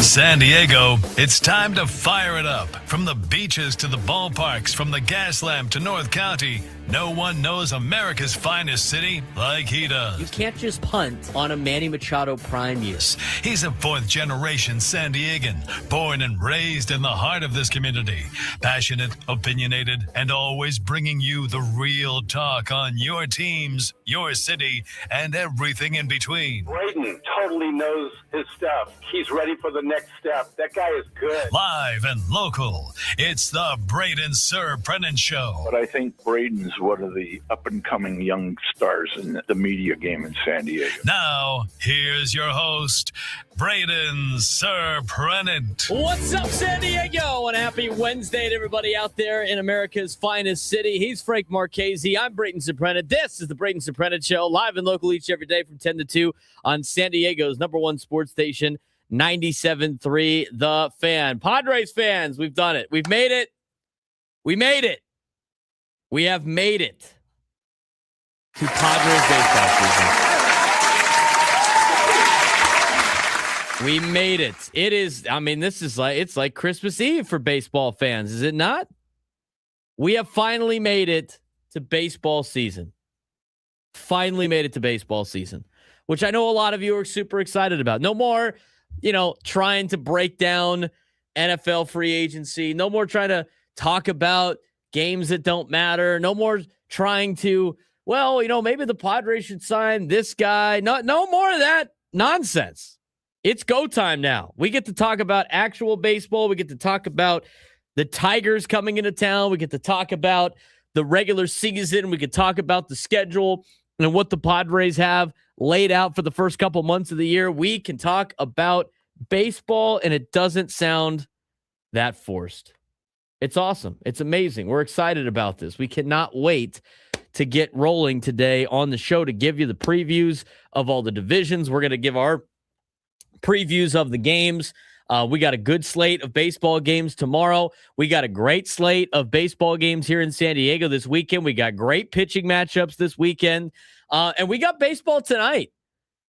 San Diego, it's time to fire it up. From the beaches to the ballparks, from the Gaslamp to North County, no one knows America's finest city like he does. You can't just punt on a Manny Machado prime year. He's a fourth-generation San Diegan, born and raised in the heart of this community. Passionate, opinionated, and always bringing you the real talk on your teams, your city, and everything in between. Braden totally knows his stuff. He's ready for the next step. That guy is good. Live and local, it's the Braden Surprenant Show. But I think Braden's one of the up-and-coming young stars in the media game in San Diego. Now, here's your host, Braden Surprenant. What's up, San Diego? And happy Wednesday to everybody out there in America's finest city. He's Frank Marchese. I'm Braden Surprenant. This is the Braden Surprenant Show, live and local each every day from 10 to 2 on San Diego's #1 sports station, 97.3 The Fan. Padres fans, we've done it. We've made it. We made it. We have made it to Padres baseball season. We made it. It is, it's like Christmas Eve for baseball fans, is it not? We have finally made it to baseball season. Finally made it to baseball season, which I know a lot of you are super excited about. No more, trying to break down NFL free agency. No more trying to talk about games that don't matter. No more trying to, maybe the Padres should sign this guy. No more of that nonsense. It's go time now. We get to talk about actual baseball. We get to talk about the Tigers coming into town. We get to talk about the regular season. We could talk about the schedule and what the Padres have laid out for the first couple months of the year. We can talk about baseball, and it doesn't sound that forced. It's awesome. It's amazing. We're excited about this. We cannot wait to get rolling today on the show to give you the previews of all the divisions. We're going to give our previews of the games. We got a good slate of baseball games tomorrow. We got a great slate of baseball games here in San Diego this weekend. We got great pitching matchups this weekend. And we got baseball tonight.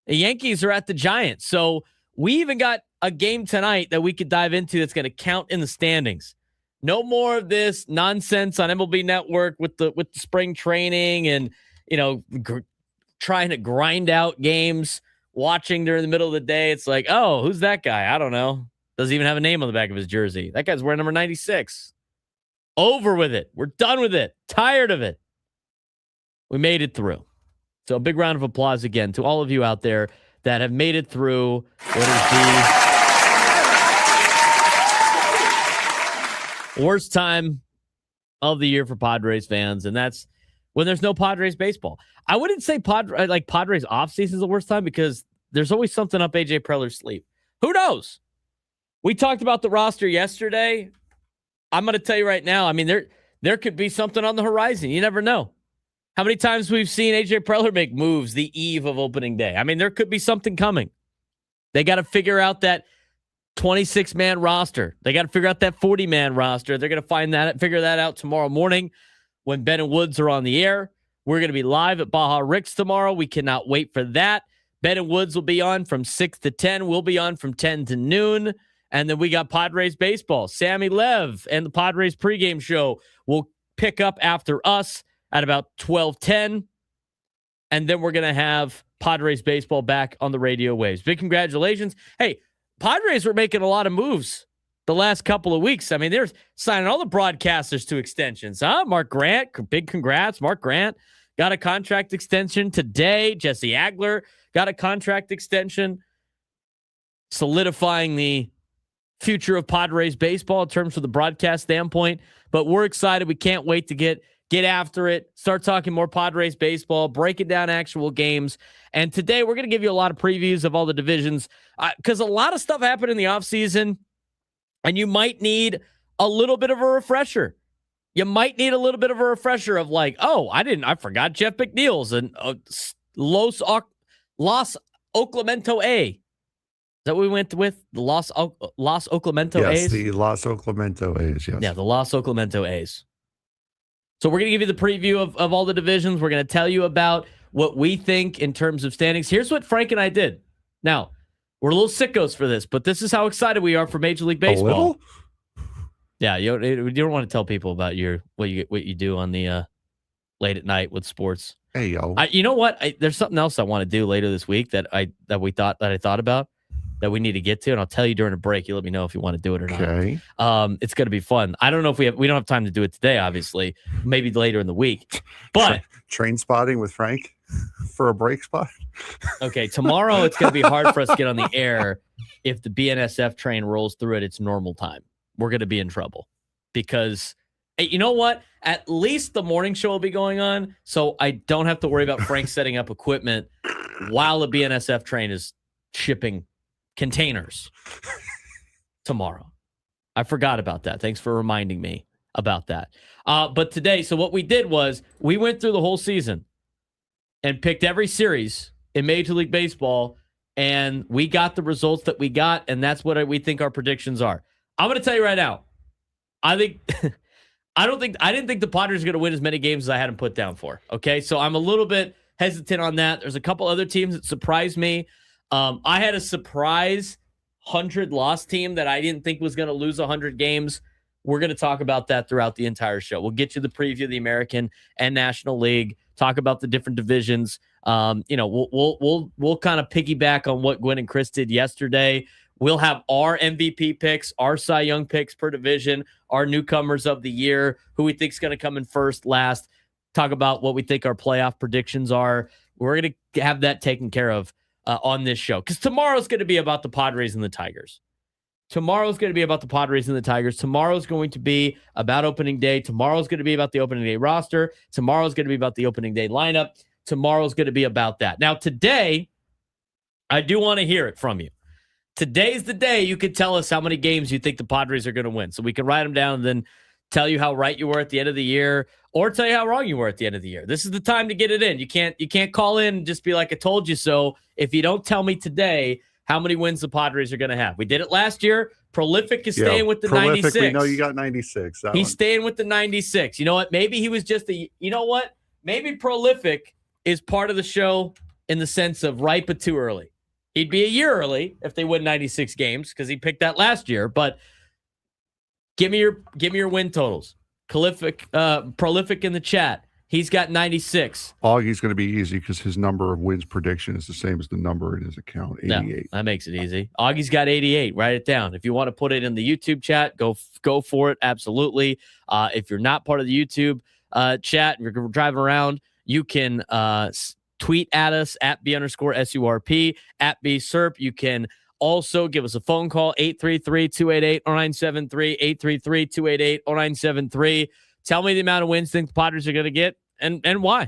The Yankees are at the Giants. So we even got a game tonight that we could dive into that's going to count in the standings. No more of this nonsense on MLB Network with the spring training and, trying to grind out games, watching during the middle of the day. It's like, oh, who's that guy? I don't know. Doesn't even have a name on the back of his jersey. That guy's wearing number 96. Over with it. We're done with it. Tired of it. We made it through. So a big round of applause again to all of you out there that have made it through what is the worst time of the year for Padres fans, and that's when there's no Padres baseball. I wouldn't say Padres offseason is the worst time because there's always something up AJ Preller's sleeve. Who knows? We talked about the roster yesterday. I'm going to tell you right now, there could be something on the horizon. You never know. How many times we've seen AJ Preller make moves the eve of opening day? There could be something coming. They got to figure out that 26-man roster. They got to figure out that 40-man roster. They're going to figure that out tomorrow morning when Ben and Woods are on the air. We're going to be live at Baja Rick's tomorrow. We cannot wait for that. Ben and Woods will be on from 6 to 10. We'll be on from 10 to noon. And then we got Padres baseball. Sammy Lev and the Padres pregame show will pick up after us at about 12:10. And then we're going to have Padres baseball back on the radio waves. Big congratulations. Hey, Padres were making a lot of moves the last couple of weeks. They're signing all the broadcasters to extensions. Mark Grant, big congrats. Mark Grant got a contract extension today. Jesse Agler got a contract extension, solidifying the future of Padres baseball in terms of the broadcast standpoint. But we're excited. We can't wait to get after it, start talking more Padres baseball, breaking down actual games. And today we're going to give you a lot of previews of all the divisions because a lot of stuff happened in the offseason, and you might need a little bit of a refresher. You might need a little bit of a refresher of like, I forgot Jeff McNeil's and Los Oclamento A. Is that what we went with? The Los Oclamento A's? Yes, the Los Oclamento A's, yes. Yeah, the Los Oclamento A's. So we're going to give you the preview of all the divisions. We're going to tell you about what we think in terms of standings. Here's what Frank and I did. Now, We're a little sickos for this, but this is how excited we are for Major League Baseball. A little? Yeah, you don't want to tell people about what you do on the late at night with sports. Hey, yo. You know what? There's something else I want to do later this week that I thought about that we need to get to, and I'll tell you during a break. You let me know if you want to do it or not. Okay. It's going to be fun. I don't know if we don't have time to do it today, obviously. Maybe later in the week. But Train spotting with Frank for a break spot. Okay, tomorrow it's going to be hard for us to get on the air if the BNSF train rolls through at its normal time. We're going to be in trouble because, hey, you know what? At least the morning show will be going on, so I don't have to worry about Frank setting up equipment while the BNSF train is shipping containers tomorrow. I forgot about that. Thanks for reminding me about that. But today, so what we did was we went through the whole season and picked every series in Major League Baseball, and we got the results that we got, and that's what we think our predictions are. I'm going to tell you right now, I didn't think the Padres are going to win as many games as I had them put down for. Okay, so I'm a little bit hesitant on that. There's a couple other teams that surprised me. I had a surprise 100-loss team that I didn't think was going to lose 100 games. We're going to talk about that throughout the entire show. We'll get you the preview of the American and National League, talk about the different divisions. We'll kind of piggyback on what Gwen and Chris did yesterday. We'll have our MVP picks, our Cy Young picks per division, our newcomers of the year, who we think is going to come in first, last, talk about what we think our playoff predictions are. We're going to have that taken care of on this show because tomorrow's going to be about the Padres and the Tigers. Tomorrow's going to be about the Padres and the Tigers. Tomorrow's going to be about opening day. Tomorrow's going to be about the opening day roster. Tomorrow's going to be about the opening day lineup. Tomorrow's going to be about that. Now, today, I do want to hear it from you. Today's the day you could tell us how many games you think the Padres are going to win. So we can write them down and then tell you how right you were at the end of the year or tell you how wrong you were at the end of the year. This is the time to get it in. You can't call in and just be like, I told you so. If you don't tell me today how many wins the Padres are going to have. We did it last year. Prolific is staying with the 96. We know you got 96. He's staying with the 96. You know what? Maybe he was just maybe Prolific is part of the show in the sense of right but too early. He'd be a year early if they win 96 games because he picked that last year. But give me your win totals. Prolific in the chat. He's got 96. Augie's going to be easy because his number of wins prediction is the same as the number in his account, 88. No, that makes it easy. Augie's got 88. Write it down. If you want to put it in the YouTube chat, go for it. Absolutely. If you're not part of the YouTube chat, you're driving around, you can tweet at us at B_SURP, at BSURP. You can also give us a phone call, 833-288-0973, 833-288-0973. Tell me the amount of wins you think the Padres are going to get and why.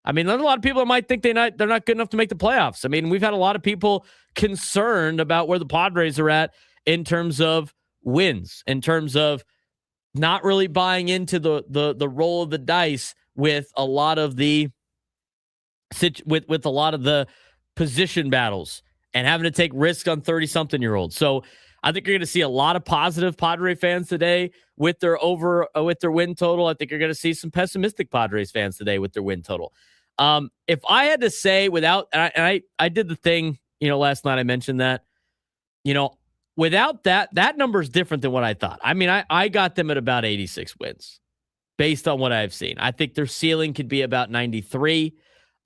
I mean, there's a lot of people that might think they're not good enough to make the playoffs. I mean, we've had a lot of people concerned about where the Padres are at in terms of wins, in terms of not really buying into the roll of the dice with a lot of the with a lot of the position battles and having to take risks on 30-something-year-olds. So I think you're going to see a lot of positive Padre fans today with their win total. I think you're going to see some pessimistic Padres fans today with their win total. If I had to say I did the thing, last night I mentioned that, without that number is different than what I thought. I mean, I got them at about 86 wins based on what I've seen. I think their ceiling could be about 93.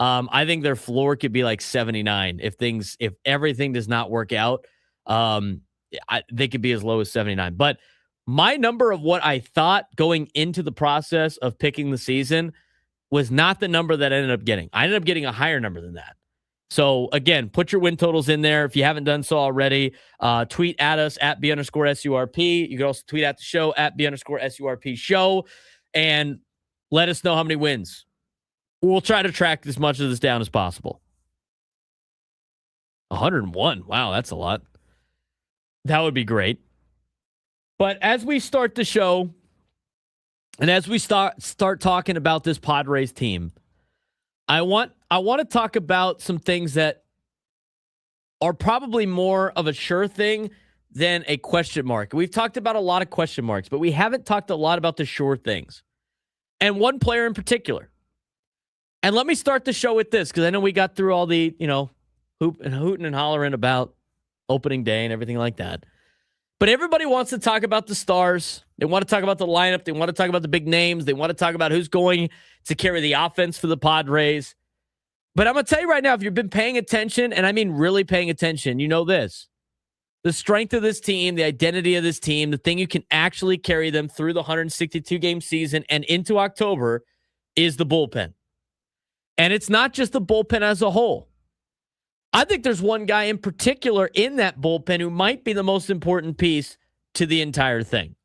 I think their floor could be like 79 if everything does not work out. They could be as low as 79. But my number of what I thought going into the process of picking the season was not the number that I ended up getting. I ended up getting a higher number than that. So again, put your win totals in there if you haven't done so already. Tweet at us at B_SURP. You can also tweet at the show at B_SURP show and let us know how many wins. We'll try to track as much of this down as possible. 101. Wow, that's a lot. That would be great. But as we start the show, and as we start talking about this Padres team, I want to talk about some things that are probably more of a sure thing than a question mark. We've talked about a lot of question marks, but we haven't talked a lot about the sure things. And one player in particular. And let me start the show with this, because I know we got through all the, hooting and hollering about opening day and everything like that. But everybody wants to talk about the stars. They want to talk about the lineup. They want to talk about the big names. They want to talk about who's going to carry the offense for the Padres. But I'm going to tell you right now, if you've been paying attention, and I mean really paying attention, you know this. The strength of this team, the identity of this team, the thing you can actually carry them through the 162-game season and into October is the bullpen. And it's not just the bullpen as a whole. I think there's one guy in particular in that bullpen who might be the most important piece to the entire thing.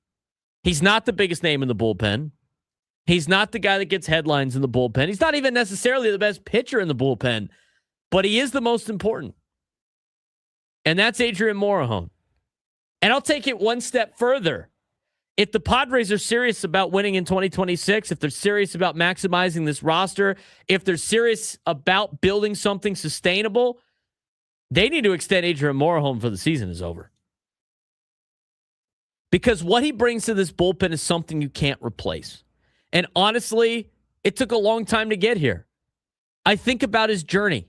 He's not the biggest name in the bullpen. He's not the guy that gets headlines in the bullpen. He's not even necessarily the best pitcher in the bullpen, but he is the most important. And that's Adrian Morejón. And I'll take it one step further. If the Padres are serious about winning in 2026, if they're serious about maximizing this roster, if they're serious about building something sustainable, they need to extend Adrian Morejón before the season is over. Because what he brings to this bullpen is something you can't replace. And honestly, it took a long time to get here. I think about his journey.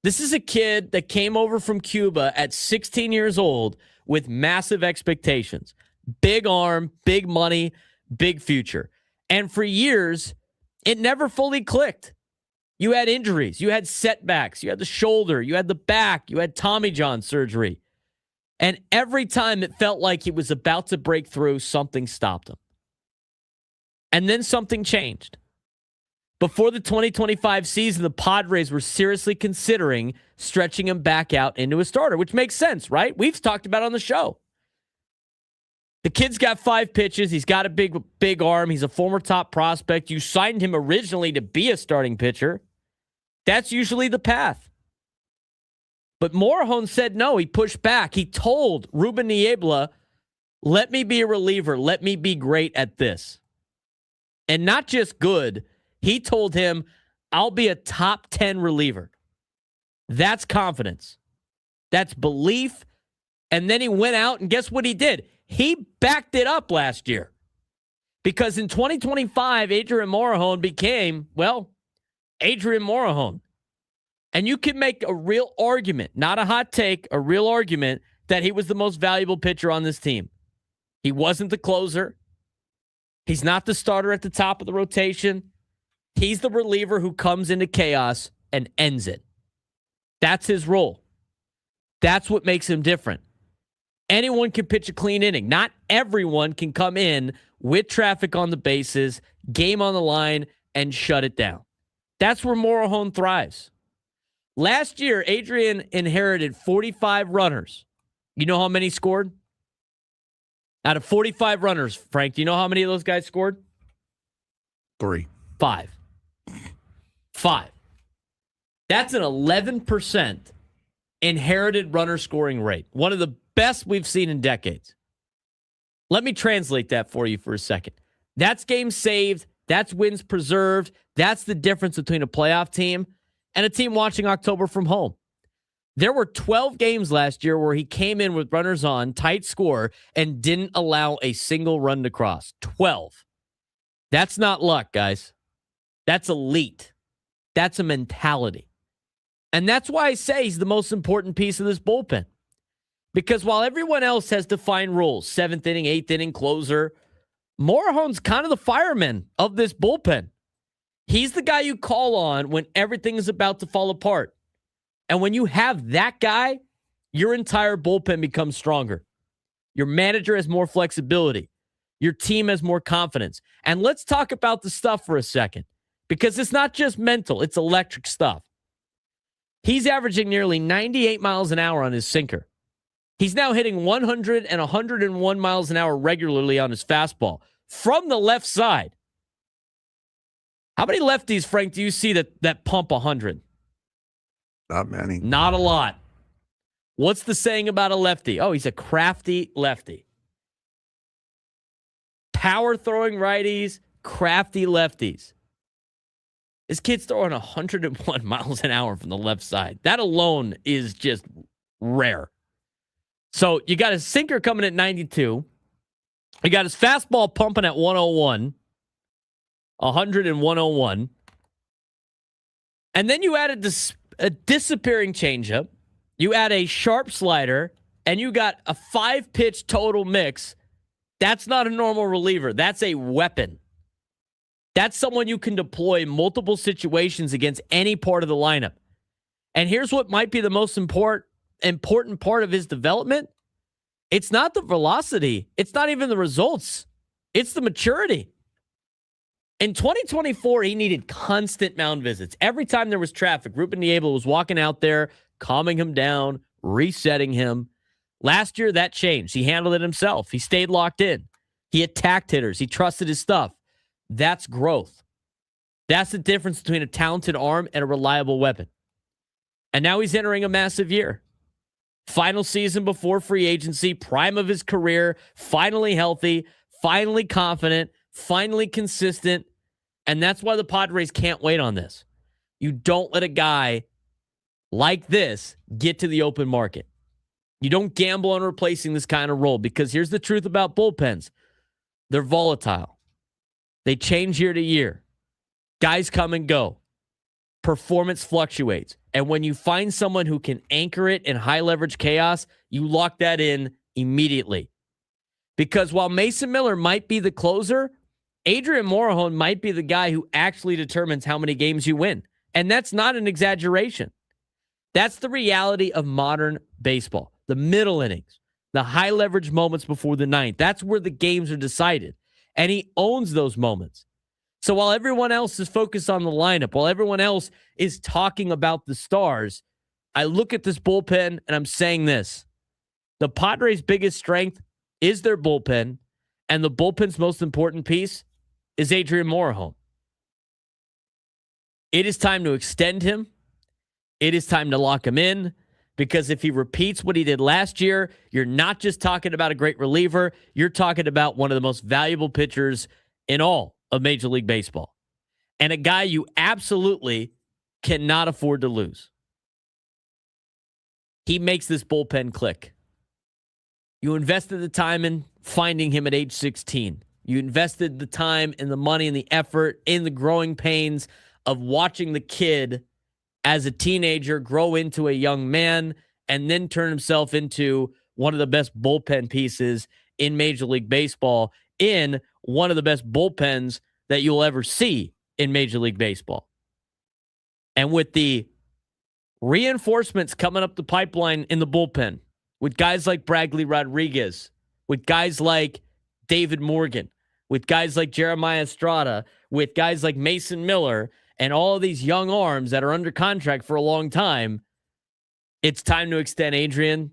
This is a kid that came over from Cuba at 16 years old with massive expectations. Big arm, big money, big future. And for years, it never fully clicked. You had injuries. You had setbacks. You had the shoulder. You had the back. You had Tommy John surgery. And every time it felt like he was about to break through, something stopped him. And then something changed. Before the 2025 season, the Padres were seriously considering stretching him back out into a starter, which makes sense, right? We've talked about it on the show. The kid's got 5 pitches. He's got a big arm. He's a former top prospect. You signed him originally to be a starting pitcher. That's usually the path. But Morejón said no. He pushed back. He told Ruben Niebla, let me be a reliever. Let me be great at this. And not just good. He told him, I'll be a top 10 reliever. That's confidence. That's belief. And then he went out and guess what he did? He backed it up last year. Because in 2025, Adrian Morejón became, well, Adrian Morejón. And you can make a real argument, not a hot take, a real argument that he was the most valuable pitcher on this team. He wasn't the closer. He's not the starter at the top of the rotation. He's the reliever who comes into chaos and ends it. That's his role. That's what makes him different. Anyone can pitch a clean inning. Not everyone can come in with traffic on the bases, game on the line, and shut it down. That's where Morejón thrives. Last year, Adrian inherited 45 runners. You know how many scored? Out of 45 runners, Frank, do you know how many of those guys scored? 3. 5. That's an 11% inherited runner scoring rate. One of the best we've seen in decades. Let me translate that for you for a second. That's games saved. That's wins preserved. That's the difference between a playoff team and a team watching October from home. There were 12 games last year where he came in with runners on, tight score, and didn't allow a single run to cross. 12. That's not luck, guys. That's elite. That's a mentality. And that's why I say he's the most important piece of this bullpen. Because while everyone else has defined roles, 7th inning, 8th inning, closer, Morejón's kind of the fireman of this bullpen. He's the guy you call on when everything is about to fall apart. And when you have that guy, your entire bullpen becomes stronger. Your manager has more flexibility. Your team has more confidence. And let's talk about the stuff for a second. Because it's not just mental, it's electric stuff. He's averaging nearly 98 miles an hour on his sinker. He's now hitting 100 and 101 miles an hour regularly on his fastball from the left side. How many lefties, Frank, do you see that pump 100? Not many. Not a lot. What's the saying about a lefty? Oh, he's a crafty lefty. Power throwing righties, crafty lefties. This kid's throwing 101 miles an hour from the left side. That alone is just rare. So you got his sinker coming at 92. You got his fastball pumping at 101. 100 and 101. And then you added a disappearing changeup. You add a sharp slider, and you got a 5-pitch total mix. That's not a normal reliever. That's a weapon. That's someone you can deploy in multiple situations against any part of the lineup. And here's what might be the most important part of his development. It's not the velocity. It's not even the results. It's the maturity. In 2024, he needed constant mound visits. Every time there was traffic, Ruben Niebla was walking out there, calming him down, resetting him. Last year, that changed. He handled it himself. He stayed locked in. He attacked hitters. He trusted his stuff. That's growth. That's the difference between a talented arm and a reliable weapon. And now he's entering a massive year. Final season before free agency, prime of his career, finally healthy, finally confident, finally consistent. And that's why the Padres can't wait on this. You don't let a guy like this get to the open market. You don't gamble on replacing this kind of role, because here's the truth about bullpens. They're volatile. They change year to year. Guys come and go. Performance fluctuates. And when you find someone who can anchor it in high leverage chaos, you lock that in immediately. Because while Mason Miller might be the closer, Adrian Morejón might be the guy who actually determines how many games you win. And that's not an exaggeration. That's the reality of modern baseball. The middle innings, the high leverage moments before the ninth. That's where the games are decided. And he owns those moments. So while everyone else is focused on the lineup, while everyone else is talking about the stars, I look at this bullpen and I'm saying this. The Padres' biggest strength is their bullpen, and the bullpen's most important piece is Adrian Morejón. It is time to extend him. It is time to lock him in, because if he repeats what he did last year, you're not just talking about a great reliever, you're talking about one of the most valuable pitchers in all of Major League Baseball, and a guy you absolutely cannot afford to lose. He makes this bullpen click. You invested the time in finding him at age 16. You invested the time and the money and the effort in the growing pains of watching the kid as a teenager grow into a young man and then turn himself into one of the best bullpen pieces in Major League Baseball, in one of the best bullpens that you'll ever see in Major League Baseball. And with the reinforcements coming up the pipeline in the bullpen, with guys like Bradley Rodriguez, with guys like David Morgan, with guys like Jeremiah Estrada, with guys like Mason Miller, and all of these young arms that are under contract for a long time, it's time to extend Adrian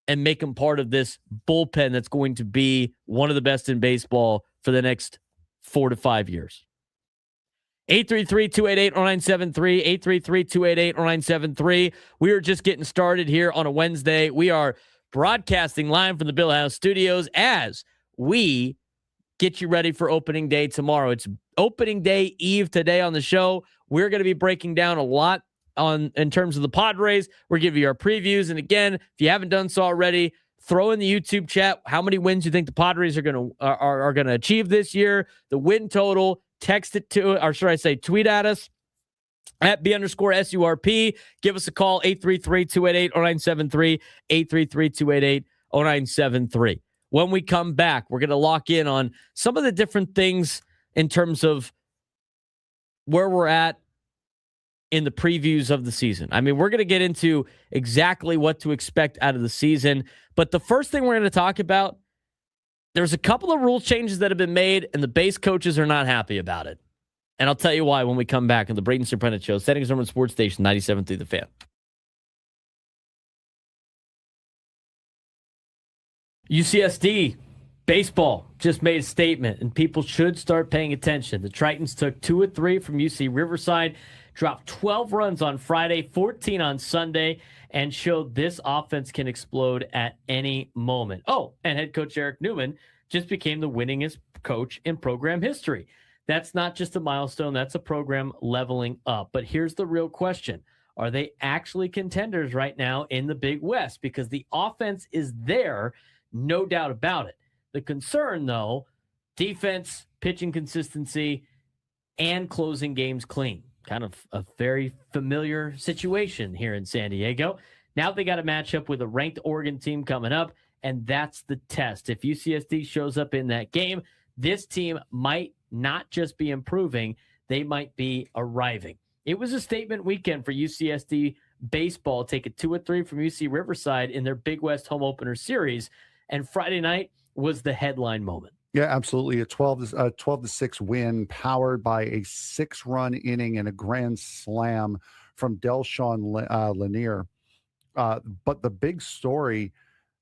and make him part of this bullpen that's going to be one of the best in baseball for the next 4 to 5 years. 833-288-0973, 833-288-0973. We are just getting started here on a Wednesday. We are broadcasting live from the Bill House Studios as we get you ready for opening day tomorrow. It's opening day eve today on the show. We're going to be breaking down a lot in terms of the Padres. We're giving you our previews. And again, if you haven't done so already, throw in the YouTube chat how many wins you think the Padres are going to achieve this year, the win total. Text it to, or should I say, tweet at us at B_SURP. Give us a call, 833-288-0973, 833-288-0973. When we come back, we're going to lock in on some of the different things in terms of where we're at in the previews of the season. I mean, we're going to get into exactly what to expect out of the season. But the first thing we're going to talk about, there's a couple of rule changes that have been made, and the base coaches are not happy about it. And I'll tell you why when we come back on the Braden Surprenant Show, Settings Number Sports Station 97.3 The Fan. UCSD baseball just made a statement, and people should start paying attention. The Tritons took 2 of 3 from UC Riverside, dropped 12 runs on Friday, 14 on Sunday, and showed this offense can explode at any moment. Oh, and head coach Eric Newman just became the winningest coach in program history. That's not just a milestone. That's a program leveling up. But here's the real question. Are they actually contenders right now in the Big West? Because the offense is there, no doubt about it. The concern, though, defense, pitching consistency, and closing games clean. Kind of a very familiar situation here in San Diego. Now they got to match up with a ranked Oregon team coming up, and that's the test. If UCSD shows up in that game, this team might not just be improving, they might be arriving. It was a statement weekend for UCSD baseball, taking 2-3 from UC Riverside in their Big West home opener series, and Friday night was the headline moment. Yeah, absolutely. A 12-6 win powered by a 6-run inning and a grand slam from Delshawn Lanier. But the big story,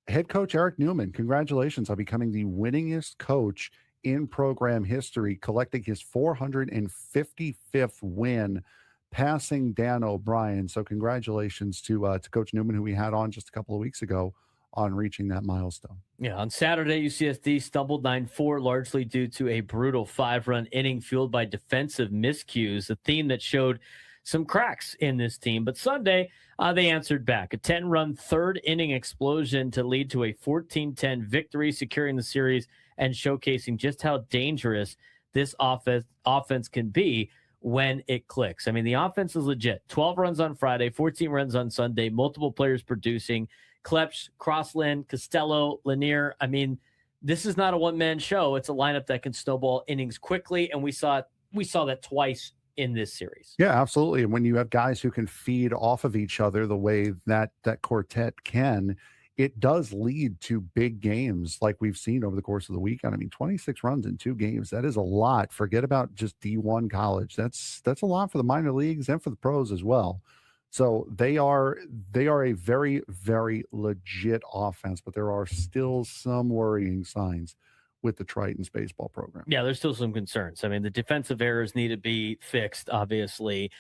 head coach Eric Newman, congratulations on becoming the winningest coach in program history, collecting his 455th win, passing Dan O'Brien. So congratulations to Coach Newman, who we had on just a couple of weeks ago, on reaching that milestone. Yeah, on Saturday, UCSD stumbled 9-4, largely due to a brutal 5-run inning fueled by defensive miscues, a theme that showed some cracks in this team. But Sunday, they answered back. A 10-run third-inning explosion to lead to a 14-10 victory, securing the series and showcasing just how dangerous this offense can be when it clicks. I mean, the offense is legit. 12 runs on Friday, 14 runs on Sunday, multiple players producing. Klepsch, Crossland, Costello, Lanier. I mean, this is not a one-man show. It's a lineup that can snowball innings quickly, and we saw that twice in this series. Yeah, absolutely. And when you have guys who can feed off of each other the way that quartet can, it does lead to big games like we've seen over the course of the weekend. I mean, 26 runs in 2 games, that is a lot. Forget about just D1 college. That's a lot for the minor leagues and for the pros as well. So they are a very, very legit offense, but there are still some worrying signs with the Tritons baseball program. Yeah, there's still some concerns. I mean, the defensive errors need to be fixed, obviously.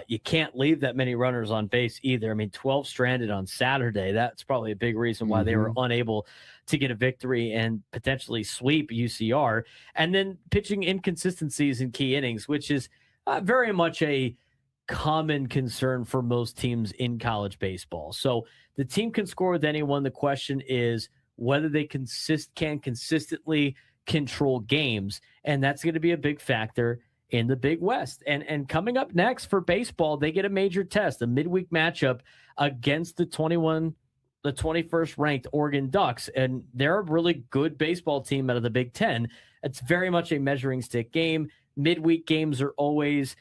You can't leave that many runners on base either. I mean, 12 stranded on Saturday. That's probably a big reason why they were unable to get a victory and potentially sweep UCR. And then pitching inconsistencies in key innings, which is very much a common concern for most teams in college baseball. So the team can score with anyone. The question is whether they can consistently control games, and that's going to be a big factor in the Big West. And coming up next for baseball, they get a major test, a midweek matchup against the 21st ranked Oregon Ducks, and they're a really good baseball team out of the Big Ten. It's very much a measuring stick game. Midweek games are always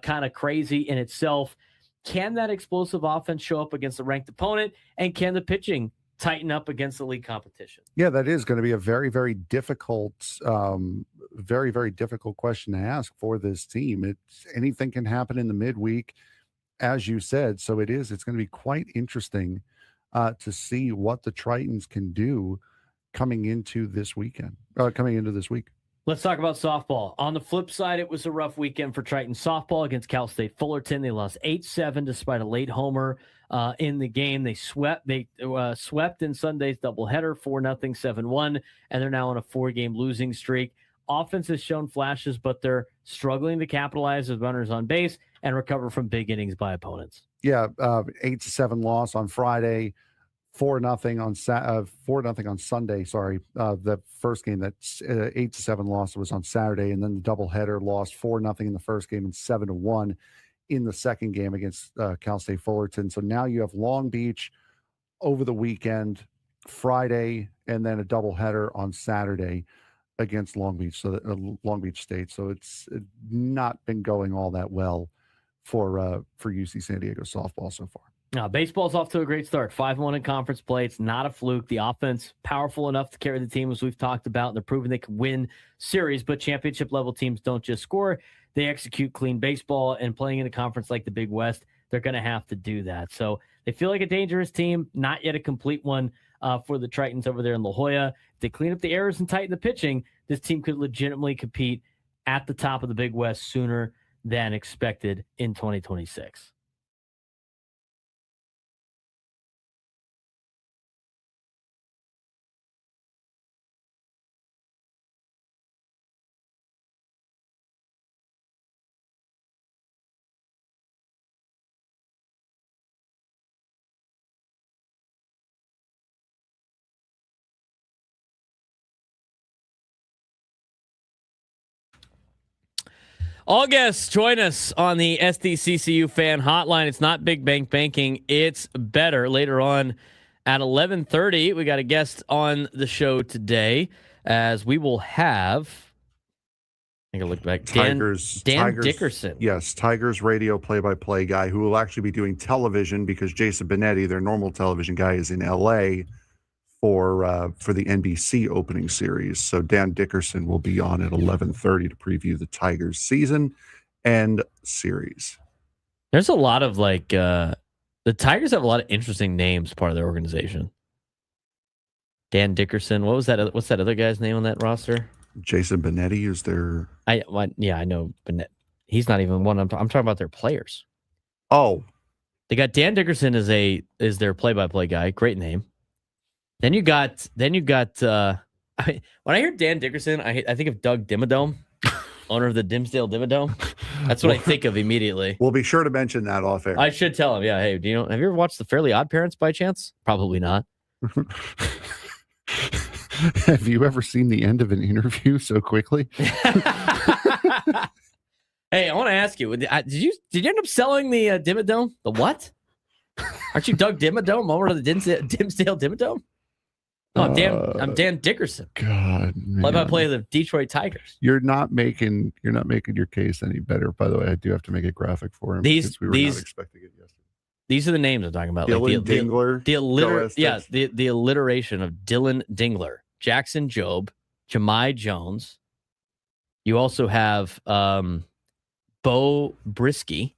kind of crazy in itself. Can that explosive offense show up against a ranked opponent, and can the pitching tighten up against the league competition? Yeah, that is going to be a very, very difficult, very, very difficult question to ask for this team. Anything can happen in the midweek, as you said. So it's going to be quite interesting to see what the Tritons can do coming into this week. Let's talk about softball. On the flip side, it was a rough weekend for Triton softball against Cal State Fullerton. They lost 8-7 despite a late homer in the game. They swept in Sunday's doubleheader 4-0, 7-1, and they're now on a 4-game losing streak. Offense has shown flashes, but they're struggling to capitalize with runners on base and recover from big innings by opponents. Yeah, 8-7 loss on Friday. 4-0 on Sunday. Sorry, the first game, that's 8-7 loss was on Saturday, and then the doubleheader lost 4-0 in the first game and 7-1 in the second game against Cal State Fullerton. So now you have Long Beach over the weekend, Friday, and then a doubleheader on Saturday against Long Beach. So Long Beach State. So it's not been going all that well for UC San Diego softball so far. Now, baseball's off to a great start. 5-1 in conference play. It's not a fluke. The offense powerful enough to carry the team, as we've talked about. They're proving they can win series, but championship-level teams don't just score. They execute clean baseball, and playing in a conference like the Big West, they're going to have to do that. So they feel like a dangerous team, not yet a complete one for the Tritons over there in La Jolla. If they clean up the errors and tighten the pitching, this team could legitimately compete at the top of the Big West sooner than expected in 2026. All guests join us on the SDCCU fan hotline. It's not Big Bank Banking. It's better. Later on at 11:30, we got a guest on the show today as we will have, I think I look back, Dan Dickerson. Yes, Tigers radio play-by-play guy who will actually be doing television because Jason Benetti, their normal television guy, is in L.A. for the NBC opening series. So Dan Dickerson will be on at 11:30 to preview the Tigers season and series. There's a lot of the Tigers have a lot of interesting names part of their organization. Dan Dickerson. What's that other guy's name on that roster? Jason Benetti is their. I know Benetti. He's not even one. I'm talking about their players. Oh, they got Dan Dickerson is their play-by-play guy. Great name. Then you got. When I hear Dan Dickerson, I think of Doug Dimmadome, owner of the Dimsdale Dimmadome. That's what I think of immediately. We'll be sure to mention that off air. I should tell him. Yeah. Hey, have you ever watched The Fairly Odd Parents by chance? Probably not. Have you ever seen the end of an interview so quickly? Hey, I want to ask you: did you end up selling the Dimmadome? The what? Aren't you Doug Dimmadome, owner of the Dimsdale Dimmadome? No, I'm Dan Dickerson. God, man. Play-by-play of the Detroit Tigers. You're not making your case any better. By the way, I do have to make a graphic for him because we were not expecting it yesterday. These are the names I'm talking about. Dylan Dingler. The alliteration of Dylan Dingler, Jackson Jobe, Jahmai Jones. You also have Bo Brisky.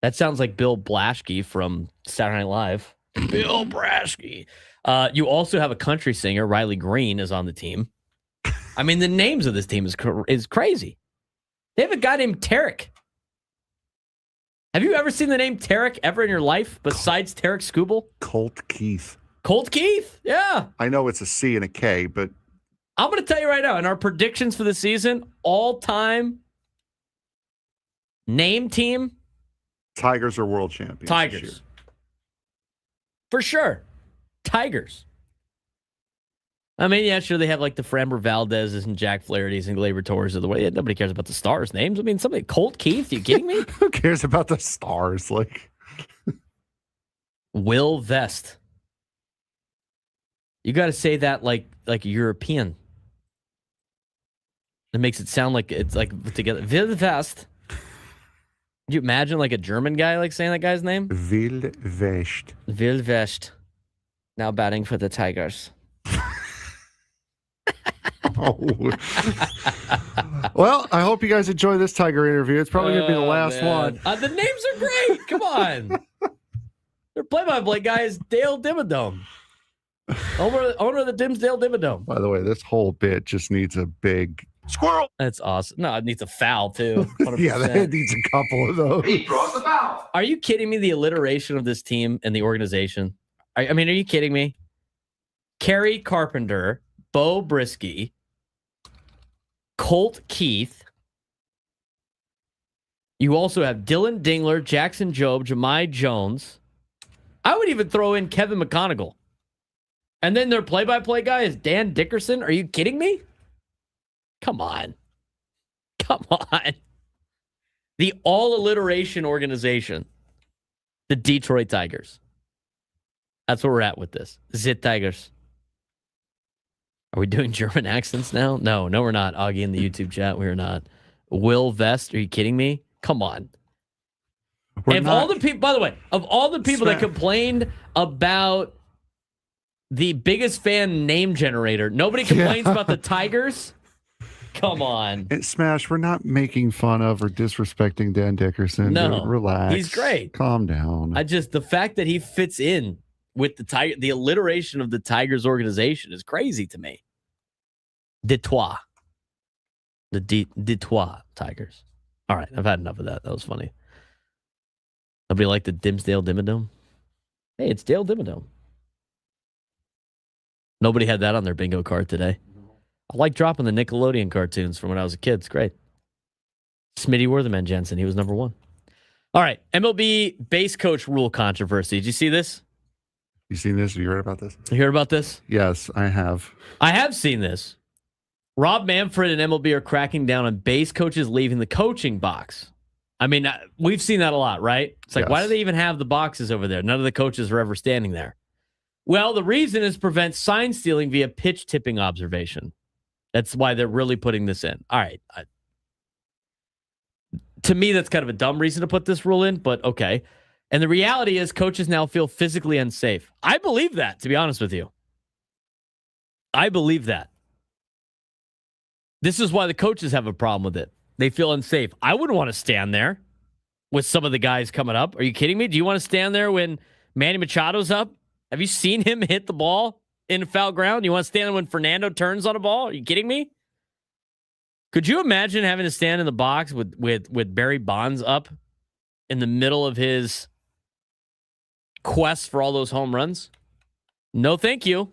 That sounds like Bill Blaschke from Saturday Night Live. Bill Blaschke. You also have a country singer, Riley Green, is on the team. I mean, the names of this team is crazy. They have a guy named Tarek. Have you ever seen the name Tarek ever in your life besides Tarek Skubal? Colt Keith. Colt Keith? Yeah. I know it's a C and a K, but I'm going to tell you right now, in our predictions for the season, all-time name team, Tigers are world champions. Tigers. For sure. Tigers. I mean, yeah, sure, they have like the Framber Valdez's and Jack Flaherty's and Gleyber Torres of the way. Nobody cares about the stars' names. I mean, somebody, Colt Keith, you kidding me? Who cares about the stars? Like Will Vest. You got to say that like European. It makes it sound like it's like together. Will Vest. Could you imagine like a German guy like saying that guy's name? Will Vest. Will Vest. Now batting for the Tigers. Oh. Well, I hope you guys enjoy this Tiger interview. It's probably going to be the last one. The names are great. Come on. Their play-by-play guy is Dale Dimmadome. Owner of the Dimsdale Dimmadome. By the way, this whole bit just needs a big squirrel. That's awesome. No, it needs a foul, too. 100%. Yeah, that needs a couple of those. He draws the foul. Are you kidding me? The alliteration of this team and the organization. I mean, are you kidding me? Kerry Carpenter, Bo Brisky, Colt Keith. You also have Dylan Dingler, Jackson Jobe, Jahmai Jones. I would even throw in Kevin McConaughey. And then their play-by-play guy is Dan Dickerson. Are you kidding me? Come on. Come on. The all-alliteration organization. The Detroit Tigers. That's where we're at with this. Zit Tigers. Are we doing German accents now? No, we're not. Augie in the YouTube chat, we are not. Will Vest, are you kidding me? Come on. All the people, by the way, of all the people that complained about the biggest fan name generator, nobody complains about the Tigers. Come on. And Smash, we're not making fun of or disrespecting Dan Dickerson. No, relax. He's great. Calm down. The fact that he fits in with the alliteration of the Tigers organization is crazy to me. Detroit. The Detroit Tigers. All right, I've had enough of that. That was funny. Nobody liked the Dimsdale Dimmadome? Hey, it's Dale Dimmadome. Nobody had that on their bingo card today. I like dropping the Nickelodeon cartoons from when I was a kid. It's great. Smitty Wortherman Jensen, he was number one. All right, MLB base coach rule controversy. Did you see this? You seen this? Have you heard about this? You heard about this? Yes, I have. I have seen this. Rob Manfred and MLB are cracking down on base coaches leaving the coaching box. I mean, we've seen that a lot, right? It's like, why do they even have the boxes over there? None of the coaches are ever standing there. Well, the reason is to prevent sign stealing via pitch tipping observation. That's why they're really putting this in. All right. To me, that's kind of a dumb reason to put this rule in, but okay. And the reality is coaches now feel physically unsafe. I believe that, to be honest with you. I believe that. This is why the coaches have a problem with it. They feel unsafe. I wouldn't want to stand there with some of the guys coming up. Are you kidding me? Do you want to stand there when Manny Machado's up? Have you seen him hit the ball in foul ground? You want to stand there when Fernando turns on a ball? Are you kidding me? Could you imagine having to stand in the box with Barry Bonds up in the middle of his quest for all those home runs? No, thank you.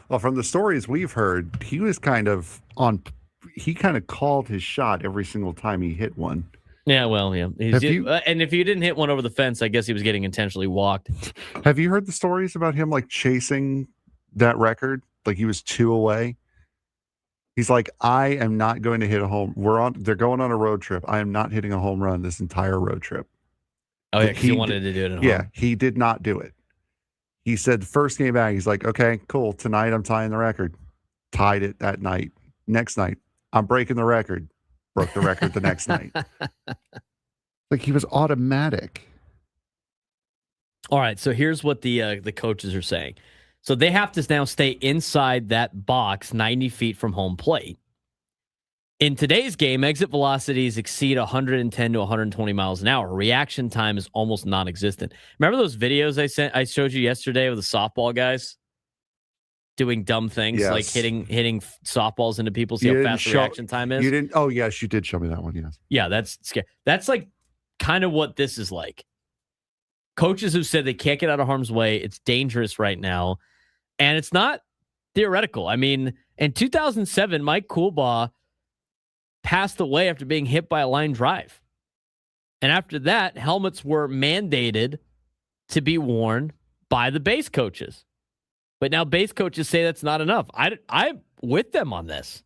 Well, from the stories we've heard, he was he kind of called his shot every single time he hit one. Yeah, well, yeah. And if you didn't hit one over the fence, I guess he was getting intentionally walked. Have you heard the stories about him like chasing that record? Like he was 2 away. He's like, I am not going to hit a home. They're going on a road trip. I am not hitting a home run this entire road trip. Oh, yeah, because he wanted to do it at home. Yeah, he did not do it. He said first game back, he's like, okay, cool. Tonight I'm tying the record. Tied it that night. Next night, I'm breaking the record. Broke the record the next night. Like he was automatic. All right, so here's what the coaches are saying. So they have to now stay inside that box 90 feet from home plate. In today's game, exit velocities exceed 110 to 120 miles an hour. Reaction time is almost non-existent. Remember those videos I showed you yesterday of the softball guys doing dumb things, like hitting softballs into people? See how fast reaction time is? You didn't. Oh, yes, you did show me that one. Yes. Yeah, that's scary. That's like kind of what this is like. Coaches who said they can't get out of harm's way. It's dangerous right now. And it's not theoretical. I mean, in 2007, Mike Coolbaugh passed away after being hit by a line drive. And after that, helmets were mandated to be worn by the base coaches. But now base coaches say that's not enough. I'm with them on this.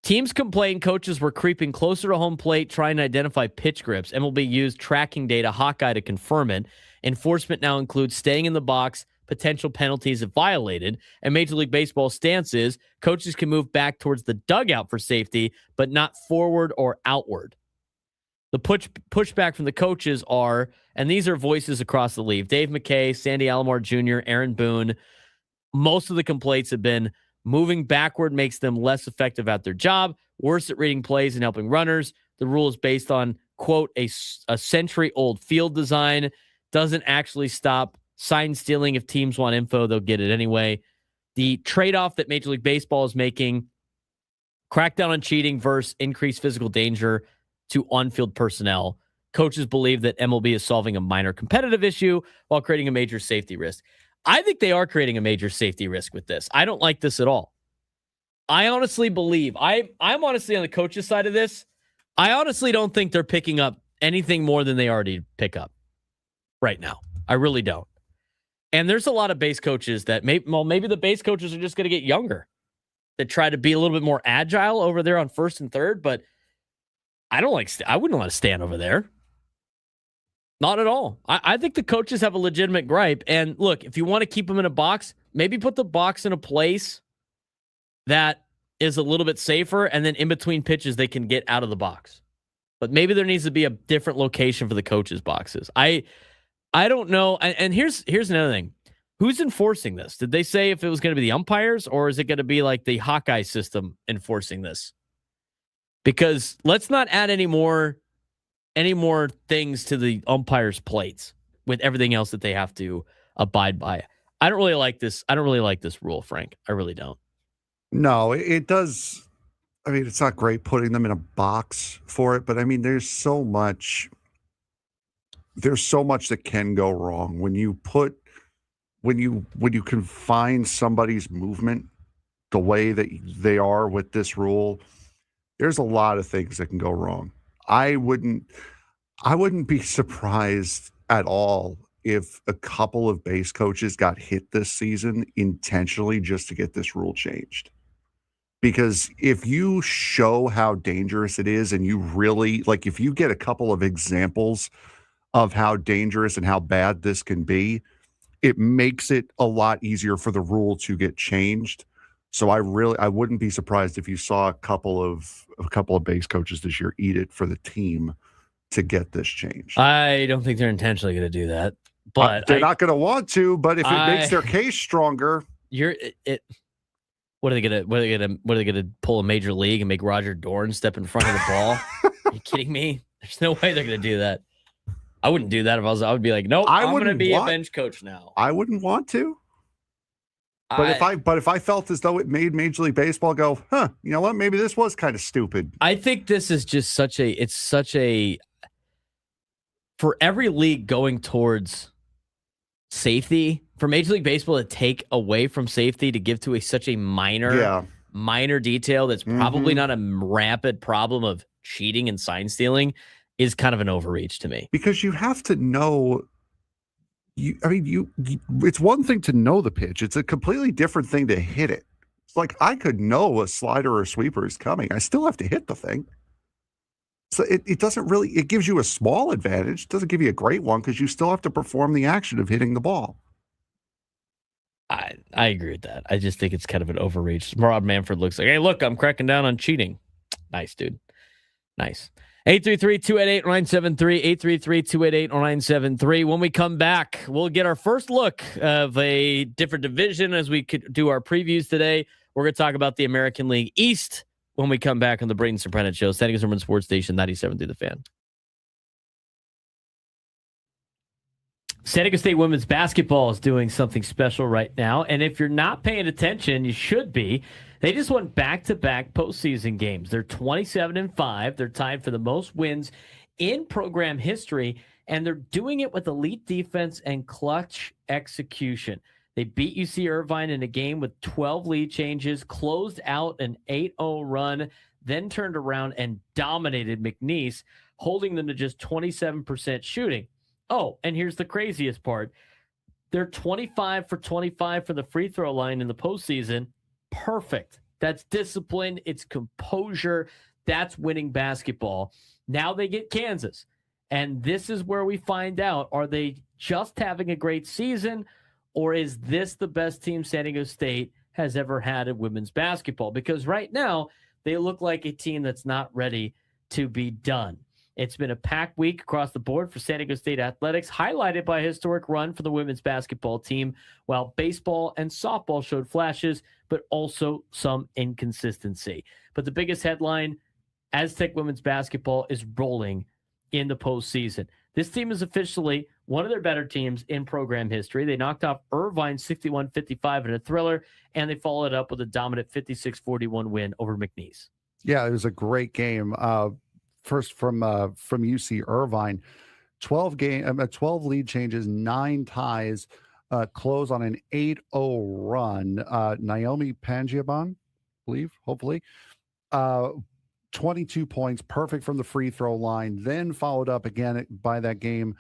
Teams complain coaches were creeping closer to home plate, trying to identify pitch grips. MLB used tracking data, Hawkeye, to confirm it. Enforcement now includes staying in the box, potential penalties if violated, and Major League Baseball's stance is coaches can move back towards the dugout for safety, but not forward or outward. The pushback from the coaches are, and these are voices across the league, Dave McKay, Sandy Alomar Jr., Aaron Boone. Most of the complaints have been moving backward makes them less effective at their job, worse at reading plays and helping runners. The rule is based on, quote, a century-old field design, doesn't actually stop sign stealing. If teams want info, they'll get it anyway. The trade-off that Major League Baseball is making, crackdown on cheating versus increased physical danger to on-field personnel. Coaches believe that MLB is solving a minor competitive issue while creating a major safety risk. I think they are creating a major safety risk with this. I don't like this at all. I honestly believe, I'm honestly on the coach's side of this. I honestly don't think they're picking up anything more than they already pick up right now. I really don't. And there's a lot of base coaches that maybe the base coaches are just going to get younger, that try to be a little bit more agile over there on first and third, but I wouldn't want to stand over there. Not at all. I think the coaches have a legitimate gripe. And look, if you want to keep them in a box, maybe put the box in a place that is a little bit safer, and then in between pitches, they can get out of the box. But maybe there needs to be a different location for the coaches' boxes. I don't know. And here's another thing. Who's enforcing this? Did they say if it was going to be the umpires, or is it going to be like the Hawkeye system enforcing this? Because let's not add any more things to the umpires' plates with everything else that they have to abide by. I don't really like this. I don't really like this rule, Frank. I really don't. No, it does. I mean, it's not great putting them in a box for it, but I mean, there's so much that can go wrong when you confine somebody's movement the way that they are with this rule. There's a lot of things that can go wrong. I wouldn't be surprised at all if a couple of base coaches got hit this season intentionally just to get this rule changed. because if you show how dangerous it is and you really, like, if you get a couple of examples of how dangerous and how bad this can be, it makes it a lot easier for the rule to get changed. So I wouldn't be surprised if you saw a couple of base coaches this year eat it for the team to get this changed. I don't think they're intentionally going to do that, but they're not going to want to. But if it makes their case stronger, what are they gonna pull a major league and make Roger Dorn step in front of the ball? Are you kidding me? There's no way they're gonna do that. I wouldn't do that if I would be like, nope, I'm gonna be a bench coach now. I wouldn't want to. But if I felt as though it made Major League Baseball go, you know what? Maybe this was kind of stupid. I think this is just such a for every league going towards safety, for Major League Baseball to take away from safety to give to such a minor detail that's probably not a rampant problem of cheating and sign stealing is kind of an overreach to me. Because you have to know. It's one thing to know the pitch. It's a completely different thing to hit it. It's like I could know a slider or a sweeper is coming. I still have to hit the thing. So it doesn't really, it gives you a small advantage. It doesn't give you a great one because you still have to perform the action of hitting the ball. I agree with that. I just think it's kind of an overreach. Rob Manfred looks like, hey, look, I'm cracking down on cheating. Nice, dude. Nice. 833-288-0973, 833-288-0973. When we come back, we'll get our first look of a different division as we could do our previews today. We're going to talk about the American League East when we come back on the Braden Surprenant Show, San Diego Urban Sports Station 97 through the Fan. San Diego State women's basketball is doing something special right now, and if you're not paying attention, you should be. They just won back-to-back postseason games. They're 27-5. They're tied for the most wins in program history, and they're doing it with elite defense and clutch execution. They beat UC Irvine in a game with 12 lead changes, closed out an 8-0 run, then turned around and dominated McNeese, holding them to just 27% shooting. Oh, and here's the craziest part. They're 25 for 25 for the free throw line in the postseason. Perfect. That's discipline. It's composure. That's winning basketball. Now they get Kansas. And this is where we find out, are they just having a great season, or is this the best team San Diego State has ever had in women's basketball? Because right now, they look like a team that's not ready to be done. It's been a packed week across the board for San Diego State athletics, highlighted by a historic run for the women's basketball team, while baseball and softball showed flashes, but also some inconsistency. But the biggest headline, Aztec women's basketball is rolling in the postseason. This team is officially one of their better teams in program history. They knocked off Irvine 61-55 in a thriller, and they followed up with a dominant 56-41 win over McNeese. Yeah, it was a great game. First from UC Irvine, 12 lead changes, 9 ties, close on an 8-0 run. Naomi Pangiaban, hopefully, 22 points, perfect from the free throw line. Then followed up again by that game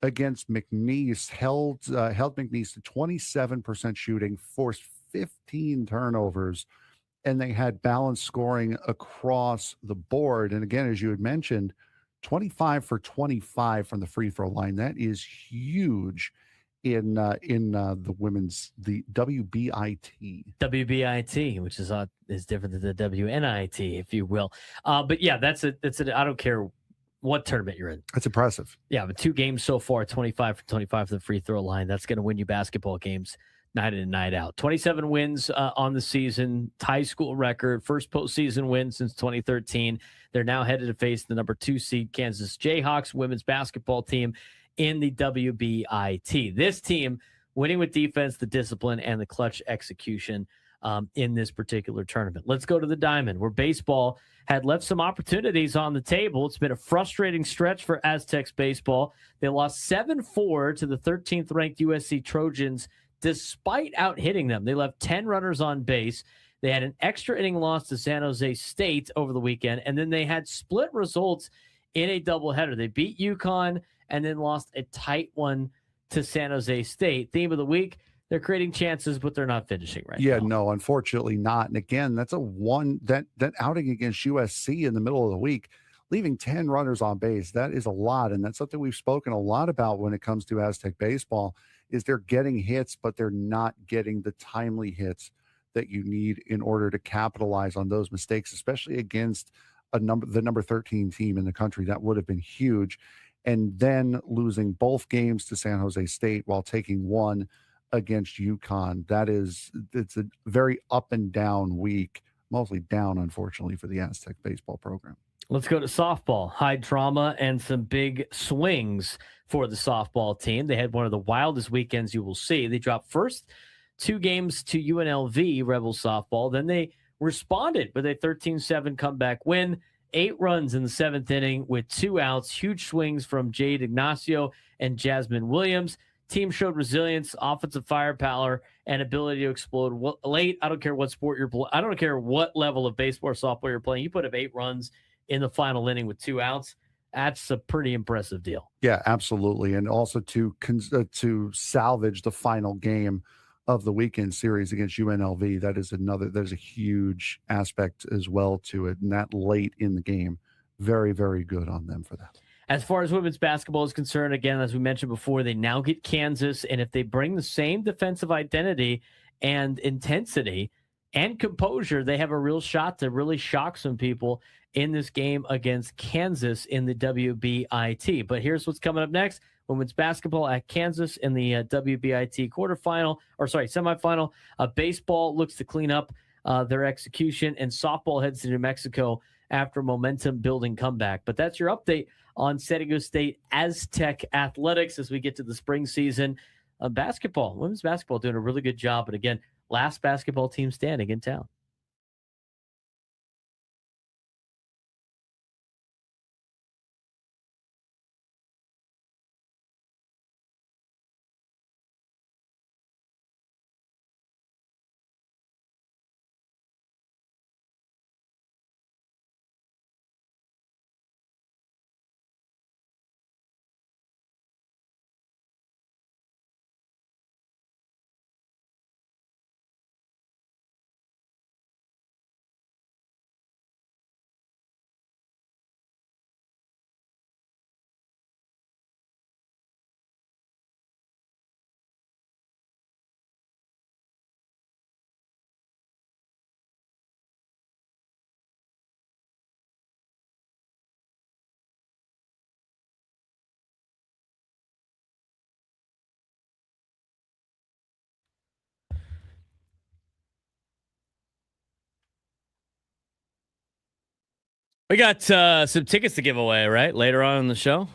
against McNeese, held McNeese to 27% shooting, forced 15 turnovers. And they had balanced scoring across the board. And again, as you had mentioned, 25 for 25 from the free throw line. That is huge in the women's, the WBIT. WBIT, which is different than the WNIT, if you will. But yeah, that's I don't care what tournament you're in. That's impressive. Yeah, but 2 games so far, 25 for 25 for the free throw line. That's going to win you basketball games night in and night out. 27 wins on the season, high school record, first postseason win since 2013. They're now headed to face the number 2 seed Kansas Jayhawks women's basketball team in the WBIT. This team winning with defense, the discipline, and the clutch execution in this particular tournament. Let's go to the Diamond, where baseball had left some opportunities on the table. It's been a frustrating stretch for Aztecs baseball. They lost 7-4 to the 13th ranked USC Trojans despite out-hitting them. They left 10 runners on base. They had an extra inning loss to San Jose State over the weekend, and then they had split results in a doubleheader. They beat UConn and then lost a tight one to San Jose State. Theme of the week, they're creating chances, but they're not finishing right Yeah, now. no, unfortunately not. And again, that's that outing against USC in the middle of the week, leaving 10 runners on base. That is a lot. And that's something we've spoken a lot about when it comes to Aztec baseball is they're getting hits, but they're not getting the timely hits that you need in order to capitalize on those mistakes, especially against the number 13 team in the country. That would have been huge. And then losing both games to San Jose State while taking one against UConn. It's a very up and down week, mostly down, unfortunately, for the Aztec baseball program. Let's go to softball. High drama and some big swings for the softball team. They had one of the wildest weekends you will see. They dropped first 2 games to UNLV Rebel softball. Then they responded with a 13-7 comeback win. 8 runs in the 7th inning with 2 outs. Huge swings from Jade Ignacio and Jasmine Williams. Team showed resilience, offensive firepower, and ability to explode late. I don't care what sport you're playing. I don't care what level of baseball or softball you're playing. You put up 8 runs in the final inning with 2 outs. That's a pretty impressive deal. Yeah, absolutely. And also to salvage the final game of the weekend series against UNLV, there's a huge aspect as well to it. And that late in the game, very, very good on them for that. As far as women's basketball is concerned, again, as we mentioned before, they now get Kansas. And if they bring the same defensive identity and intensity and composure, they have a real shot to really shock some people in this game against Kansas in the WBIT. But here's what's coming up next. Women's basketball at Kansas in the WBIT semifinal. Baseball looks to clean up their execution, and softball heads to New Mexico after momentum building comeback. But that's your update on San Diego State Aztec athletics as we get to the spring season. Basketball, women's basketball doing a really good job. And again, last basketball team standing in town. We got some tickets to give away, right? Later on in the show.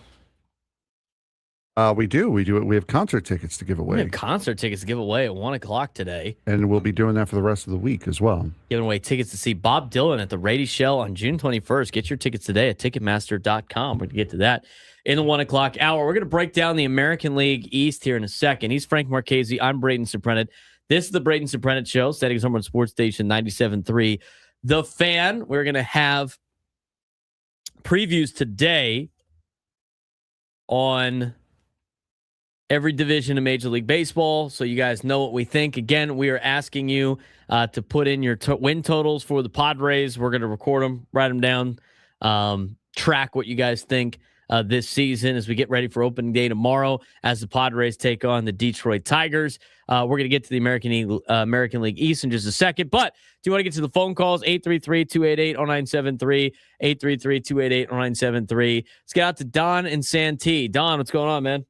We do. We have concert tickets to give away. We have concert tickets to give away at 1:00 today. And we'll be doing that for the rest of the week as well. Giving away tickets to see Bob Dylan at the Rady Shell on June 21st. Get your tickets today at Ticketmaster.com. We're going to get to that in the 1:00 hour. We're going to break down the American League East here in a second. He's Frank Marchese. I'm Braden Surprenant. This is the Braden Surprenant Show, San Diego's #1 sports station, 97.3. The Fan. We're going to have previews today on every division of Major League Baseball, so you guys know what we think. Again, we are asking you to put in your win totals for the Padres. We're going to record them, write them down, track what you guys think this season as we get ready for opening day tomorrow as the Padres take on the Detroit Tigers. We're going to get to the American League East in just a second, but do you want to get to the phone calls? 833-288-0973, 833-288-0973. Let's get out to Don and Santee. Don, what's going on, man?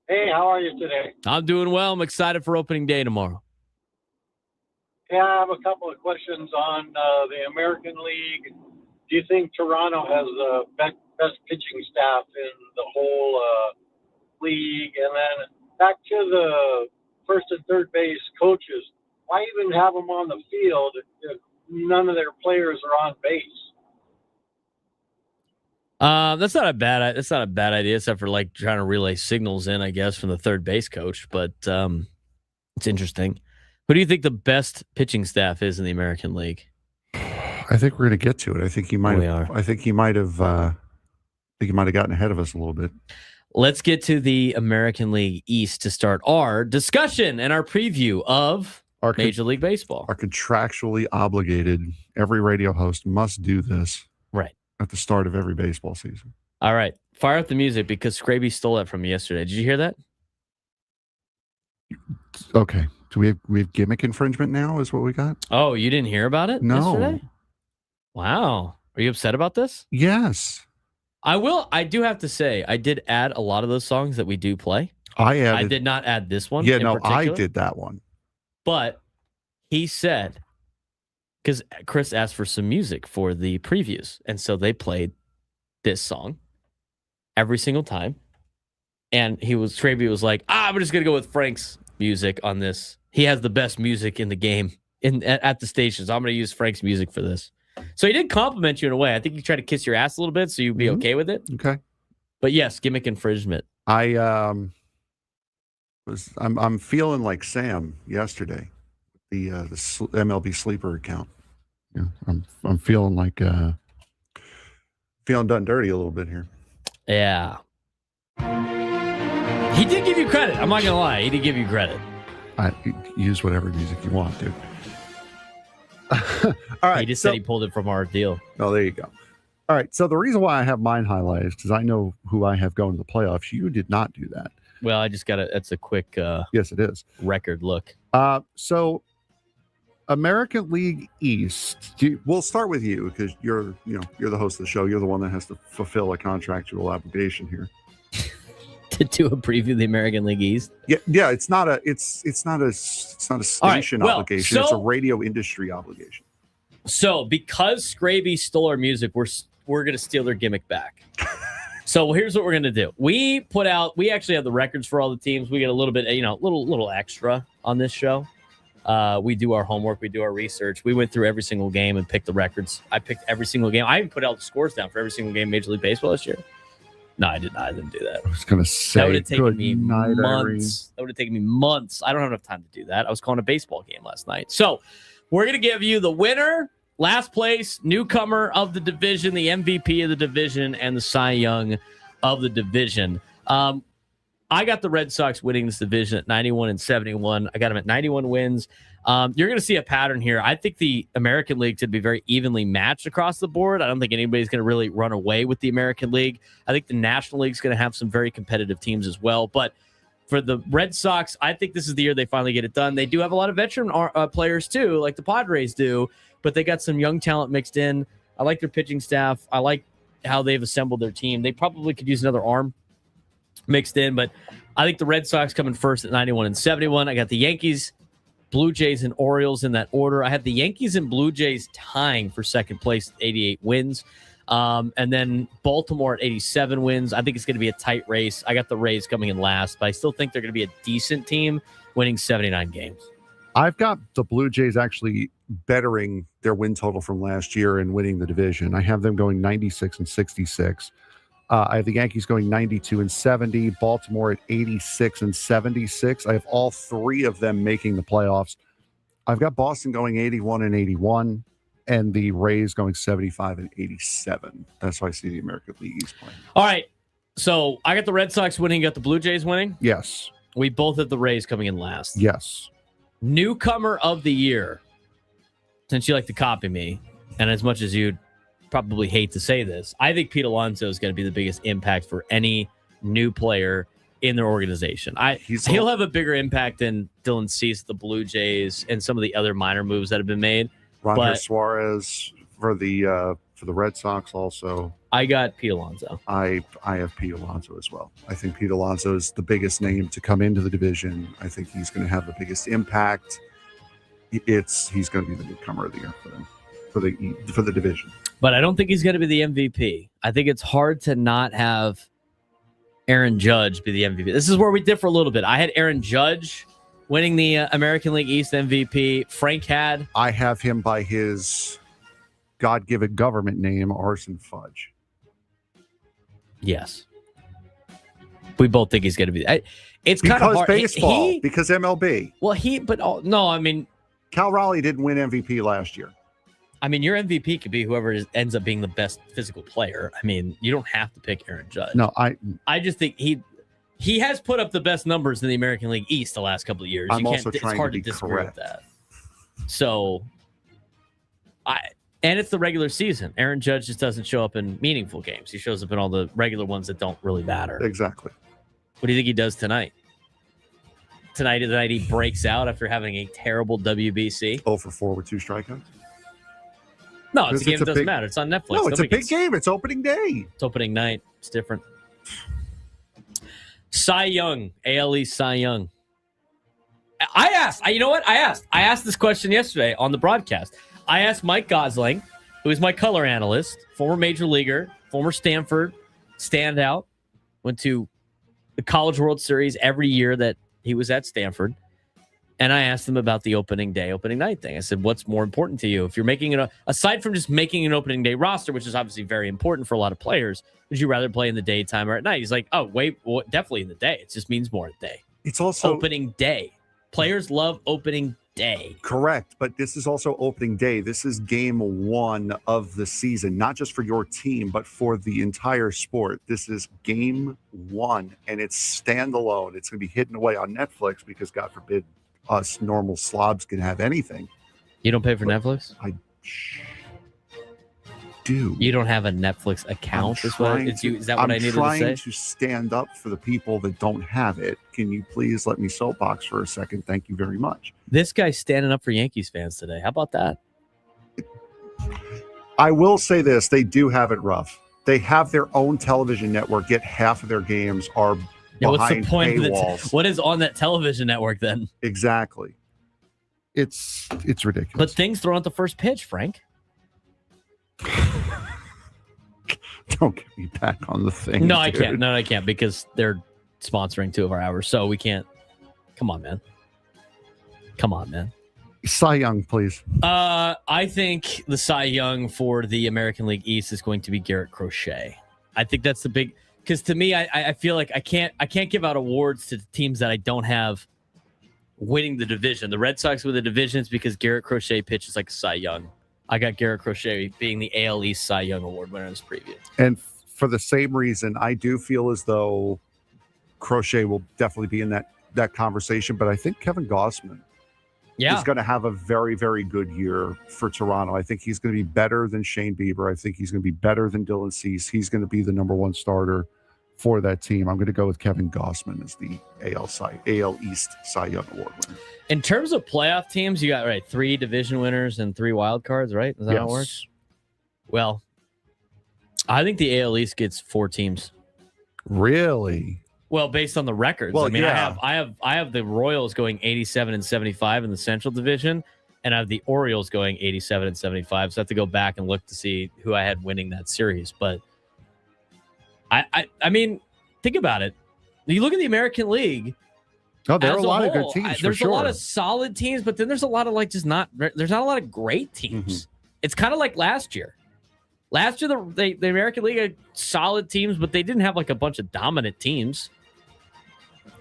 Hey, how are you today? I'm doing well. I'm excited for opening day tomorrow. Yeah, I have a couple of questions on the American League. Do you think Toronto has the best pitching staff in the whole league? And then back to the first and third base coaches, why even have them on the field if none of their players are on base? That's not a bad idea, except for like trying to relay signals in, I guess, from the third base coach. But it's interesting. Who do you think the best pitching staff is in the American League? I think we're going to get to it. I think he might have gotten ahead of us a little bit. Let's get to the American League East to start our discussion and our preview of Major League Baseball. Are contractually obligated. Every radio host must do this Right at the start of every baseball season. All right. Fire up the music because Scraby stole that from me yesterday. Did you hear that? Okay. Do we have gimmick infringement now is what we got? Oh, you didn't hear about it yesterday? Wow. Are you upset about this? Yes. I do have to say, I did add a lot of those songs that we do play. I did not add this one. Yeah, no, I did that one. But he said, because Chris asked for some music for the previews. And so they played this song every single time. And Scraby was like, I'm just going to go with Frank's music on this. He has the best music in the game at the stations. I'm going to use Frank's music for this. So he did compliment you in a way. I think he tried to kiss your ass a little bit so you'd be okay with it. Okay. But yes, gimmick infringement. I'm feeling like Sam yesterday, the MLB sleeper account. Yeah, I'm feeling like feeling done dirty a little bit here. Yeah. He did give you credit. I'm not gonna lie. He did give you credit. Use whatever music you want, dude. All right. He just said he pulled it from our deal. Oh, there you go. All right. So the reason why I have mine highlighted is because I know who I have going to the playoffs. You did not do that. Well, I just got that's a quick yes, it is. Record look. So American League East. We'll start with you because you're the host of the show. You're the one that has to fulfill a contractual obligation here. To do a preview of the American League East. Yeah. It's not a station obligation. It's a radio industry obligation. So because Scraby stole our music, we're gonna steal their gimmick back. So here's what we're gonna do. We actually have the records for all the teams. We get a little bit, little extra on this show. We do our homework. We do our research. We went through every single game and picked the records. I picked every single game. I even put out the scores down for every single game in Major League Baseball this year. No, I did not. I didn't do that. I was going to say, that would have taken me months. Irene. That would have taken me months. I don't have enough time to do that. I was calling a baseball game last night. So we're going to give you the winner, last place, newcomer of the division, the MVP of the division, and the Cy Young of the division. I got the Red Sox winning this division at 91-71. I got them at 91 wins. You're going to see a pattern here. I think the American League to be very evenly matched across the board. I don't think anybody's going to really run away with the American League. I think the National League is going to have some very competitive teams as well. But for the Red Sox, I think this is the year they finally get it done. They do have a lot of veteran players too, like the Padres do, but they got some young talent mixed in. I like their pitching staff. I like how they've assembled their team. They probably could use another arm mixed in, but I think the Red Sox coming first at 91-71. I got the Yankees, Blue Jays, and Orioles in that order. I had the Yankees and Blue Jays tying for second place at 88 wins. And then Baltimore at 87 wins. I think it's going to be a tight race. I got the Rays coming in last, but I still think they're going to be a decent team winning 79 games. I've got the Blue Jays actually bettering their win total from last year and winning the division. I have them going 96-66. I have the Yankees going 92-70, Baltimore at 86-76. I have all three of them making the playoffs. I've got Boston going 81-81, and the Rays going 75-87. That's how I see the American League East playing. All right. So I got the Red Sox winning. You got the Blue Jays winning? Yes. We both have the Rays coming in last. Yes. Newcomer of the year. Since you like to copy me, and as much as you'd probably hate to say this, I think Pete Alonso is going to be the biggest impact for any new player in their organization. He'll have a bigger impact than Dylan Cease, the Blue Jays, and some of the other minor moves that have been made. Roger Suarez for the Red Sox also. I got Pete Alonso. I have Pete Alonso as well. I think Pete Alonso is the biggest name to come into the division. I think he's going to have the biggest impact. He's going to be the newcomer of the year for them, for the division. But I don't think he's going to be the MVP. I think it's hard to not have Aaron Judge be the MVP. This is where we differ a little bit. I had Aaron Judge winning the American League East MVP. Frank had. I have him by his God-given government name, Arson Fudge. Yes. We both think he's going to be. It's kind of hard. Baseball, because MLB. Well, no, I mean. Cal Raleigh didn't win MVP last year. I mean, your MVP could be whoever ends up being the best physical player. I mean, you don't have to pick Aaron Judge. No, I just think he has put up the best numbers in the American League East the last couple of years. It's hard to disagree with that. So, and it's the regular season. Aaron Judge just doesn't show up in meaningful games. He shows up in all the regular ones that don't really matter. Exactly. What do you think he does tonight? Tonight is the night he breaks out after having a terrible WBC. 0 for 4 with 2 strikeouts. No, it's a game that doesn't matter. It's on Netflix. No, it's a big game. It's opening day. It's opening night. It's different. Cy Young, AL East Cy Young. I asked this question yesterday on the broadcast. I asked Mike Gosling, who is my color analyst, former major leaguer, former Stanford standout, went to the College World Series every year that he was at Stanford. And I asked him about the opening night thing. I said, what's more important to you? If you're making it, aside from just making an opening day roster, which is obviously very important for a lot of players, would you rather play in the daytime or at night? He's like, oh, definitely in the day. It just means more at day. It's also opening day. Players love opening day. Correct. But this is also opening day. This is game 1 of the season, not just for your team, but for the entire sport. This is game 1, and it's standalone. It's going to be hidden away on Netflix because, God forbid, us normal slobs can have anything. You don't pay for Netflix? I do. You don't have a Netflix account? Is that what I needed to say? I'm trying to stand up for the people that don't have it. Can you please let me soapbox for a second? Thank you very much. This guy's standing up for Yankees fans today. How about that? I will say this. They do have it rough. They have their own television network, yet half of their games are what's the point paywalls. of what is on that television network then? Exactly. It's ridiculous. But things thrown at the first pitch, Frank. Don't get me back on the thing. No, I can't. No, I can't because they're sponsoring 2 of our hours, so we can't. Come on, man. Cy Young, please. I think the Cy Young for the American League East is going to be Garrett Crochet. I think that's the big. Because to me, I feel like I can't give out awards to teams that I don't have winning the division. The Red Sox win the divisions because Garrett Crochet pitches like a Cy Young. I got Garrett Crochet being the AL East Cy Young Award winner in his preview. And for the same reason, I do feel as though Crochet will definitely be in that conversation. But I think Kevin Gausman is going to have a very, very good year for Toronto. I think he's going to be better than Shane Bieber. I think he's going to be better than Dylan Cease. He's going to be the number 1 starter for that team. I'm going to go with Kevin Gausman as the AL East Cy Young Award winner. In terms of playoff teams, you got 3 division winners and 3 wild cards, right? Is that how it works? Well, I think the AL East gets 4 teams. Really? Well, based on the records. Well, I mean, I have the Royals going 87 and 75 in the Central Division, and I have the Orioles going 87 and 75. So I have to go back and look to see who I had winning that series. But I mean, think about it. You look at the American League. Oh, there are a lot of good teams. There's a lot of solid teams, but then there's a lot of there's not a lot of great teams. Mm-hmm. It's kind of like last year. Last year, the American League had solid teams, but they didn't have a bunch of dominant teams.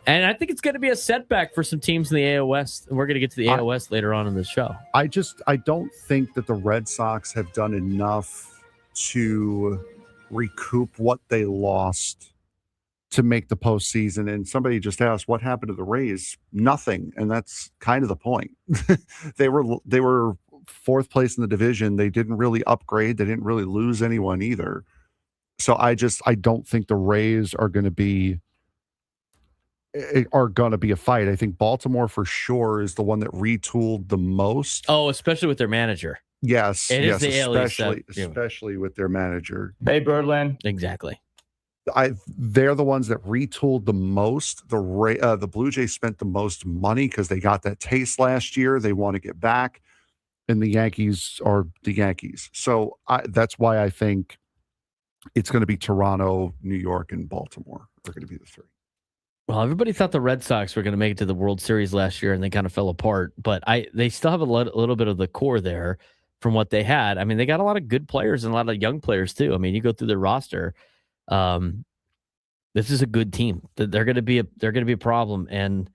And I think it's going to be a setback for some teams in the AL West. And we're going to get to the AL West later on in the show. I don't think that the Red Sox have done enough to recoup what they lost to make the postseason. And somebody just asked, what happened to the Rays? Nothing. And that's kind of the point. They were 4th place in the division. They didn't really upgrade. They didn't really lose anyone either. So I don't think the Rays are going to be a fight. I think Baltimore for sure is the one that retooled the most. Oh, especially with their manager. Yes, is the especially with their manager. Hey, Birdland. Exactly. They're the ones that retooled the most. The Blue Jays spent the most money because they got that taste last year. They want to get back. And the Yankees are the Yankees. So that's why I think it's going to be Toronto, New York, and Baltimore are going to be the 3. Well, everybody thought the Red Sox were going to make it to the World Series last year, and they kind of fell apart. But they still have a little bit of the core there from what they had. I mean, they got a lot of good players and a lot of young players too. I mean, you go through their roster. This is a good team. They're going to be a problem, and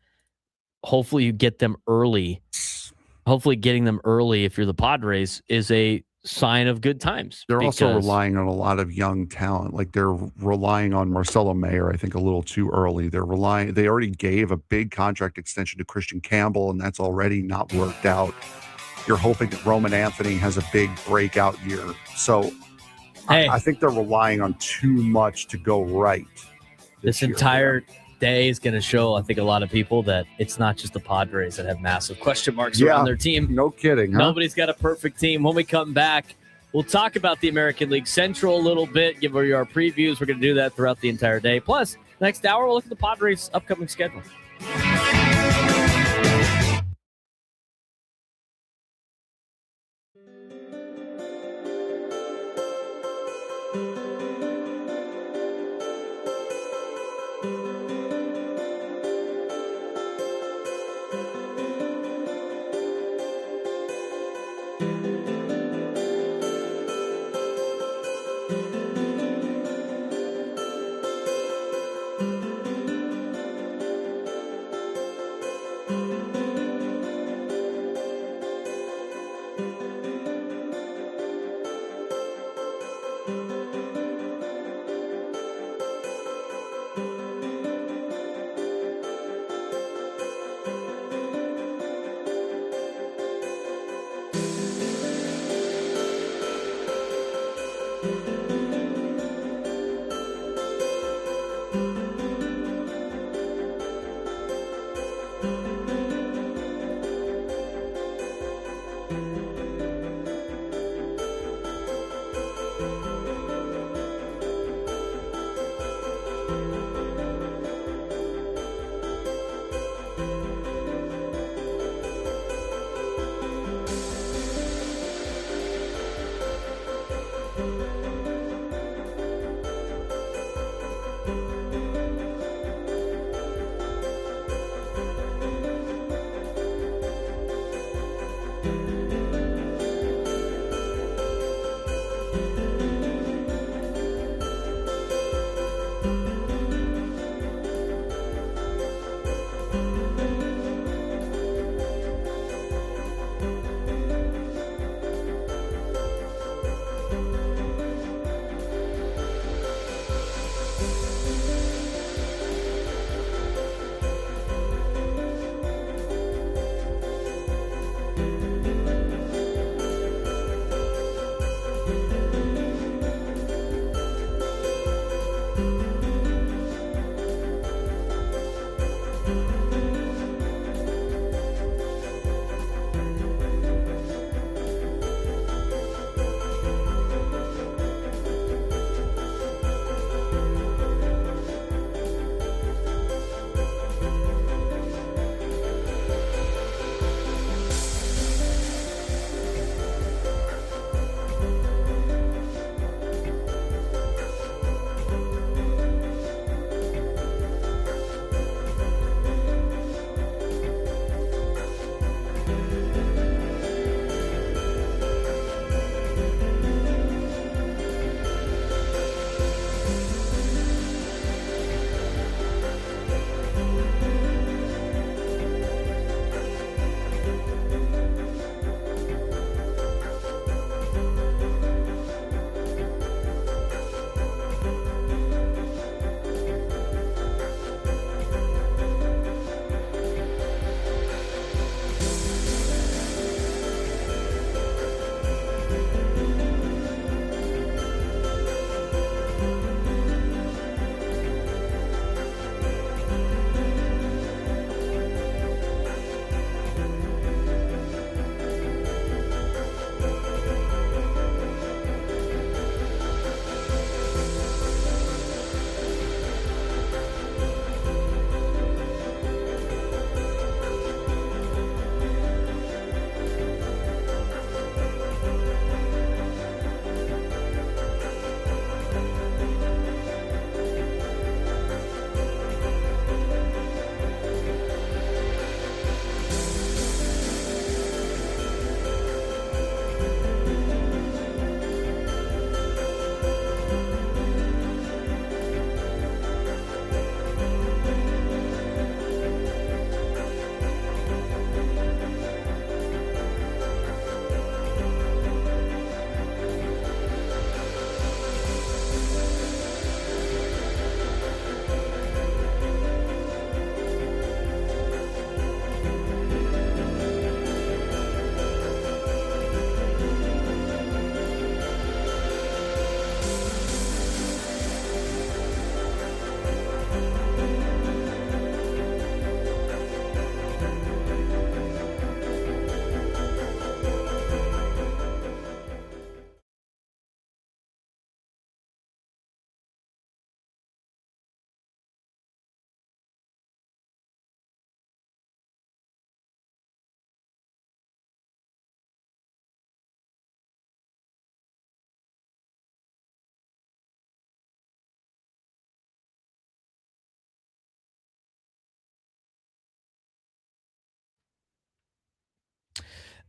hopefully you get them early. Hopefully, getting them early, if you're the Padres, is a sign of good times. They're also relying on a lot of young talent. Like they're relying on Marcelo Mayer, I think, a little too early. They already gave a big contract extension to Christian Campbell, and that's already not worked out. You're hoping that Roman Anthony has a big breakout year. So I think they're relying on too much to go right. This entire day is going to show, I think, a lot of people that it's not just the Padres that have massive question marks around their team. No kidding. Huh? Nobody's got a perfect team. When we come back, we'll talk about the American League Central a little bit, give you our previews. We're going to do that throughout the entire day. Plus, next hour, we'll look at the Padres' upcoming schedule.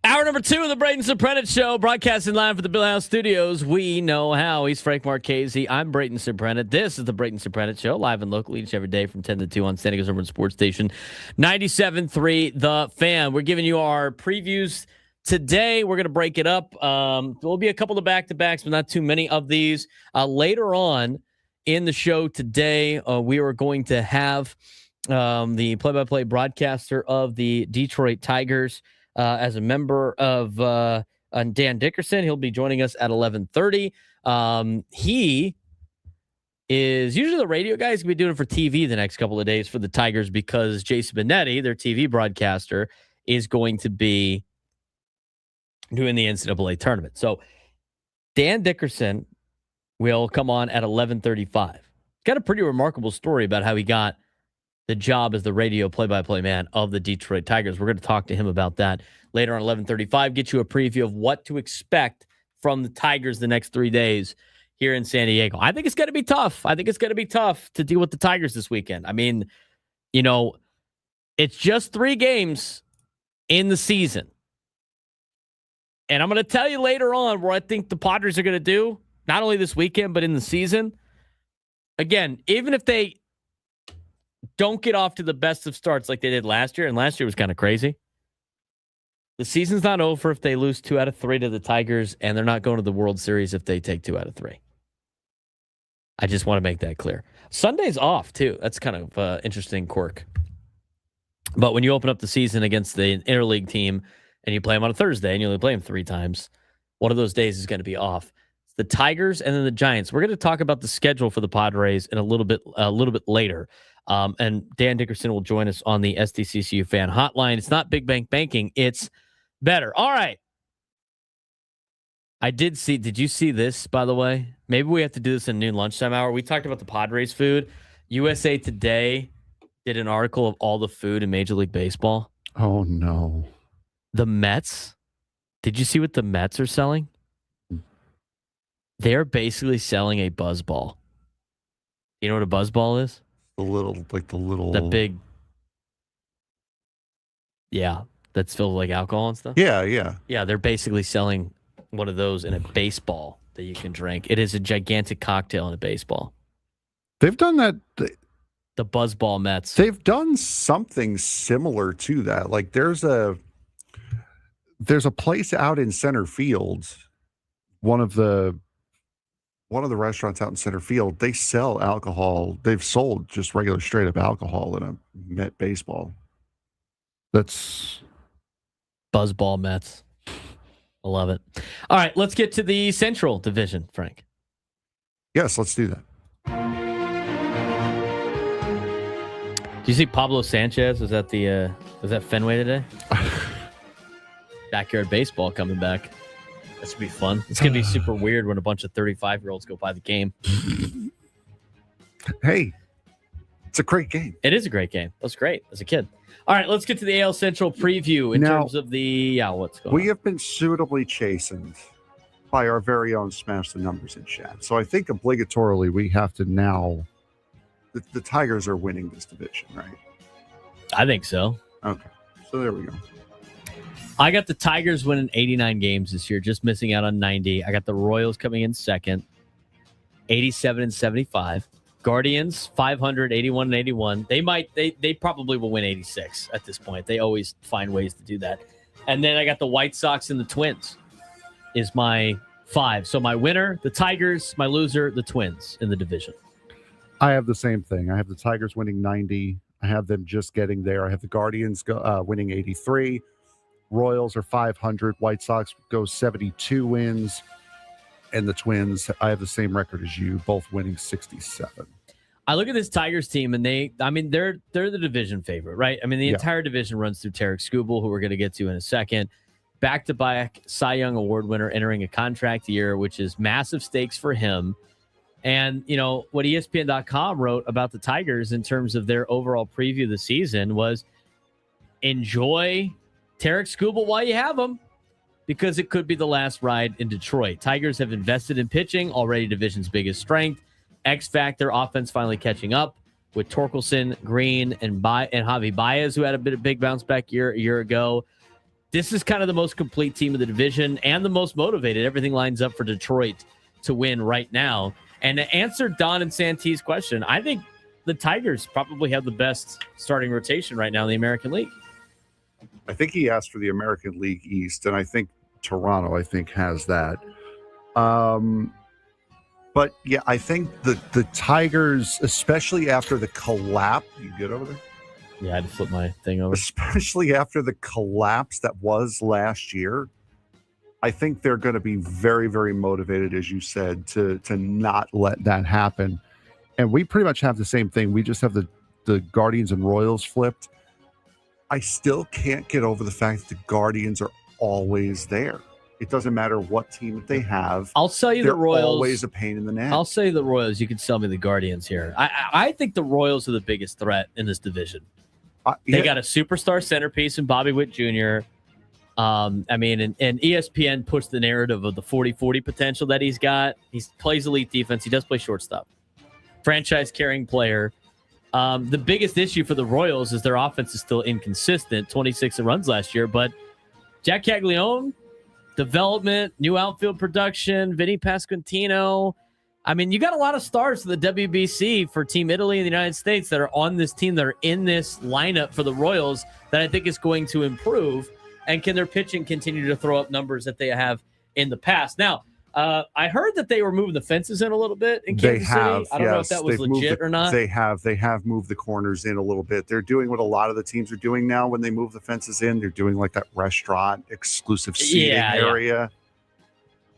Hour number 2 of the Braden Surprenant Show, broadcasting live from the Bill House Studios. We know how. He's Frank Marchese. I'm Braden Surprenant. This is the Braden Surprenant Show, live and local each every day from 10 to 2 on San Diego's Urban Sports Station 97.3 The Fan. We're giving you our previews today. We're going to break it up. There'll be a couple of back-to-backs, but not too many of these. Later on in the show today, we are going to have the play-by-play broadcaster of the Detroit Tigers as a member of Dan Dickerson. He'll be joining us at 11:30. He is usually the radio guy. He's going to be doing it for TV the next couple of days for the Tigers because Jason Benetti, their TV broadcaster, is going to be doing the NCAA tournament. So Dan Dickerson will come on at 11:35. He's got a pretty remarkable story about how he got the job as the radio play-by-play man of the Detroit Tigers. We're going to talk to him about that later on 11:35, get you a preview of what to expect from the Tigers the next 3 days here in San Diego. I think it's going to be tough. I think it's going to be tough to deal with the Tigers this weekend. I mean, you know, it's just 3 games in the season. And I'm going to tell you later on what I think the Padres are going to do, not only this weekend, but in the season. Again, even if they don't get off to the best of starts like they did last year, and last year was kind of crazy, the season's not over if they lose 2 out of 3 to the Tigers, and they're not going to the World Series if they take 2 out of 3. I just want to make that clear. Sunday's off, too. That's kind of interesting quirk. But when you open up the season against the interleague team and you play them on a Thursday and you only play them 3 times, one of those days is going to be off. It's the Tigers and then the Giants. We're going to talk about the schedule for the Padres in a little bit later. And Dan Dickerson will join us on the SDCCU fan hotline. It's not big bank banking. It's better. All right. Did you see this, by the way? Maybe we have to do this in noon lunchtime hour. We talked about the Padres food. USA Today did an article of all the food in Major League Baseball. Oh, no. The Mets. Did you see what the Mets are selling? They're basically selling a buzz ball. You know what a buzz ball is? The big. Yeah. That's filled with like alcohol and stuff. Yeah. Yeah. They're basically selling one of those in a baseball that you can drink. It is a gigantic cocktail in a baseball. They've done that. The Buzzball Mets. They've done something similar to that. Like there's a place out in center field. One of the restaurants out in center field, they sell alcohol. They've sold just regular straight up alcohol in a Met baseball. That's Buzzball Mets. I love it. All right, let's get to the Central Division, Frank. Yes, let's do that. Do you see Pablo Sanchez was at Fenway today? Backyard baseball coming back. This will be fun. It's going to be super weird when a bunch of 35-year-olds go by the game. Hey, it's a great game. It is a great game. That's great as a kid. All right, let's get to the AL Central preview in terms of what's going on. We have been suitably chastened by our very own Smash the Numbers in chat. So I think obligatorily we have to now. The Tigers are winning this division, right? I think so. Okay, so there we go. I got the Tigers winning 89 games this year, just missing out on 90. I got the Royals coming in second, 87 and 75. Guardians 500, 81 and 81. They probably will win 86 at this point. They always find ways to do that. And then I got the White Sox and the Twins is my 5. So my winner, the Tigers, my loser, the Twins in the division. I have the same thing. I have the Tigers winning 90. I have them just getting there. I have the Guardians winning 83. Royals are 500. White Sox go 72 wins. And the Twins, I have the same record as you, both winning 67. I look at this Tigers team, and they're the division favorite, right? I mean, the entire division runs through Tarek Skubal, who we're going to get to in a second. Back-to-back Cy Young Award winner entering a contract year, which is massive stakes for him. And, you know, what ESPN.com wrote about the Tigers in terms of their overall preview of the season was enjoy Tarek Skubal while you have him, because it could be the last ride in Detroit. Tigers have invested in pitching, already division's biggest strength. X factor offense finally catching up with Torkelson, Green, and Javi Baez, who had a big bounce back a year ago. this is kind of the most complete team of the division and the most motivated. Everything lines up for Detroit to win right now. And to answer Don and Santee's question, I think the Tigers probably have the best starting rotation right now in the American League. I think he asked for the American League East, and I think Toronto, has that. But yeah, I think the Tigers, especially after the collapse, you get over there? Yeah, I had to flip my thing over. Especially after the collapse that was last year, I think they're going to be very, very motivated, as you said, to not let that happen. And we pretty much have the same thing. We just have the Guardians and Royals flipped. I still can't get over the fact that the Guardians are always there. It doesn't matter what team that they have. I'll sell you the Royals. Always a pain in the neck. I'll sell you the Royals. You can sell me the Guardians here. I think the Royals are the biggest threat in this division. They got a superstar centerpiece in Bobby Witt Jr. And ESPN puts the narrative of the 40-40 potential that he's got. He plays elite defense. He does play shortstop. Franchise carrying player. The biggest issue for the Royals is their offense is still inconsistent. 26 runs last year, but Jack Caglione, development, new outfield production, Vinny Pasquantino. I mean, you got a lot of stars for the WBC for Team Italy in the United States that are on this team, that are in this lineup for the Royals that I think is going to improve. And can their pitching continue to throw up numbers that they have in the past? Now, I heard that they were moving the fences in a little bit in Kansas City. I don't know if that was legit or not. They have moved the corners in a little bit. They're doing what a lot of the teams are doing now when they move the fences in. They're doing like that restaurant exclusive seating area. Yeah.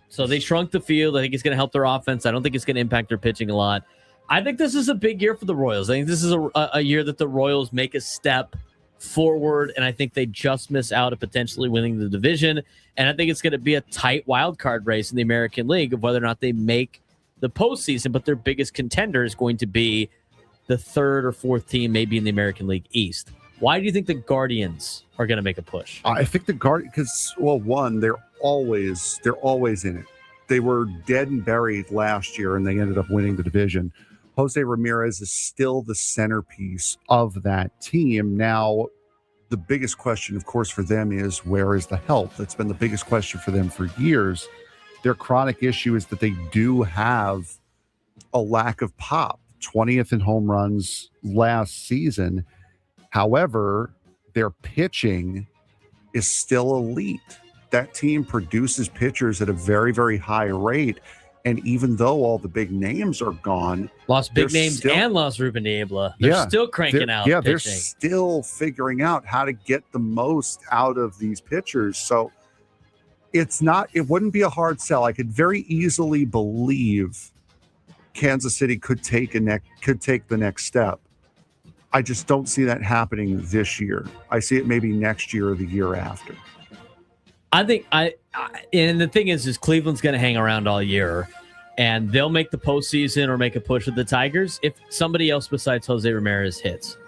So they shrunk the field. I think it's going to help their offense. I don't think it's going to impact their pitching a lot. I think this is a big year for the Royals. I think this is a year that the Royals make a step forward, and I think they just miss out at potentially winning the division. And I think it's going to be a tight wild card race in the American League of whether or not they make the postseason. But their biggest contender is going to be the third or fourth team, maybe in the American League East. Why do you think the Guardians are going to make a push? I think the Guardians, because one, they're always in it. They were dead and buried last year, and they ended up winning the division. Jose Ramirez is still the centerpiece of that team. Now, the biggest question, of course, for them is where is the help? That's been the biggest question for them for years. Their chronic issue is that they do have a lack of pop. 20th in home runs last season. However, their pitching is still elite. That team produces pitchers at a very, very high rate. And even though all the big names are gone, lost big names and lost Ruben Niebla, they're still cranking out. Yeah, pitching. They're still figuring out how to get the most out of these pitchers. So it wouldn't be a hard sell. I could very easily believe Kansas City could take the next step. I just don't see that happening this year. I see it maybe next year or the year after. I think and the thing is Cleveland's going to hang around all year, and they'll make the postseason or make a push with the Tigers if somebody else besides Jose Ramirez hits.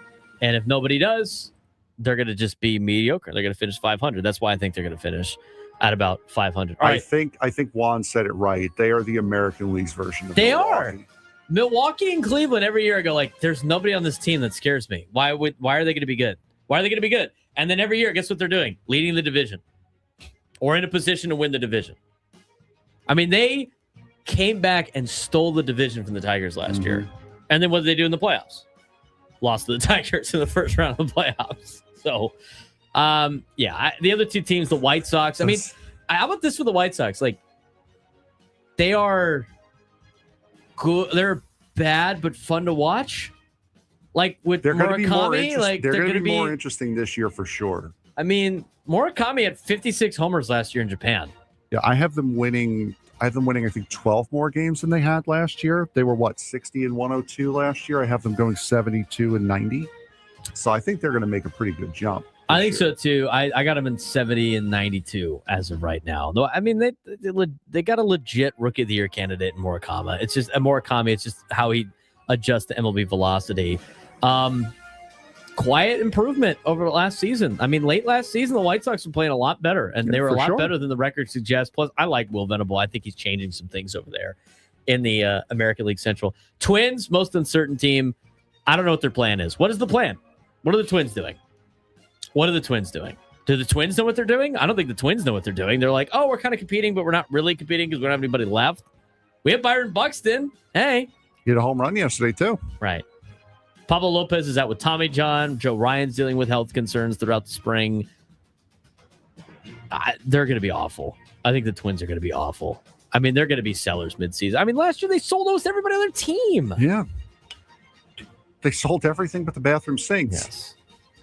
And if nobody does, they're going to just be mediocre. They're going to finish 500. That's why I think they're going to finish at about 500. All right. I think Juan said it right. They are the American League's version of They Milwaukee. are. Milwaukee and Cleveland every year I go like, there's nobody on this team that scares me. Why are they going to be good? Why are they going to be good? And then every year, guess what they're doing? Leading the division. Or in a position to win the division. I mean, they came back and stole the division from the Tigers last year. And then what did they do in the playoffs? Lost to the Tigers in the first round of the playoffs. So, the other two teams, the White Sox. I mean, how about this for the White Sox? Like, they are good. They're bad, but fun to watch. Like with Murakami, they're going to be more interesting this year for sure. I mean, Murakami had 56 homers last year in Japan. Yeah, I have them winning, I think 12 more games than they had last year. They were 60 and 102 last year. I have them going 72 and 90. So I think they're going to make a pretty good jump. I think so too. I got them in 70 and 92 as of right now. Though I mean they got a legit rookie of the year candidate in Murakami. It's just It's just how he adjusts to MLB velocity. Quiet improvement over the last season. I mean, late last season, the White Sox were playing a lot better, and they were a lot better than the record suggests. Plus, I like Will Venable. I think he's changing some things over there in the American League Central. Twins, most uncertain team. I don't know what their plan is. What is the plan? What are the Twins doing? Do the Twins know what they're doing? I don't think the Twins know what they're doing. They're like, oh, we're kind of competing, but we're not really competing because we don't have anybody left. We have Byron Buxton. Hey. He hit a home run yesterday, too. Right. Pablo Lopez is out with Tommy John. Joe Ryan's dealing with health concerns throughout the spring. They're going to be awful. I think the Twins are going to be awful. I mean, they're going to be sellers midseason. I mean, last year they sold almost everybody on their team. Yeah. They sold everything but the bathroom sinks. Yes.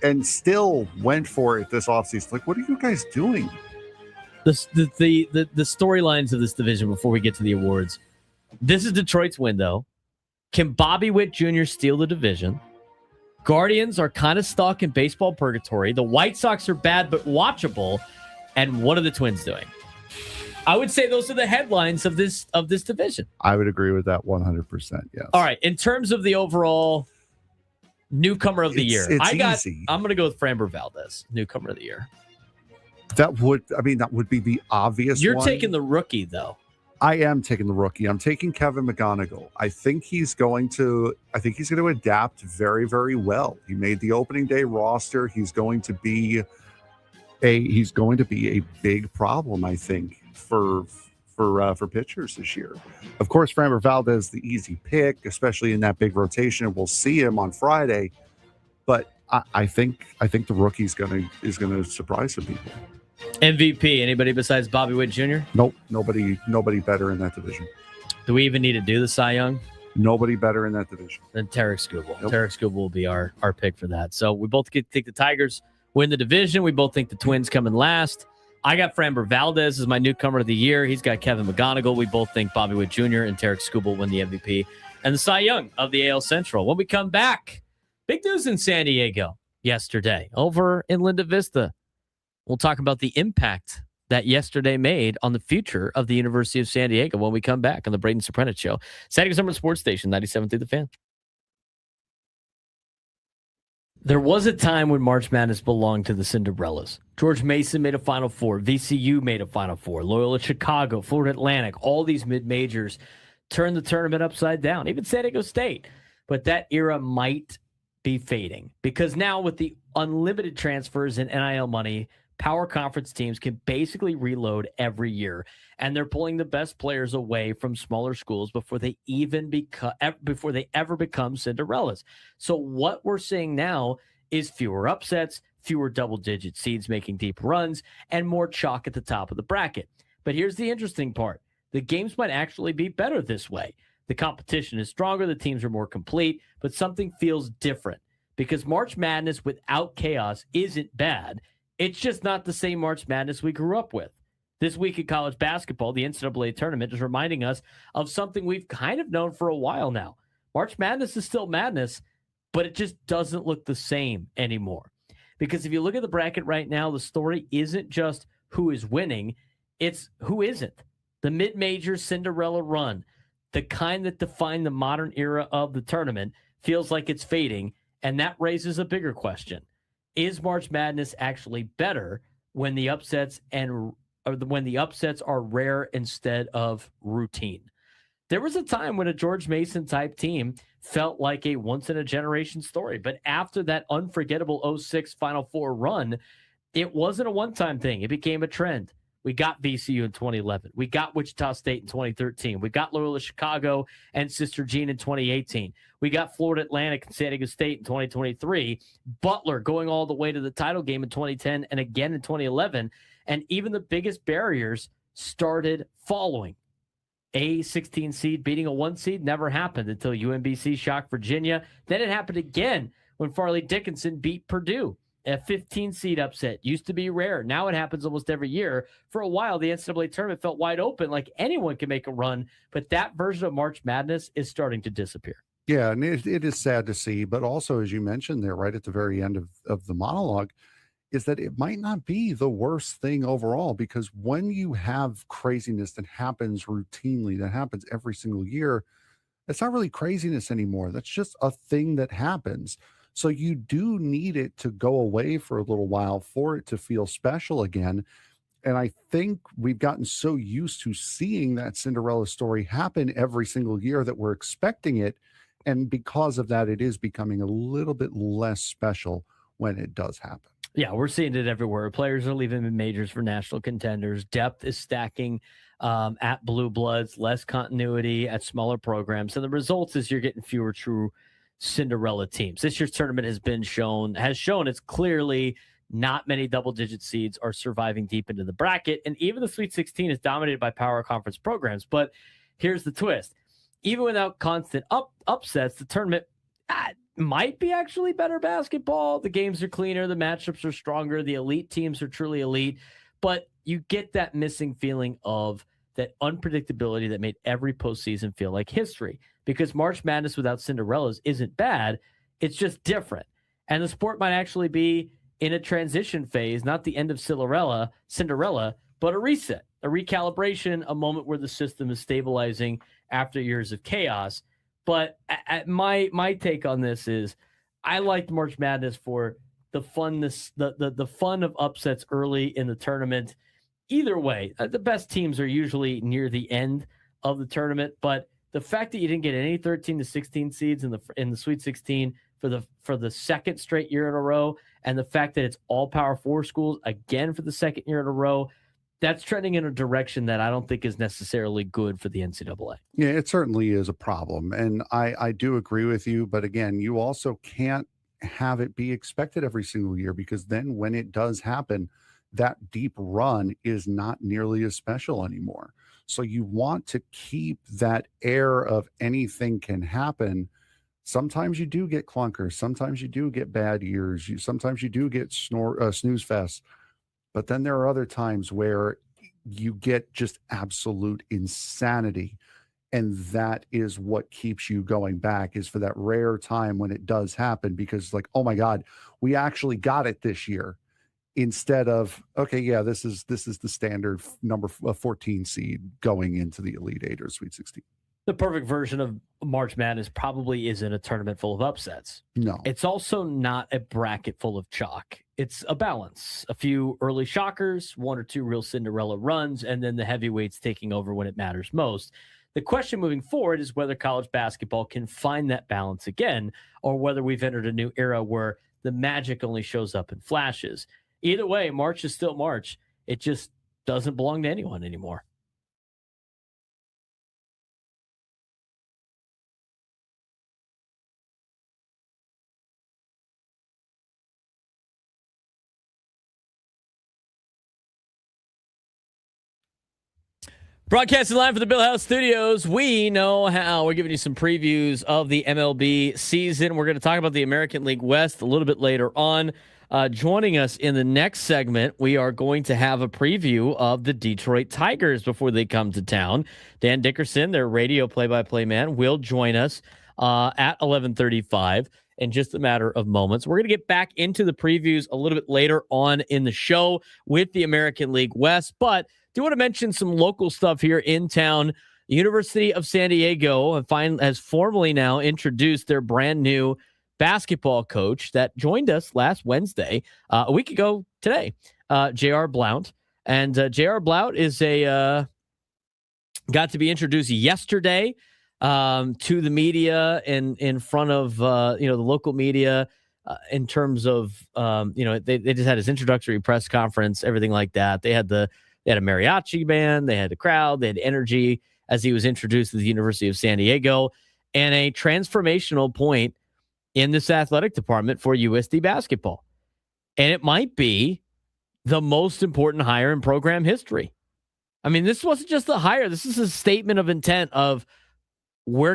And still went for it this offseason. Like, what are you guys doing? The storylines of this division before we get to the awards. This is Detroit's window. Can Bobby Witt Jr. steal the division? Guardians are kind of stuck in baseball purgatory. The White Sox are bad but watchable. And what are the Twins doing? I would say those are the headlines of this division. I would agree with that 100%. Yes. All right. In terms of the overall newcomer of the year, easy. I'm going to go with Framber Valdez, newcomer of the year. That would be the obvious You're one. taking the rookie, though. I am taking the rookie. I'm taking Kevin McGonigal. I think he's going to adapt very, very well. He made the opening day roster. He's going to be a big problem, I think, for pitchers this year. Of course, Framber Valdez, the easy pick, especially in that big rotation. We'll see him on Friday, but I think the rookie is going to surprise some people. MVP, anybody besides Bobby Witt Jr.? Nope, nobody better in that division. Do we even need to do the Cy Young? Nobody better in that division. Then Tarek Skubal. Nope. Tarek Skubal will be our pick for that. So we both take the Tigers win the division. We both think the Twins come in last. I got Framber Valdez as my newcomer of the year. He's got Kevin McGonigal. We both think Bobby Witt Jr. and Tarek Skubal win the MVP and the Cy Young of the AL Central. When we come back, big news in San Diego yesterday over in Linda Vista. We'll talk about the impact that yesterday made on the future of the University of San Diego when we come back on the Braden Surprenant Show. San Diego Summer Sports Station, 97 through the Fan. There was a time when March Madness belonged to the Cinderellas. George Mason made a Final Four. VCU made a Final Four. Loyola Chicago, Florida Atlantic, all these mid-majors turned the tournament upside down. Even San Diego State. But that era might be fading because now with the unlimited transfers and NIL money, power conference teams can basically reload every year, and they're pulling the best players away from smaller schools before they ever become Cinderellas. So what we're seeing now is fewer upsets, fewer double-digit seeds making deep runs, and more chalk at the top of the bracket. But here's the interesting part. The games might actually be better this way. The competition is stronger, the teams are more complete, but something feels different because March Madness without chaos isn't bad. It's just not the same March Madness we grew up with. This week in college basketball, the NCAA Tournament is reminding us of something we've kind of known for a while now. March Madness is still madness, but it just doesn't look the same anymore. Because if you look at the bracket right now, the story isn't just who is winning, it's who isn't. The mid-major Cinderella run, the kind that defined the modern era of the tournament, feels like it's fading, and that raises a bigger question. Is March Madness actually better when the upsets are rare instead of routine? There was a time when a George Mason type team felt like a once in a generation story, but after that unforgettable 06 Final Four run, it wasn't a one-time thing. It became a trend. We got VCU in 2011. We got Wichita State in 2013. We got Loyola Chicago and Sister Jean in 2018. We got Florida Atlantic and San Diego State in 2023. Butler going all the way to the title game in 2010 and again in 2011. And even the biggest barriers started following. A 16 seed beating a 1 seed never happened until UMBC shocked Virginia. Then it happened again when Farley Dickinson beat Purdue. A 15 seed upset used to be rare. Now it happens almost every year. For a while, the NCAA tournament felt wide open, like anyone can make a run. But that version of March Madness is starting to disappear. Yeah, and it is sad to see. But also, as you mentioned there, right at the very end of the monologue, is that it might not be the worst thing overall, because when you have craziness that happens routinely, that happens every single year, it's not really craziness anymore. That's just a thing that happens. So you do need it to go away for a little while for it to feel special again. And I think we've gotten so used to seeing that Cinderella story happen every single year that we're expecting it. And because of that, it is becoming a little bit less special when it does happen. Yeah, we're seeing it everywhere. Players are leaving in majors for national contenders. Depth is stacking at Blue Bloods, less continuity at smaller programs. And the results is you're getting fewer true Cinderella teams. This year's tournament has shown it's clearly not many double-digit seeds are surviving deep into the bracket. And even the Sweet 16 is dominated by power conference programs. But here's the twist. Even without constant upsets, the tournament might be actually better basketball. The games are cleaner. The matchups are stronger. The elite teams are truly elite. But you get that missing feeling of that unpredictability that made every postseason feel like history. Because March Madness without Cinderellas isn't bad. It's just different. And the sport might actually be in a transition phase, not the end of Cinderella, but a reset, a recalibration, a moment where the system is stabilizing after years of chaos. But my take on this is I liked March Madness for the funness, the fun of upsets early in the tournament. Either way, the best teams are usually near the end of the tournament, but the fact that you didn't get any 13 to 16 seeds in the Sweet 16 for the second straight year in a row, and the fact that it's all Power 4 schools again for the second year in a row, that's trending in a direction that I don't think is necessarily good for the NCAA. Yeah, it certainly is a problem. And I do agree with you. But again, you also can't have it be expected every single year, because then when it does happen, that deep run is not nearly as special anymore. So you want to keep that air of anything can happen. Sometimes you do get clunkers. Sometimes you do get bad years. Sometimes you do get snooze fests. But then there are other times where you get just absolute insanity. And that is what keeps you going back, is for that rare time when it does happen, because like, oh my God, we actually got it this year. Instead of, okay, yeah, this is the standard number 14 seed going into the Elite Eight or Sweet 16. The perfect version of March Madness probably isn't a tournament full of upsets. No. It's also not a bracket full of chalk. It's a balance. A few early shockers, one or two real Cinderella runs, and then the heavyweights taking over when it matters most. The question moving forward is whether college basketball can find that balance again, or whether we've entered a new era where the magic only shows up in flashes. Either way, March is still March. It just doesn't belong to anyone anymore. Broadcasting live from the Bill House Studios, we know how. We're giving you some previews of the MLB season. We're going to talk about the American League West a little bit later on. Joining us in the next segment, we are going to have a preview of the Detroit Tigers before they come to town. Dan Dickerson, their radio play-by-play man, will join us at 11:35 in just a matter of moments. We're going to get back into the previews a little bit later on in the show with the American League West, but do want to mention some local stuff here in town. University of San Diego has formally now introduced their brand new basketball coach that joined us last Wednesday, a week ago today, J.R. Blount. And J.R. Blount is got to be introduced yesterday to the media in front of the local media in terms of they just had his introductory press conference, everything like that. They had a mariachi band, they had the crowd, they had energy as he was introduced to the University of San Diego, and a transformational point in this athletic department for USD basketball. And it might be the most important hire in program history. I mean, this wasn't just a hire. This is a statement of intent of we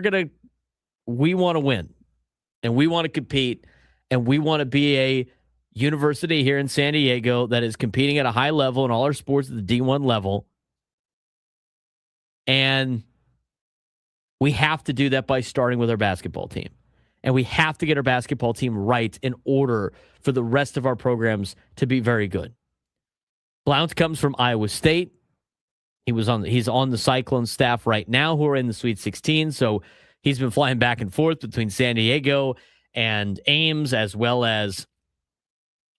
want to win and we want to compete and we want to be a university here in San Diego that is competing at a high level in all our sports at the D1 level. And we have to do that by starting with our basketball team. And we have to get our basketball team right in order for the rest of our programs to be very good. Blount comes from Iowa State. He's on the Cyclone staff right now, who are in the Sweet 16. So he's been flying back and forth between San Diego and Ames, as well as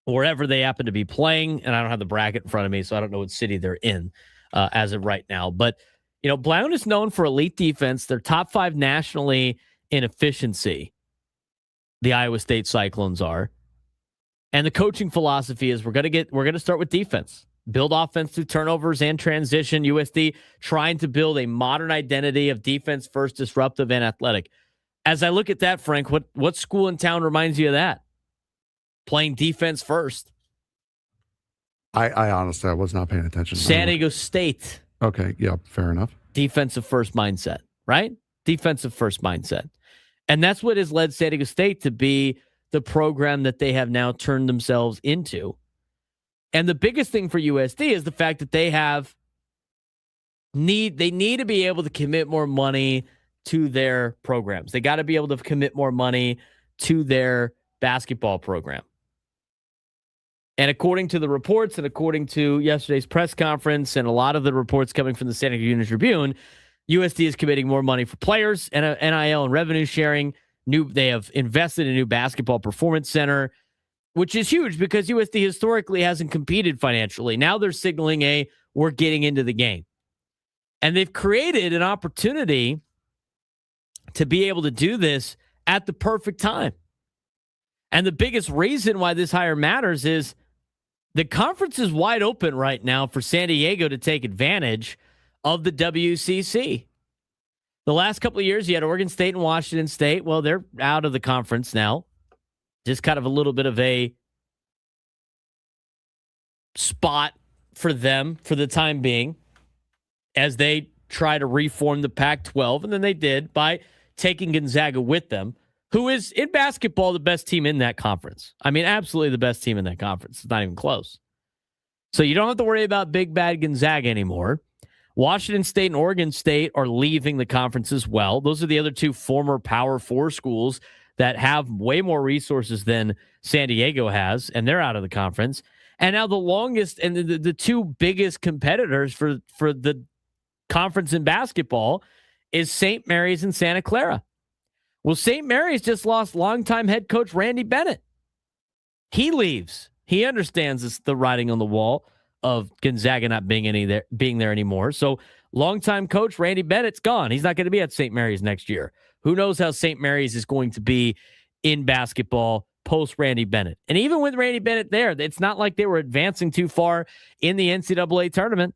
wherever they happen to be playing. And I don't have the bracket in front of me, so I don't know what city they're in as of right now. But, Blount is known for elite defense. They're top 5 nationally in efficiency. The Iowa State Cyclones are. And the coaching philosophy is we're going to start with defense. Build offense through turnovers and transition. USD trying to build a modern identity of defense first, disruptive, and athletic. As I look at that, Frank, what school in town reminds you of that? Playing defense first. I honestly, I was not paying attention. San Diego State. Okay, yeah, fair enough. Defensive first mindset, right? Defensive first mindset. And that's what has led San Diego State to be the program that they have now turned themselves into. And the biggest thing for USD is the fact that they need to be able to commit more money to their programs. They got to be able to commit more money to their basketball program. And according to the reports and according to yesterday's press conference and a lot of the reports coming from the San Diego Union-Tribune, USD is committing more money for players and NIL and revenue sharing. They have invested in a new basketball performance center, which is huge because USD historically hasn't competed financially. Now they're signaling we're getting into the game. And they've created an opportunity to be able to do this at the perfect time. And the biggest reason why this hire matters is the conference is wide open right now for San Diego to take advantage of the WCC. The last couple of years, you had Oregon State and Washington State. Well, they're out of the conference now. Just kind of a little bit of a spot for them for the time being as they try to reform the Pac-12. And then they did by taking Gonzaga with them, who is in basketball the best team in that conference. I mean, absolutely the best team in that conference. It's not even close. So you don't have to worry about big bad Gonzaga anymore. Washington State and Oregon State are leaving the conference as well. Those are the other two former Power 4 schools that have way more resources than San Diego has, and they're out of the conference. And now the longest and the two biggest competitors for the conference in basketball is St. Mary's and Santa Clara. Well, St. Mary's just lost longtime head coach Randy Bennett. He leaves. He understands the writing on the wall of Gonzaga not being there anymore. So longtime coach Randy Bennett's gone. He's not going to be at St. Mary's next year. Who knows how St. Mary's is going to be in basketball post Randy Bennett. And even with Randy Bennett there, it's not like they were advancing too far in the NCAA tournament.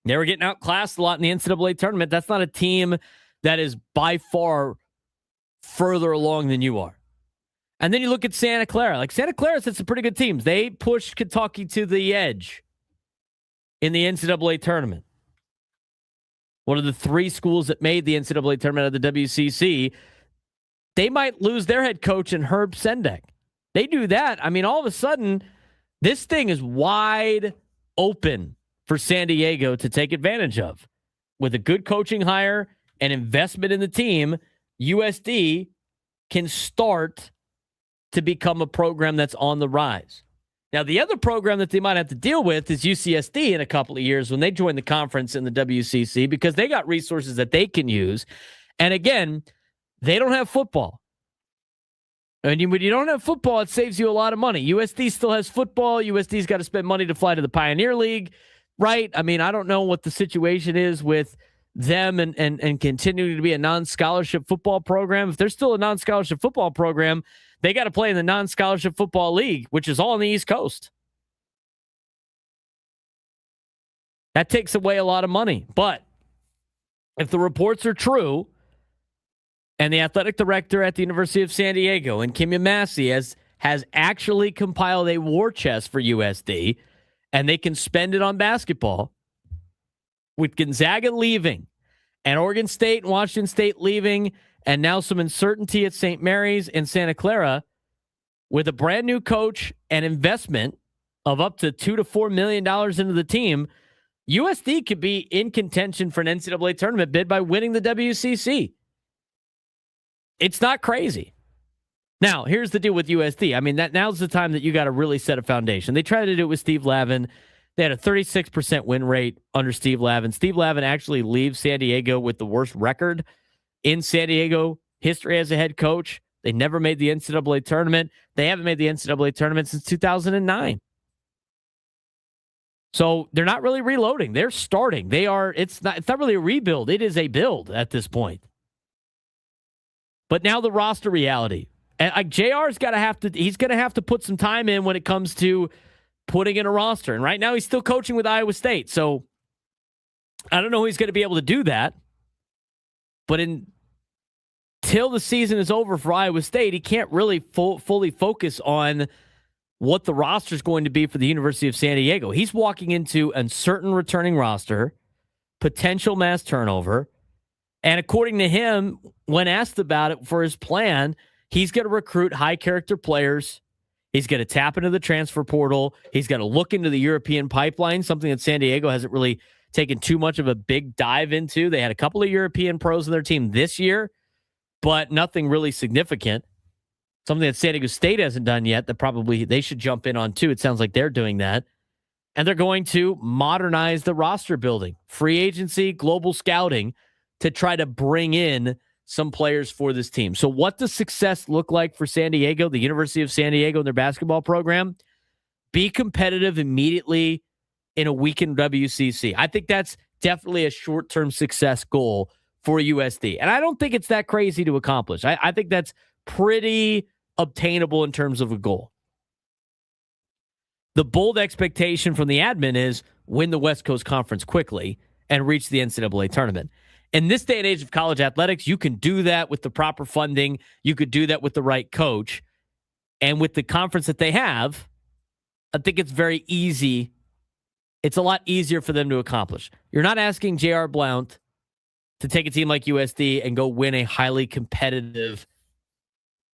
They were getting outclassed a lot in the NCAA tournament. That's not a team that is by far further along than you are. And then you look at Santa Clara. Like Santa Clara's had some pretty good teams. They pushed Kentucky to the edge in the NCAA tournament. One of the three schools that made the NCAA tournament of the WCC. They might lose their head coach in Herb Sendek. They do that. I mean, all of a sudden, this thing is wide open for San Diego to take advantage of. With a good coaching hire and investment in the team, USD can start to become a program that's on the rise. Now, the other program that they might have to deal with is UCSD in a couple of years when they join the conference in the WCC because they got resources that they can use. And again, they don't have football. And when you don't have football, it saves you a lot of money. USD still has football. USD's got to spend money to fly to the Pioneer League, right? I mean, I don't know what the situation is with them and continuing to be a non-scholarship football program. If they're still a non-scholarship football program, they got to play in the non-scholarship football league, which is all on the East Coast. That takes away a lot of money. But if the reports are true, and the athletic director at the University of San Diego and Kimya Massey has actually compiled a war chest for USD, and they can spend it on basketball, with Gonzaga leaving, and Oregon State and Washington State leaving, and now some uncertainty at St. Mary's and Santa Clara, with a brand new coach and investment of up to $2 to $4 million into the team, USD could be in contention for an NCAA tournament bid by winning the WCC. It's not crazy. Now, here's the deal with USD. I mean, now's the time that you got to really set a foundation. They tried to do it with Steve Lavin. They had a 36% win rate under Steve Lavin. Steve Lavin actually leaves San Diego with the worst record in San Diego history as a head coach. They never made the NCAA tournament. They haven't made the NCAA tournament since 2009. So they're not really reloading. They're starting. It's not really a rebuild. It is a build at this point. But now the roster reality. And like JR's he's going to have to put some time in when it comes to putting in a roster. And right now he's still coaching with Iowa State. So I don't know who he's going to be able to do that. But until the season is over for Iowa State, he can't really fully focus on what the roster is going to be for the University of San Diego. He's walking into a certain returning roster, potential mass turnover. And according to him, when asked about it for his plan, he's going to recruit high-character players. He's going to tap into the transfer portal. He's going to look into the European pipeline, something that San Diego hasn't really taken too much of a big dive into. They had a couple of European pros on their team this year, but nothing really significant. Something that San Diego State hasn't done yet that probably they should jump in on too. It sounds like they're doing that. And they're going to modernize the roster building, free agency, global scouting to try to bring in some players for this team. So what does success look like for San Diego, the University of San Diego and their basketball program? Be competitive immediately in a weakened WCC. I think that's definitely a short-term success goal for USD. And I don't think it's that crazy to accomplish. I think that's pretty obtainable in terms of a goal. The bold expectation from the admin is win the West Coast Conference quickly and reach the NCAA tournament. In this day and age of college athletics, you can do that with the proper funding. You could do that with the right coach. And with the conference that they have, I think it's very easy. It's a lot easier for them to accomplish. You're not asking J.R. Blount to take a team like USD and go win a highly competitive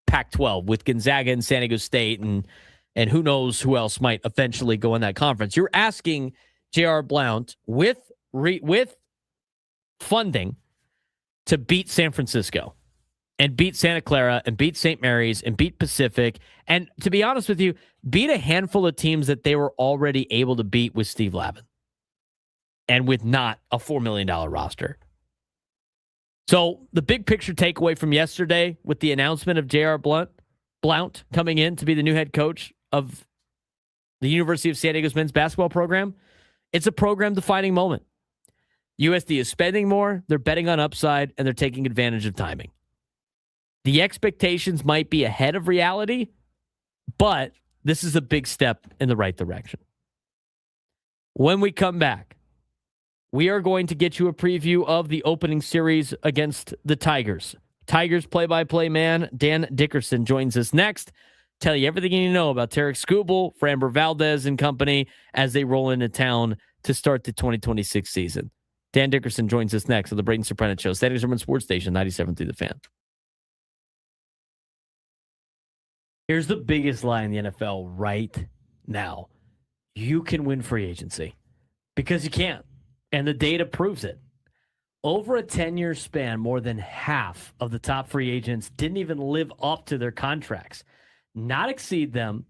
Pac-12 with Gonzaga and San Diego State and who knows who else might eventually go in that conference. You're asking J.R. Blount with funding to beat San Francisco and beat Santa Clara and beat St. Mary's and beat Pacific. And to be honest with you, beat a handful of teams that they were already able to beat with Steve Lavin and with not a $4 million roster. So the big picture takeaway from yesterday with the announcement of J.R. Blount coming in to be the new head coach of the University of San Diego's men's basketball program, it's a program-defining moment. USD is spending more, they're betting on upside, and they're taking advantage of timing. The expectations might be ahead of reality, but this is a big step in the right direction. When we come back, we are going to get you a preview of the opening series against the Tigers. Tigers play-by-play man Dan Dickerson joins us next. Tell you everything you need to know about Tarek Skubal, Framber Valdez, and company as they roll into town to start the 2026 season. Dan Dickerson joins us next on the Braden Surprenant Show, San Diego Sports Station, 97.3 The Fan. Here's the biggest lie in the NFL right now. You can win free agency because you can't. And the data proves it. Over a 10-year span, more than half of the top free agents didn't even live up to their contracts, not exceed them,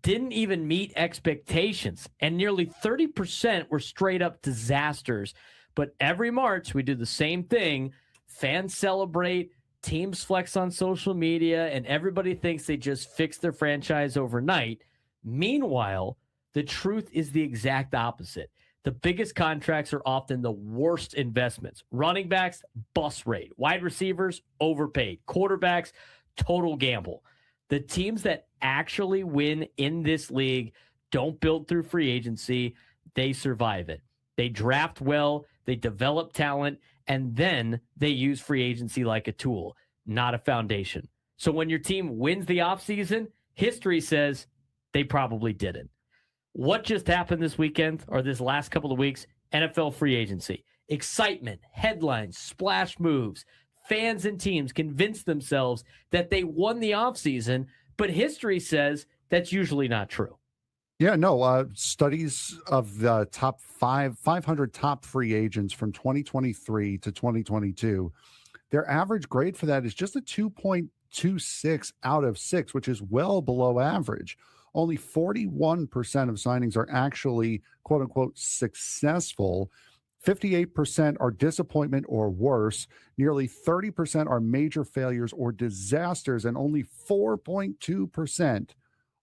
didn't even meet expectations, and nearly 30% were straight up disasters. But every March, we do the same thing. Fans celebrate, teams flex on social media, and everybody thinks they just fixed their franchise overnight. Meanwhile, the truth is the exact opposite. The biggest contracts are often the worst investments. Running backs, bust rate. Wide receivers, overpaid. Quarterbacks, total gamble. The teams that actually win in this league don't build through free agency. They survive it. They draft well, they develop talent, and then they use free agency like a tool, not a foundation. So when your team wins the offseason, history says they probably didn't. What just happened this weekend or this last couple of weeks? NFL free agency. Excitement, headlines, splash moves. Fans and teams convince themselves that they won the offseason, but history says that's usually not true. Yeah, no, studies of the top 500 top free agents from 2023 to 2022, their average grade for that is just a 2.26 out of 6, which is well below average. Only 41% of signings are actually, quote unquote, successful. 58% are disappointment or worse. Nearly 30% are major failures or disasters, and only 4.2%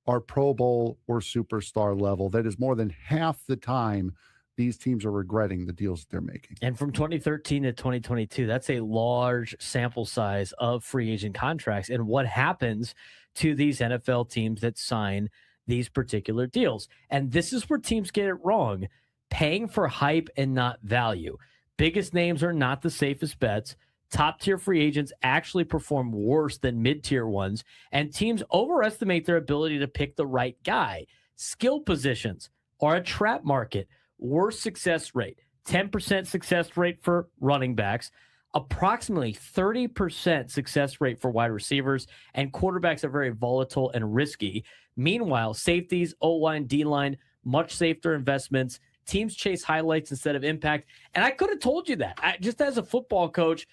are Pro Bowl or superstar level. That is more than half the time these teams are regretting the deals that they're making. And from 2013 to 2022, that's a large sample size of free agent contracts. And what happens to these NFL teams that sign these particular deals? And this is where teams get it wrong, paying for hype and not value. Biggest names are not the safest bets. Top tier free agents actually perform worse than mid-tier ones, and teams overestimate their ability to pick the right guy. Skill positions are a trap market. Worst success rate, 10% success rate for running backs, approximately 30% success rate for wide receivers, and quarterbacks are very volatile and risky. Meanwhile, safeties, O-line, D-line, much safer investments. Teams chase highlights instead of impact. And I could have told you that. Just as a football coach,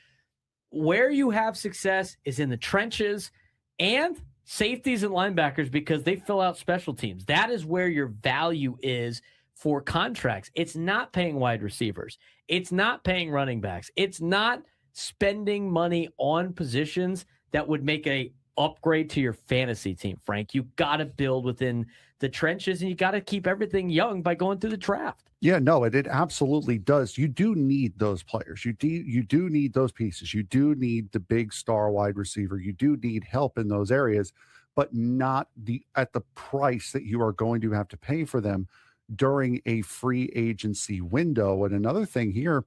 where you have success is in the trenches and safeties and linebackers because they fill out special teams. That is where your value is for contracts. It's not paying wide receivers. It's not paying running backs. It's not spending money on positions that would make a upgrade to your fantasy team, Frank. You got to build within the trenches, and you got to keep everything young by going through the draft. Yeah, no, it absolutely does. You do need those players. You do need those pieces. You do need the big star wide receiver. You do need help in those areas, but not at the price that you are going to have to pay for them during a free agency window. And another thing here,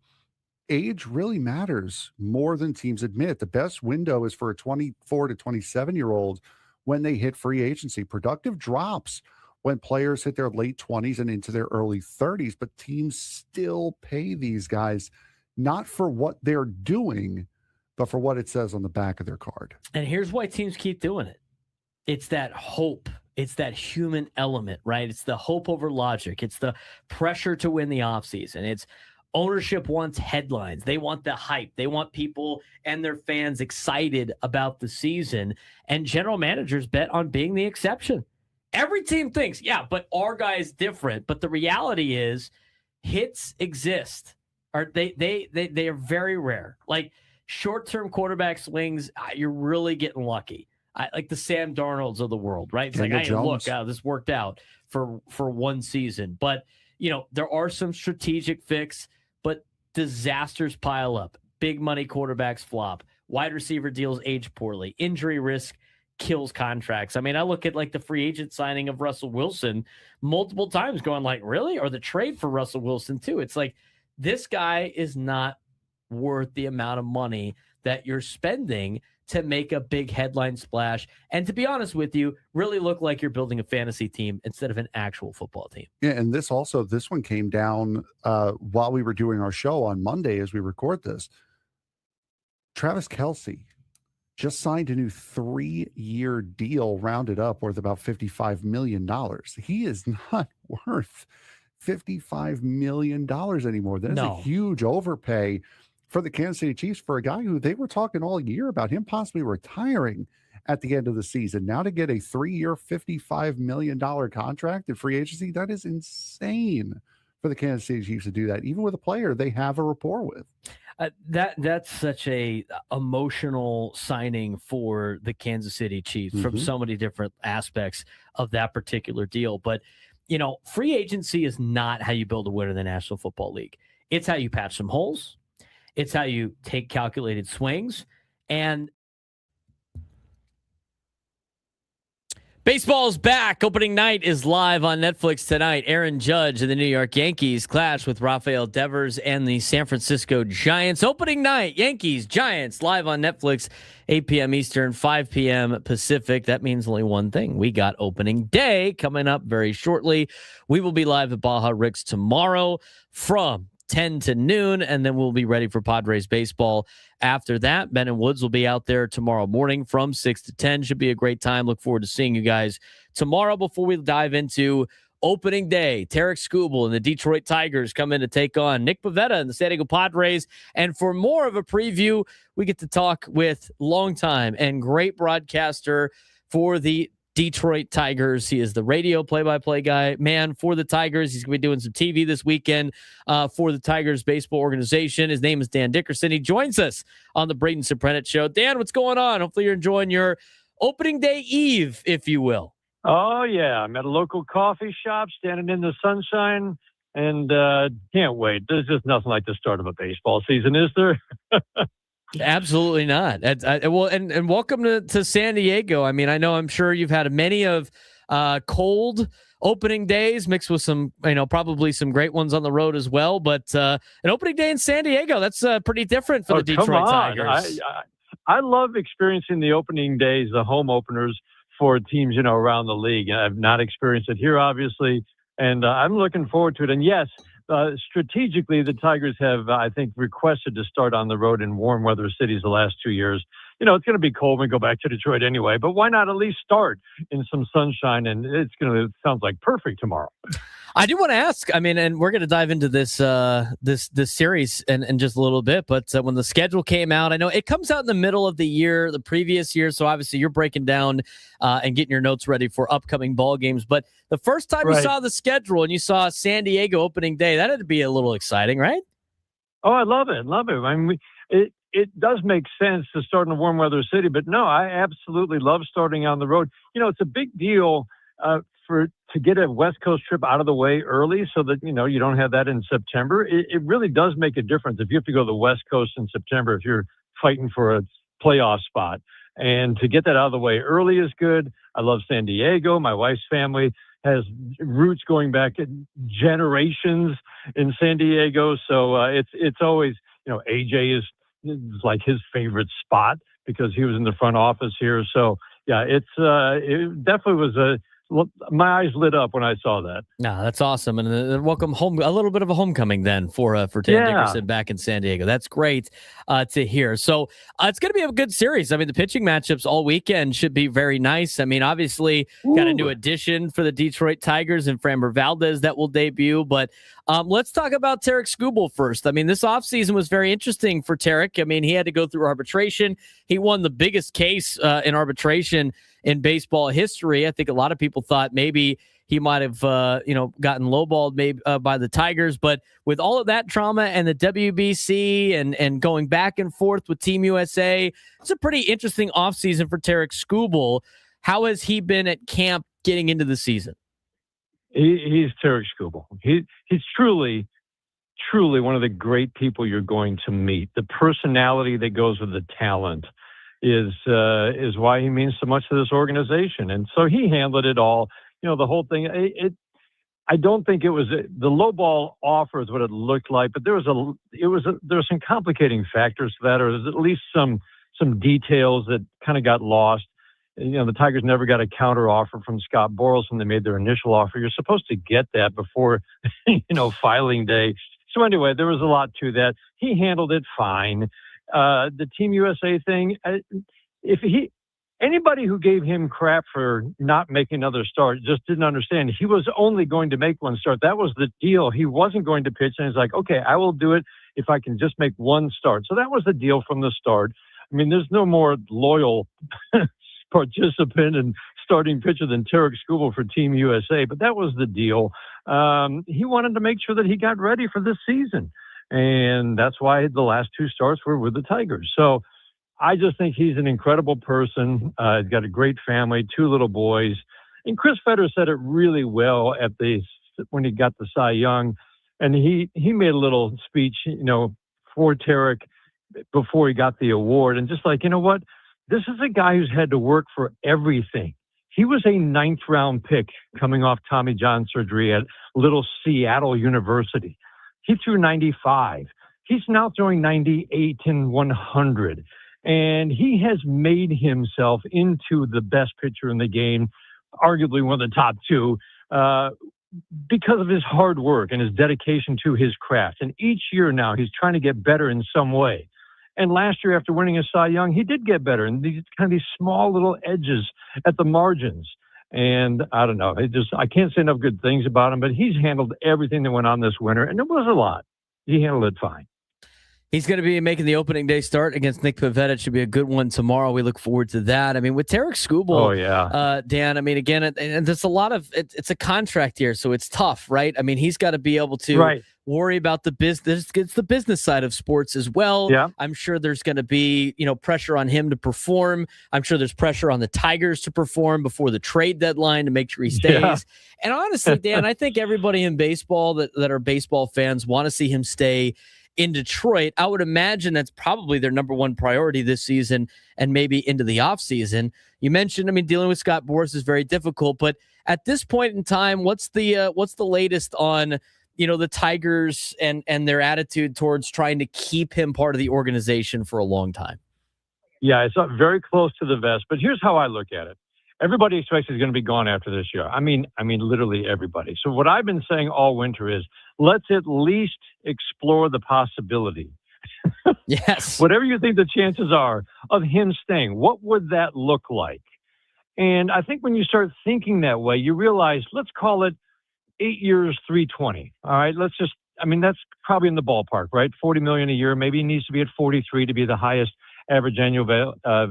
age really matters more than teams admit. The best window is for a 24 to 27-year-old when they hit free agency. Productive drops when players hit their late 20s and into their early 30s, but teams still pay these guys not for what they're doing, but for what it says on the back of their card. And here's why teams keep doing it. It's that hope. It's that human element, right? It's the hope over logic. It's the pressure to win the offseason. It's ownership wants headlines. They want the hype. They want people and their fans excited about the season. And general managers bet on being the exception. Every team thinks, yeah, but our guy is different. But the reality is hits exist. They are very rare. Like short-term quarterback swings, you're really getting lucky. Like the Sam Darnolds of the world, right? It's Daniel like, Jones. Look, this worked out for one season. But, there are some strategic fix, but disasters pile up. Big money quarterbacks flop. Wide receiver deals age poorly. Injury risk kills contracts. I mean, I look at like the free agent signing of Russell Wilson multiple times going like, really? Or the trade for Russell Wilson too. It's like, this guy is not worth the amount of money that you're spending to make a big headline splash. And to be honest with you, really look like you're building a fantasy team instead of an actual football team. Yeah. And this one came down while we were doing our show on Monday as we record this. Travis Kelce just signed a new 3-year deal rounded up worth about $55 million. He is not worth $55 million anymore. That is a huge overpay for the Kansas City Chiefs for a guy who they were talking all year about him possibly retiring at the end of the season. Now to get a 3-year, $55 million contract in free agency, that is insane for the Kansas City Chiefs to do that, even with a player they have a rapport with. That's such a emotional signing for the Kansas City Chiefs from so many different aspects of that particular deal. But, free agency is not how you build a winner in the National Football League. It's how you patch some holes. It's how you take calculated swings. And baseball is back. Opening night is live on Netflix tonight. Aaron Judge and the New York Yankees clash with Rafael Devers and the San Francisco Giants. Opening night, Yankees, Giants, live on Netflix, 8 p.m. Eastern, 5 p.m. Pacific. That means only one thing. We got opening day coming up very shortly. We will be live at Baja Ricks tomorrow from 10 to noon, and then we'll be ready for Padres baseball after that. Ben and Woods will be out there tomorrow morning from 6 to 10. Should be a great time. Look forward to seeing you guys tomorrow. Before we dive into opening day, Tarek Skubal and the Detroit Tigers come in to take on Nick Pivetta and the San Diego Padres. And for more of a preview, we get to talk with longtime and great broadcaster for the Detroit Tigers. He is the radio play-by-play guy, man, for the Tigers. He's going to be doing some TV this weekend for the Tigers baseball organization. His name is Dan Dickerson. He joins us on the Braden Surprenant Show. Dan, what's going on? Hopefully you're enjoying your opening day eve, if you will. Oh, yeah. I'm at a local coffee shop, standing in the sunshine, and can't wait. There's just nothing like the start of a baseball season, is there? Absolutely not. Well, and welcome to San Diego. I mean, I'm sure you've had many of cold opening days mixed with some, probably some great ones on the road as well. But an opening day in San Diego, that's pretty different for the Detroit Tigers. I love experiencing the opening days, the home openers for teams, around the league. I've not experienced it here, obviously, and I'm looking forward to it. And yes, strategically, the Tigers have, I think, requested to start on the road in warm weather cities the last 2 years. It's going to be cold when we go back to Detroit anyway, but why not at least start in some sunshine? And it sounds like perfect tomorrow. I do want to ask, and we're going to dive into this this series in just a little bit, but when the schedule came out, I know it comes out in the middle of the year, the previous year, so obviously you're breaking down and getting your notes ready for upcoming ball games, but the first time you saw the schedule and you saw San Diego opening day, that had to be a little exciting, right? Oh, I love it. I mean, it does make sense to start in a warm weather city, but no, I absolutely love starting on the road. It's a big deal to get a West Coast trip out of the way early so that, you don't have that in September. It really does make a difference if you have to go to the West Coast in September, if you're fighting for a playoff spot. And to get that out of the way early is good. I love San Diego. My wife's family has roots going back generations in San Diego. So it's always, AJ is like his favorite spot because he was in the front office here. So yeah, it definitely was my eyes lit up when I saw that. No, that's awesome. And welcome home, a little bit of a homecoming then for Dan Dickerson back in San Diego. That's great to hear. So it's going to be a good series. I mean, the pitching matchups all weekend should be very nice. I mean, obviously got a new addition for the Detroit Tigers and Framber Valdez that will debut. But let's talk about Tarik Skubal first. I mean, this offseason was very interesting for Tarik. I mean, he had to go through arbitration. He won the biggest case in arbitration in baseball history. I think a lot of people thought maybe he might have, gotten lowballed by the Tigers. But with all of that trauma and the WBC and going back and forth with Team USA, it's a pretty interesting offseason for Tarik Skubal. How has he been at camp getting into the season? He's Tarik Skubal. He's truly one of the great people you're going to meet. The personality that goes with the talent is why he means so much to this organization. And so he handled it all. The whole thing, I don't think it was the low ball offer is what it looked like, but there were some complicating factors to that, or there's at least some details that kind of got lost. The Tigers never got a counter offer from Scott Boras when they made their initial offer. You're supposed to get that before, filing day. So anyway, there was a lot to that. He handled it fine. The Team USA thing, anybody who gave him crap for not making another start just didn't understand. He was only going to make one start. That was the deal. He wasn't going to pitch, and he's like, okay, I will do it if I can just make one start. So that was the deal from the start. I mean, there's no more loyal participant and starting pitcher than Tarik Skubal for Team USA, but that was the deal. He wanted to make sure that he got ready for this season, and that's why the last two starts were with the Tigers. So I just think he's an incredible person. He's got a great family, 2 little boys. And Chris Fetter said it really well when he got the Cy Young. And he made a little speech, for Tarik before he got the award. And just like, you know what? This is a guy who's had to work for everything. He was a 9th round pick coming off Tommy John surgery at little Seattle University. He threw 95. He's now throwing 98 and 100. And he has made himself into the best pitcher in the game, arguably one of the top 2, because of his hard work and his dedication to his craft. And each year now, he's trying to get better in some way. And last year, after winning a Cy Young, he did get better. And these small little edges at the margins. And I don't know, I can't say enough good things about him, but he's handled everything that went on this winter. And it was a lot. He handled it fine. He's going to be making the opening day start against Nick Pivetta. It should be a good one tomorrow. We look forward to that. I mean, with Tarik Skubal, Dan, I mean, again, and there's a lot of, it's a contract here, so it's tough, right? I mean, he's got to be able to worry about the business. It's the business side of sports as well. Yeah. I'm sure there's going to be, pressure on him to perform. I'm sure there's pressure on the Tigers to perform before the trade deadline to make sure he stays. Yeah. And honestly, Dan, I think everybody in baseball that are baseball fans want to see him stay in Detroit. I would imagine that's probably their number one priority this season and maybe into the offseason. You mentioned, dealing with Scott Boras is very difficult, but at this point in time, what's the latest on the Tigers and their attitude towards trying to keep him part of the organization for a long time? Yeah, it's very close to the vest, but here's how I look at it. Everybody expects he's going to be gone after this year. I mean, literally everybody. So what I've been saying all winter is, let's at least explore the possibility. Yes. Whatever you think the chances are of him staying, what would that look like? And I think when you start thinking that way, you realize, let's call it 8 years, 320. All right, that's probably in the ballpark, right? $40 million a year. Maybe he needs to be at 43 to be the highest average annual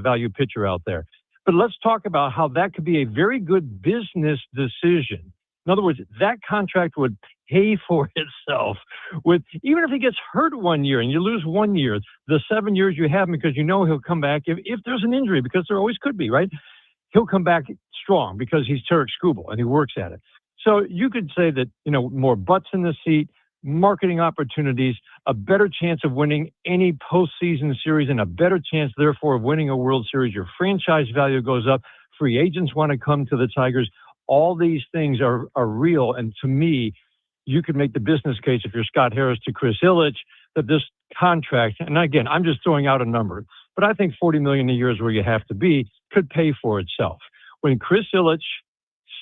value pitcher out there. But let's talk about how that could be a very good business decision. In other words, that contract would pay for itself even if he gets hurt 1 year and you lose 1 year, the 7 years you have him, because he'll come back if there's an injury, because there always could be, right? He'll come back strong because he's Tarek Skubal and he works at it. So you could say that, more butts in the seat, marketing opportunities, a better chance of winning any postseason series, and a better chance, therefore, of winning a World Series. Your franchise value goes up. Free agents want to come to the Tigers. All these things are real. And to me, you could make the business case, if you're Scott Harris to Chris Ilitch, that this contract, and again, I'm just throwing out a number, but I think $40 million a year is where you have to be, could pay for itself. When Chris Ilitch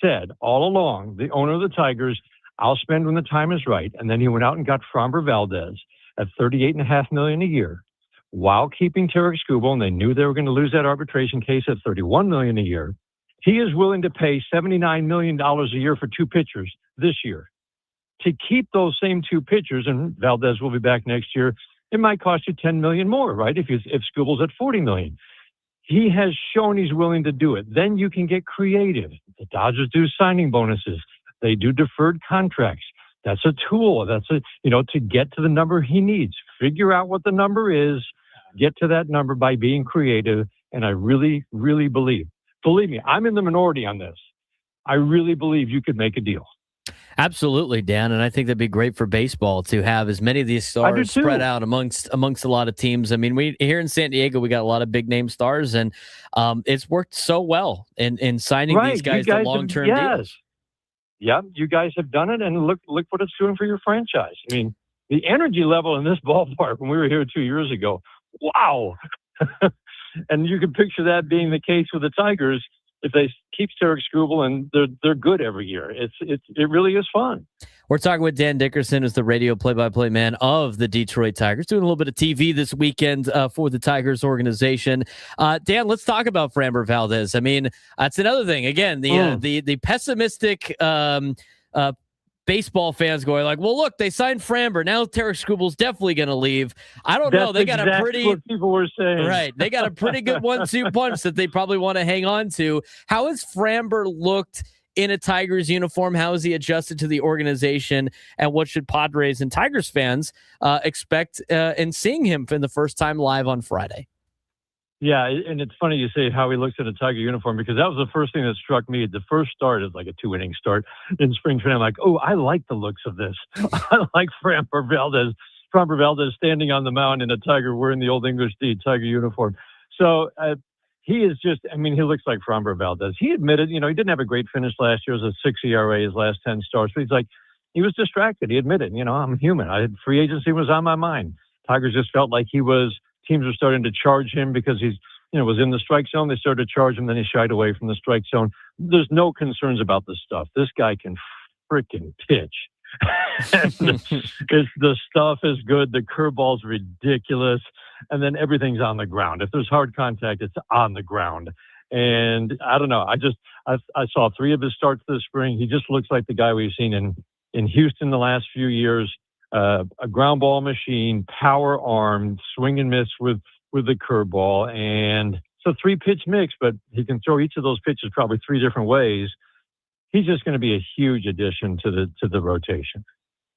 said all along, the owner of the Tigers, I'll spend when the time is right. And then he went out and got Framber Valdez at $38.5 million a year while keeping Tarek Skubal, and they knew they were going to lose that arbitration case at $31 million a year. He is willing to pay $79 million a year for two pitchers this year. To keep those same two pitchers, and Valdez will be back next year, it might cost you $10 million more, right? If Skubal's at $40 million. He has shown he's willing to do it. Then you can get creative. The Dodgers do signing bonuses. They do deferred contracts. That's a tool. To get to the number he needs. Figure out what the number is. Get to that number by being creative. And I really, really believe me, I'm in the minority on this. I really believe you could make a deal. Absolutely, Dan, and I think that'd be great for baseball to have as many of these stars spread out amongst a lot of teams. We here in San Diego, we got a lot of big name stars, and it's worked so well in signing these guys to long-term deals. Yeah, you guys have done it, and look what it's doing for your franchise. The energy level in this ballpark when we were here 2 years ago, wow! And you can picture that being the case with the Tigers if they keep Tarek Skubal, and they're good every year. It really is fun. We're talking with Dan Dickerson, who's the radio play-by-play man of the Detroit Tigers, doing a little bit of TV this weekend for the Tigers organization. Dan, let's talk about Framber Valdez. That's another thing. Again, the pessimistic baseball fans going like, well, look, they signed Framber. Now Tarek Skubal's definitely going to leave. I don't know. They got a pretty, what people were saying. Right. They got a pretty good 1-2 punch that they probably want to hang on to. How has Framber looked in a Tigers uniform? How has he adjusted to the organization? And what should Padres and Tigers fans expect in seeing him for the first time live on Friday? Yeah, and it's funny you say how he looks in a Tiger uniform, because that was the first thing that struck me. The first start is like a 2-inning start in spring training. I'm like, oh, I like the looks of this. I like Framber Valdez standing on the mound in a Tiger wearing the Old English D Tiger uniform. So he is just, he looks like Framber Valdez. He admitted, he didn't have a great finish last year. It was a 6 ERA his last 10 starts. But he's like, he was distracted. He admitted, I'm human. Free agency was on my mind. Tigers just felt like teams were starting to charge him because he's, was in the strike zone. They started to charge him. Then he shied away from the strike zone. There's no concerns about this stuff. This guy can freaking pitch. The stuff is good. The curveball's ridiculous. And then everything's on the ground. If there's hard contact, it's on the ground. And I don't know. I saw 3 of his starts this spring. He just looks like the guy we've seen in Houston the last few years. A ground ball machine, power arm, swing and miss with the curveball. And it's a 3-pitch mix, but he can throw each of those pitches probably 3 different ways. He's just going to be a huge addition to the rotation.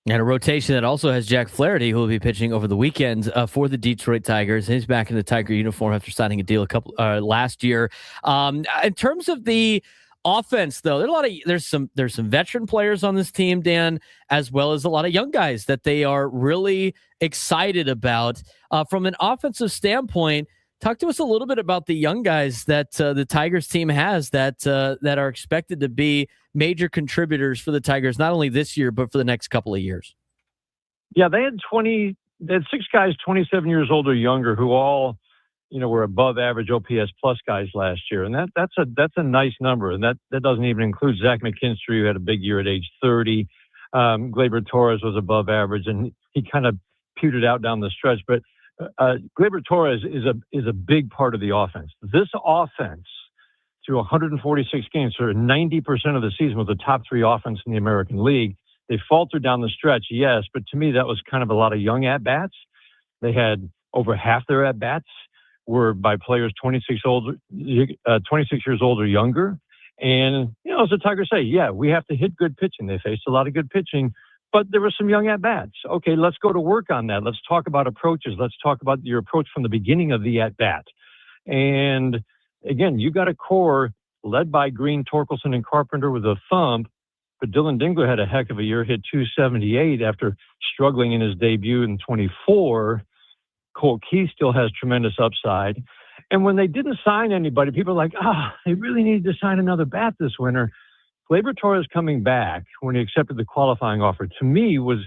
And a rotation that also has Jack Flaherty, who will be pitching over the weekend for the Detroit Tigers. He's back in the Tiger uniform after signing a deal last year. In terms of the offense, though, there's some veteran players on this team, Dan, as well as a lot of young guys that they are really excited about. From an offensive standpoint, talk to us a little bit about the young guys that the Tigers team has that are expected to be major contributors for the Tigers, not only this year, but for the next couple of years. Yeah, they had 6 guys 27 years old or younger who all, were above average OPS plus guys last year. And that's a nice number. And that doesn't even include Zach McKinstry, who had a big year at age 30. Gleyber Torres was above average, and he kind of pewtered out down the stretch. But Gleyber Torres is a big part of the offense. This offense, through 146 games, or 90% of the season, was the top 3 offense in the American League. They faltered down the stretch, yes, but to me that was kind of a lot of young at-bats. They had over half their at-bats were by players 26 years old or younger. And, as the Tigers say, yeah, we have to hit good pitching. They faced a lot of good pitching, but there were some young at-bats. Okay, let's go to work on that. Let's talk about approaches. Let's talk about your approach from the beginning of the at-bat. And again, you got a core led by Green, Torkelson, and Carpenter with a thump, but Dylan Dingler had a heck of a year, hit 278 after struggling in his debut in 24. Cole Key still has tremendous upside. And when they didn't sign anybody, people are like, they really needed to sign another bat this winter. Gleyber Torres coming back when he accepted the qualifying offer, to me, was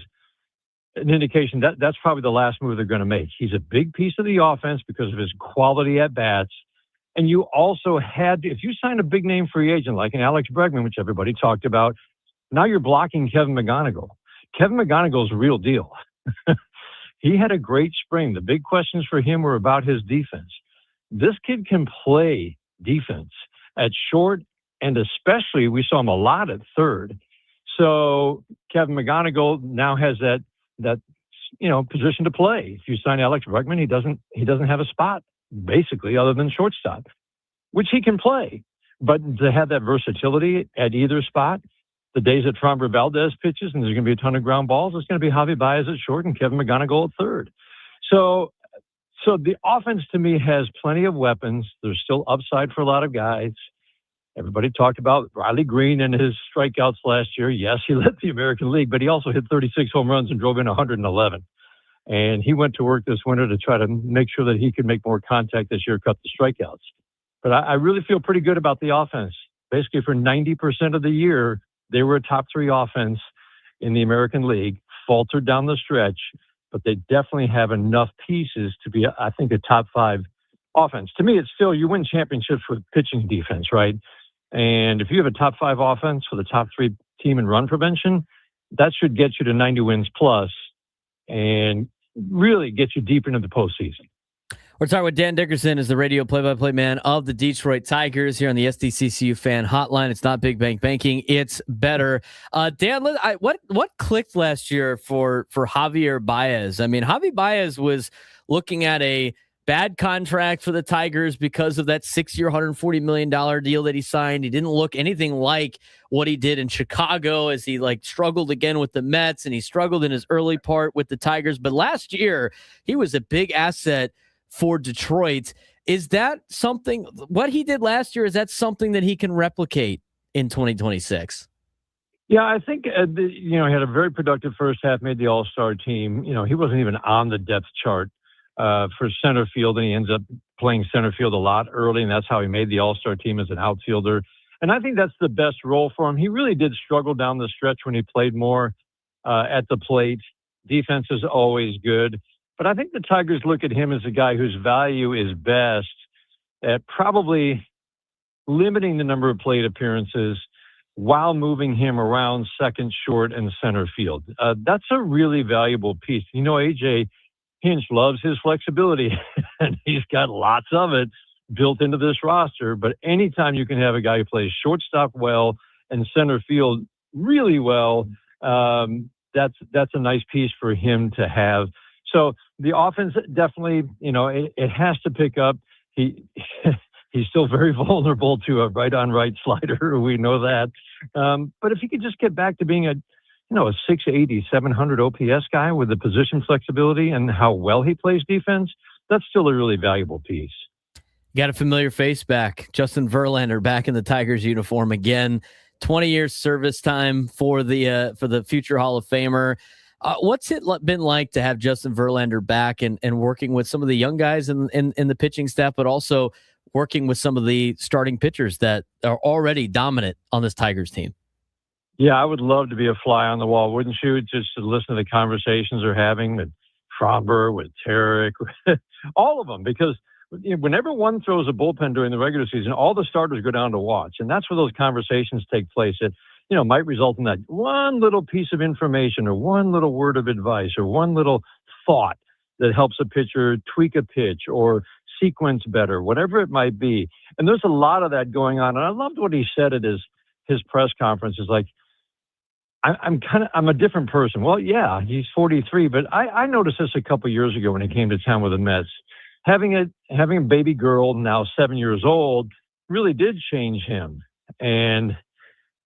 an indication that that's probably the last move they're going to make. He's a big piece of the offense because of his quality at bats. And you also if you sign a big name free agent like an Alex Bregman, which everybody talked about, now you're blocking Kevin McGonigal. Kevin McGonigal's a real deal. He had a great spring. The big questions for him were about his defense. This kid can play defense at short, and especially we saw him a lot at third. So Kevin McGonigal now has that position to play. If you sign Alex Bregman, he doesn't have a spot basically other than shortstop, which he can play. But to have that versatility at either spot, the days that Framber Valdez pitches and there's going to be a ton of ground balls, it's going to be Javi Baez at short and Kevin McGonigal at third. So the offense to me has plenty of weapons. There's still upside for a lot of guys. Everybody talked about Riley Green and his strikeouts last year. Yes, he led the American League, but he also hit 36 home runs and drove in 111. And he went to work this winter to try to make sure that he could make more contact this year, cut the strikeouts. But I really feel pretty good about the offense. Basically, for 90% of the year, they were a top 3 offense in the American League, faltered down the stretch, but they definitely have enough pieces to be, I think, a top 5 offense. To me, it's still, you win championships with pitching defense, right? And if you have a top 5 offense for the top 3 team in run prevention, that should get you to 90 wins plus and really get you deep into the postseason. We're talking with Dan Dickerson, is the radio play-by-play man of the Detroit Tigers here on the SDCCU fan hotline. It's not big bank banking, it's better. Dan, what clicked last year for Javier Baez? I mean, Javi Baez was looking at a bad contract for the Tigers because of that 6-year, $140 million deal that he signed. He didn't look anything like what he did in Chicago, as he struggled again with the Mets, and he struggled in his early part with the Tigers. But last year, he was a big asset for Detroit. Is that something, what he did last year, is that something that he can replicate in 2026? Yeah, I think, he had a very productive first half, made the All-Star team. He wasn't even on the depth chart for center field, and he ends up playing center field a lot early, and that's how he made the All-Star team as an outfielder. And I think that's the best role for him. He really did struggle down the stretch when he played more at the plate. Defense is always good. But I think the Tigers look at him as a guy whose value is best at probably limiting the number of plate appearances while moving him around second, short, and center field. That's a really valuable piece. AJ Hinch loves his flexibility, and he's got lots of it built into this roster. But anytime you can have a guy who plays shortstop well and center field really well, that's a nice piece for him to have. So the offense definitely, it has to pick up. He's still very vulnerable to a right-on-right slider. We know that. But if he could just get back to being a 680, 700 OPS guy with the position flexibility and how well he plays defense, that's still a really valuable piece. Got a familiar face back. Justin Verlander back in the Tigers uniform again. 20 years service time for the future Hall of Famer. What's it been like to have Justin Verlander back and working with some of the young guys in the pitching staff, but also working with some of the starting pitchers that are already dominant on this Tigers team? Yeah, I would love to be a fly on the wall, wouldn't you? Just to listen to the conversations they're having with Fromber, with Tarek, all of them, because whenever one throws a bullpen during the regular season, all the starters go down to watch. And that's where those conversations take place. It, might result in that one little piece of information or one little word of advice or one little thought that helps a pitcher tweak a pitch or sequence better, whatever it might be. And there's a lot of that going on. And I loved what he said at his press conference. Is like, I'm a different person. Well, yeah, he's 43, but I noticed this a couple years ago when he came to town with the Mets. Having a baby girl now 7 years old really did change him, and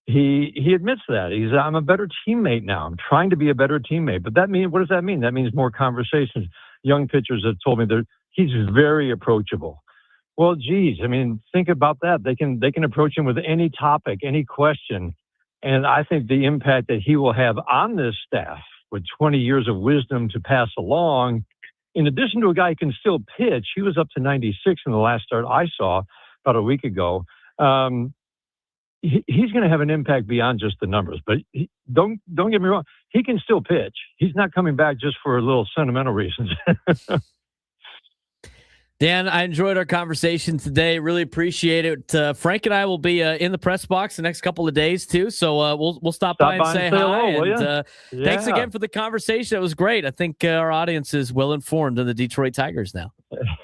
he admits that. I'm a better teammate now. I'm trying to be a better teammate. But what does that mean? That means more conversations. Young pitchers have told me he's very approachable. Well, geez, think about that. They can approach him with any topic, any question. And I think the impact that he will have on this staff with 20 years of wisdom to pass along, in addition to a guy who can still pitch, he was up to 96 in the last start I saw about a week ago. He's going to have an impact beyond just the numbers. But don't get me wrong, he can still pitch. He's not coming back just for a little sentimental reasons. Dan, I enjoyed our conversation today. Really appreciate it. Frank and I will be in the press box the next couple of days too, so we'll stop by and say hi. Hello, Thanks again for the conversation. It was great. I think our audience is well informed on the Detroit Tigers now.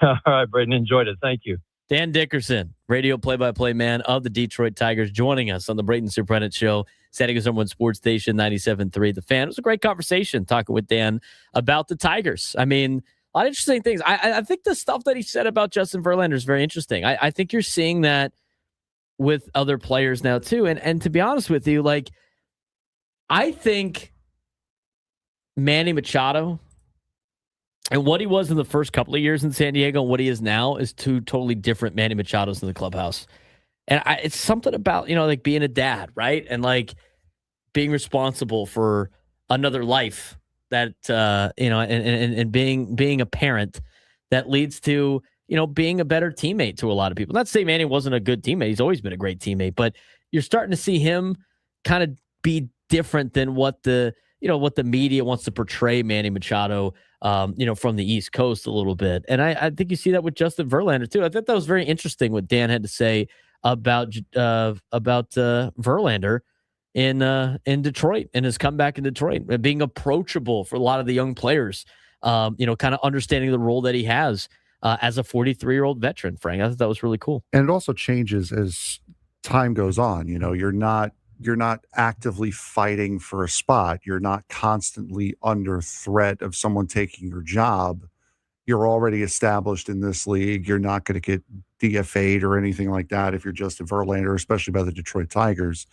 All right, Braden, enjoyed it. Thank you. Dan Dickerson, radio play-by-play man of the Detroit Tigers, joining us on the Braden Surprenant Show, San Diego's #1 sports station, 97.3 The Fan. It was a great conversation talking with Dan about the Tigers. A lot of interesting things. I think the stuff that he said about Justin Verlander is very interesting. I think you're seeing that with other players now too. And to be honest with you, I think Manny Machado and what he was in the first couple of years in San Diego and what he is now is two totally different Manny Machados in the clubhouse. And it's something about, being a dad, right? And being responsible for another life that, and being a parent that leads to, being a better teammate to a lot of people. Not to say Manny wasn't a good teammate. He's always been a great teammate, but you're starting to see him kind of be different than what the media wants to portray Manny Machado, from the East Coast a little bit. And I think you see that with Justin Verlander too. I thought that was very interesting what Dan had to say about Verlander in Detroit and his comeback in Detroit, being approachable for a lot of the young players, kind of understanding the role that he has as a 43-year-old veteran, Frank. I thought that was really cool. And it also changes as time goes on. You're not actively fighting for a spot. You're not constantly under threat of someone taking your job. You're already established in this league. You're not going to get DFA'd or anything like that if you're Justin Verlander, especially by the Detroit Tigers.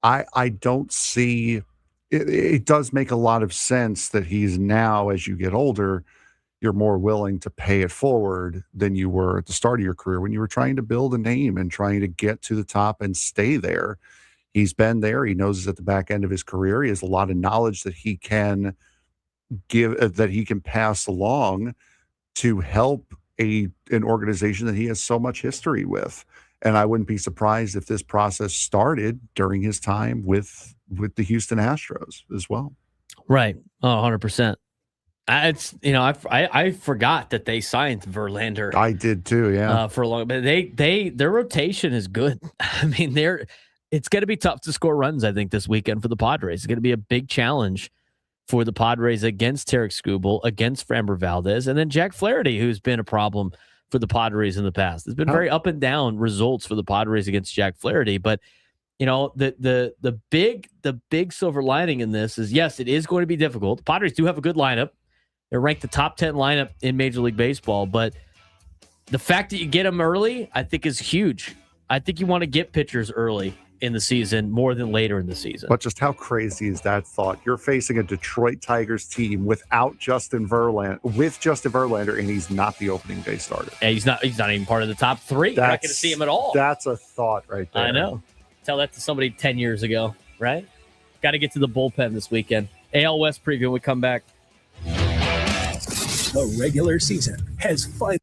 I don't see it. It does make a lot of sense that he's now, as you get older, you're more willing to pay it forward than you were at the start of your career when you were trying to build a name and trying to get to the top and stay there. He's been there. He knows he's at the back end of his career. He has a lot of knowledge that he can give, that he can pass along to help an organization that he has so much history with. And I wouldn't be surprised if this process started during his time with the Houston Astros as well. Right. 100%. I forgot that they signed Verlander. I did too. Yeah. For a long, but their rotation is good. It's going to be tough to score runs, I think, this weekend for the Padres. It's going to be a big challenge for the Padres against Tarek Skubal, against Framber Valdez, and then Jack Flaherty, who's been a problem for the Padres in the past. There's been very up and down results for the Padres against Jack Flaherty, but the big silver lining in this is, yes, it is going to be difficult. The Padres do have a good lineup. They're ranked the top 10 lineup in Major League Baseball, but the fact that you get them early, I think, is huge. I think you want to get pitchers early in the season more than later in the season. But just how crazy is that thought? You're facing a Detroit Tigers team without Justin Verlander, and he's not the opening day starter. And he's not even part of the top 3. You're not going to see him at all. That's a thought right there. I know. Tell that to somebody 10 years ago, right? Got to get to the bullpen this weekend. AL West preview when we come back. The regular season has finally.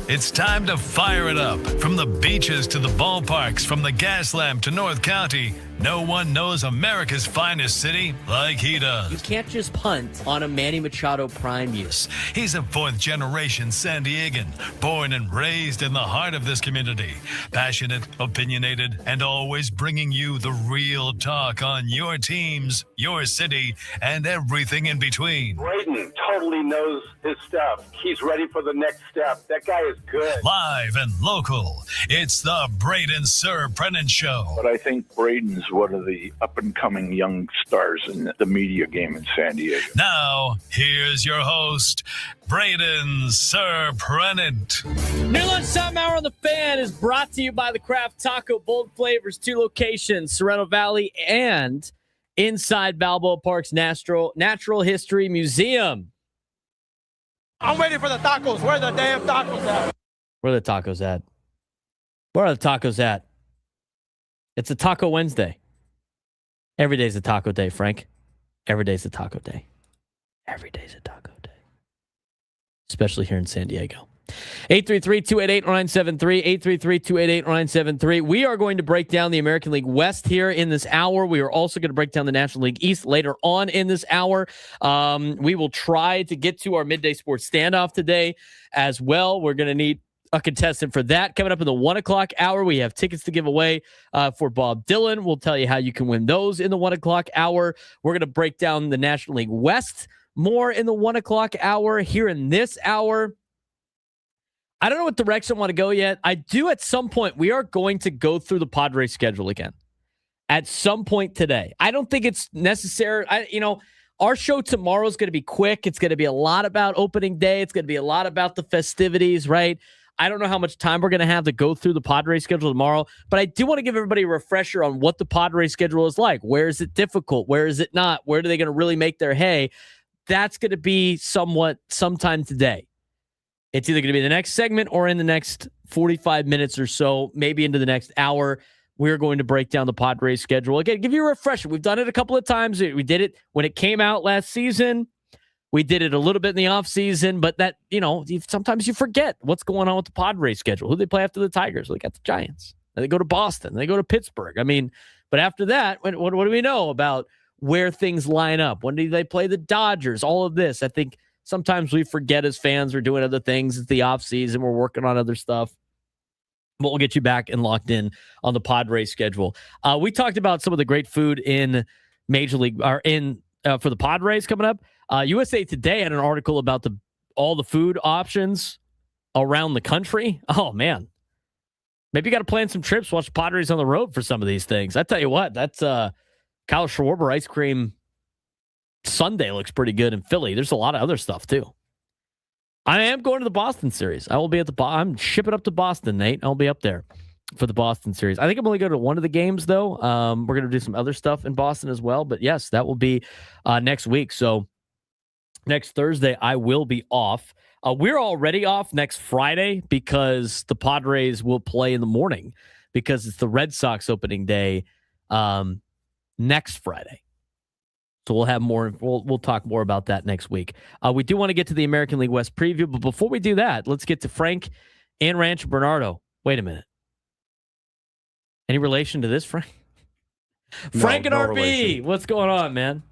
It's time to fire it up. From the beaches to the ballparks, from the Gaslamp to North County, no one knows America's finest city like he does. You can't just punt on a Manny Machado prime use. He's a fourth-generation San Diegan, born and raised in the heart of this community. Passionate, opinionated, and always bringing you the real talk on your teams, your city, and everything in between. Braden totally knows his stuff. He's ready for the next step. That guy is good. Live and local, it's the Braden Surprenant Show. But I think Braden's one of the up-and-coming young stars in the media game in San Diego. Now, here's your host, Braden Surprenant. New Lunchtime Hour on the Fan is brought to you by the Craft Taco. Bold flavors, 2 locations, Sorrento Valley and inside Balboa Park's Natural History Museum. I'm waiting for the tacos. Where are the damn tacos at? Where are the tacos at? Where are the tacos at? It's a Taco Wednesday. Every day's a taco day, Frank. Every day's a taco day. Every day's a taco day. Especially here in San Diego. 833-288-0973. 833-288-0973. We are going to break down the American League West here in this hour. We are also going to break down the National League East later on in this hour. We will try to get to our midday sports standoff today as well. We're going to need a contestant for that. Coming up in the 1 o'clock hour, we have tickets to give away for Bob Dylan. We'll tell you how you can win those in the 1 o'clock hour. We're going to break down the National League West more in the 1 o'clock hour. Here in this hour, I don't know what direction I want to go yet. I do at some point. We are going to go through the Padres schedule again at some point today. I don't think it's necessary. Our show tomorrow is going to be quick. It's going to be a lot about opening day. It's going to be a lot about the festivities, right? I don't know how much time we're going to have to go through the Padres schedule tomorrow, but I do want to give everybody a refresher on what the Padres schedule is like. Where is it difficult? Where is it not? Where are they going to really make their hay? That's going to be sometime today. It's either going to be the next segment or in the next 45 minutes or so, maybe into the next hour. We're going to break down the Padres schedule. Again, give you a refresher. We've done it a couple of times. We did it when it came out last season. We did it a little bit in the offseason, but that, sometimes you forget what's going on with the Padres schedule. Who they play after the Tigers? They got the Giants. And they go to Boston. They go to Pittsburgh. But after that, what do we know about where things line up? When do they play the Dodgers? All of this. I think sometimes we forget as fans we're doing other things. It's the offseason. We're working on other stuff. But we'll get you back and locked in on the Padres schedule. We talked about some of the great food in Major League or for the Padres coming up. USA Today had an article about all the food options around the country. Oh, man. Maybe you got to plan some trips, watch the Padres on the road for some of these things. I tell you what, that's Kyle Schwarber ice cream sundae looks pretty good in Philly. There's a lot of other stuff, too. I am going to the Boston series. I will be at I'm shipping up to Boston, Nate. I'll be up there for the Boston series. I think I'm only going to one of the games, though. We're going to do some other stuff in Boston as well. But, yes, that will be next week. So, next Thursday, I will be off. We're already off next Friday because the Padres will play in the morning because it's the Red Sox opening day next Friday. So we'll have more. We'll talk more about that next week. We do want to get to the American League West preview, but before we do that, let's get to Frank and Rancho Bernardo. Wait a minute. Any relation to this, Frank? Frank and RB, relation. What's going on, man?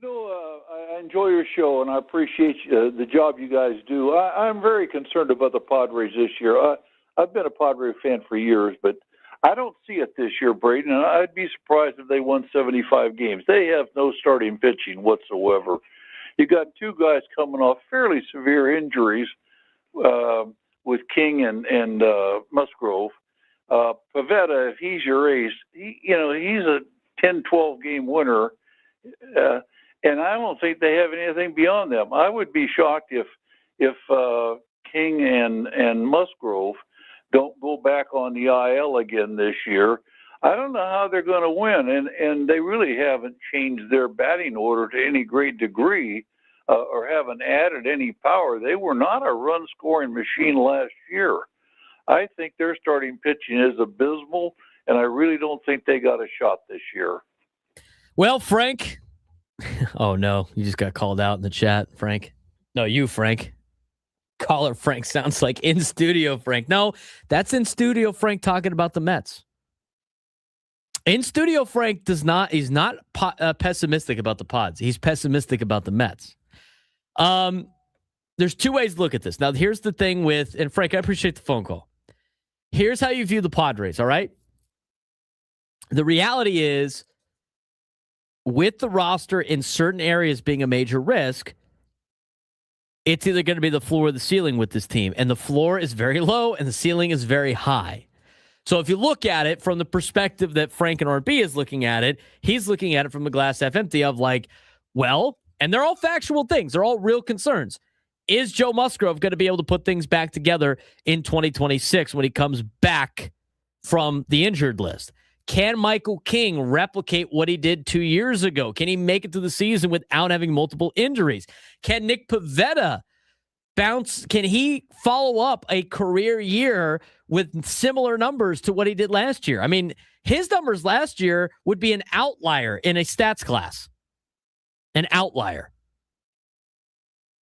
No, I enjoy your show, and I appreciate the job you guys do. I'm very concerned about the Padres this year. I've been a Padre fan for years, but I don't see it this year, Braden, and I'd be surprised if they won 75 games. They have no starting pitching whatsoever. You got two guys coming off fairly severe injuries with King and Musgrove. Pivetta, if he's your ace, he's a 10, 12-game winner, and I don't think they have anything beyond them. I would be shocked if King and Musgrove don't go back on the IL again this year. I don't know how they're going to win, and they really haven't changed their batting order to any great degree or haven't added any power. They were not a run-scoring machine last year. I think their starting pitching is abysmal, and I really don't think they got a shot this year. Well, Frank. Oh, no. You just got called out in the chat, Frank. No, you, Frank. caller Frank sounds like in studio Frank. No, that's in studio Frank talking about the Mets. In studio Frank he's not pessimistic about the Pods. He's pessimistic about the Mets. There's two ways to look at this. Now, here's the thing with, and Frank, I appreciate the phone call. Here's how you view the Padres, all right? The reality is, with the roster in certain areas being a major risk, it's either going to be the floor or the ceiling with this team. And the floor is very low and the ceiling is very high. So if you look at it from the perspective that Frank and RB is looking at it, he's looking at it from a glass half empty of like, well, and they're all factual things. They're all real concerns. Is Joe Musgrove going to be able to put things back together in 2026 when he comes back from the injured list? Can Michael King replicate what he did 2 years ago? Can he make it through the season without having multiple injuries? Can Nick Pivetta bounce? Can he follow up a career year with similar numbers to what he did last year? I mean, his numbers last year would be an outlier in a stats class. An outlier.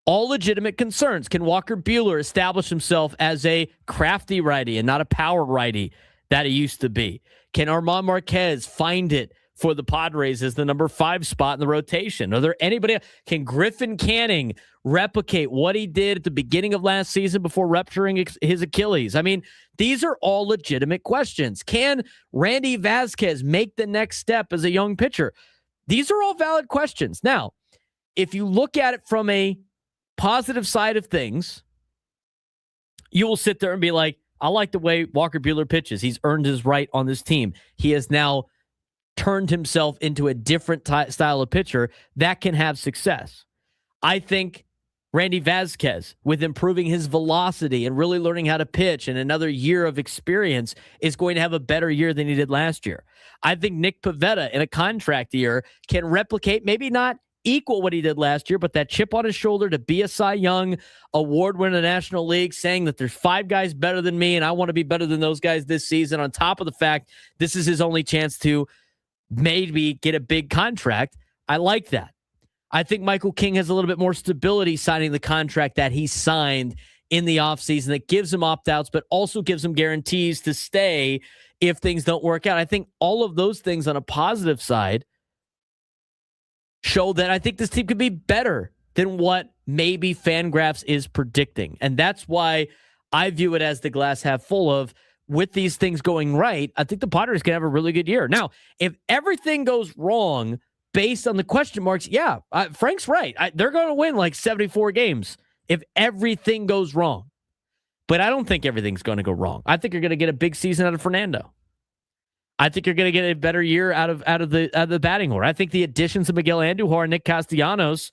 All legitimate concerns. Can Walker Buehler establish himself as a crafty righty and not a power righty that he used to be? Can Armand Marquez find it for the Padres as the number 5 spot in the rotation? Are there anybody else? Can Griffin Canning replicate what he did at the beginning of last season before rupturing his Achilles? I mean, these are all legitimate questions. Can Randy Vasquez make the next step as a young pitcher? These are all valid questions. Now, if you look at it from a positive side of things, you will sit there and be like, I like the way Walker Buehler pitches. He's earned his right on this team. He has now turned himself into a different style of pitcher that can have success. I think Randy Vasquez, with improving his velocity and really learning how to pitch and another year of experience, is going to have a better year than he did last year. I think Nick Pivetta in a contract year can replicate, maybe not equal what he did last year, but that chip on his shoulder to be a Cy Young award winner in the National League, saying that there's 5 guys better than me and I want to be better than those guys this season, on top of the fact this is his only chance to maybe get a big contract. I like that. I think Michael King has a little bit more stability signing the contract that he signed in the offseason that gives him opt-outs, but also gives him guarantees to stay if things don't work out. I think all of those things on a positive side show that I think this team could be better than what maybe Fangraphs is predicting. And that's why I view it as the glass half full of, with these things going right, I think the Padres can have a really good year. Now, if everything goes wrong based on the question marks, yeah, Frank's right. They're going to win like 74 games if everything goes wrong. But I don't think everything's going to go wrong. I think you're going to get a big season out of Fernando. I think you're going to get a better year out of the batting order. I think the additions of Miguel Andujar and Nick Castellanos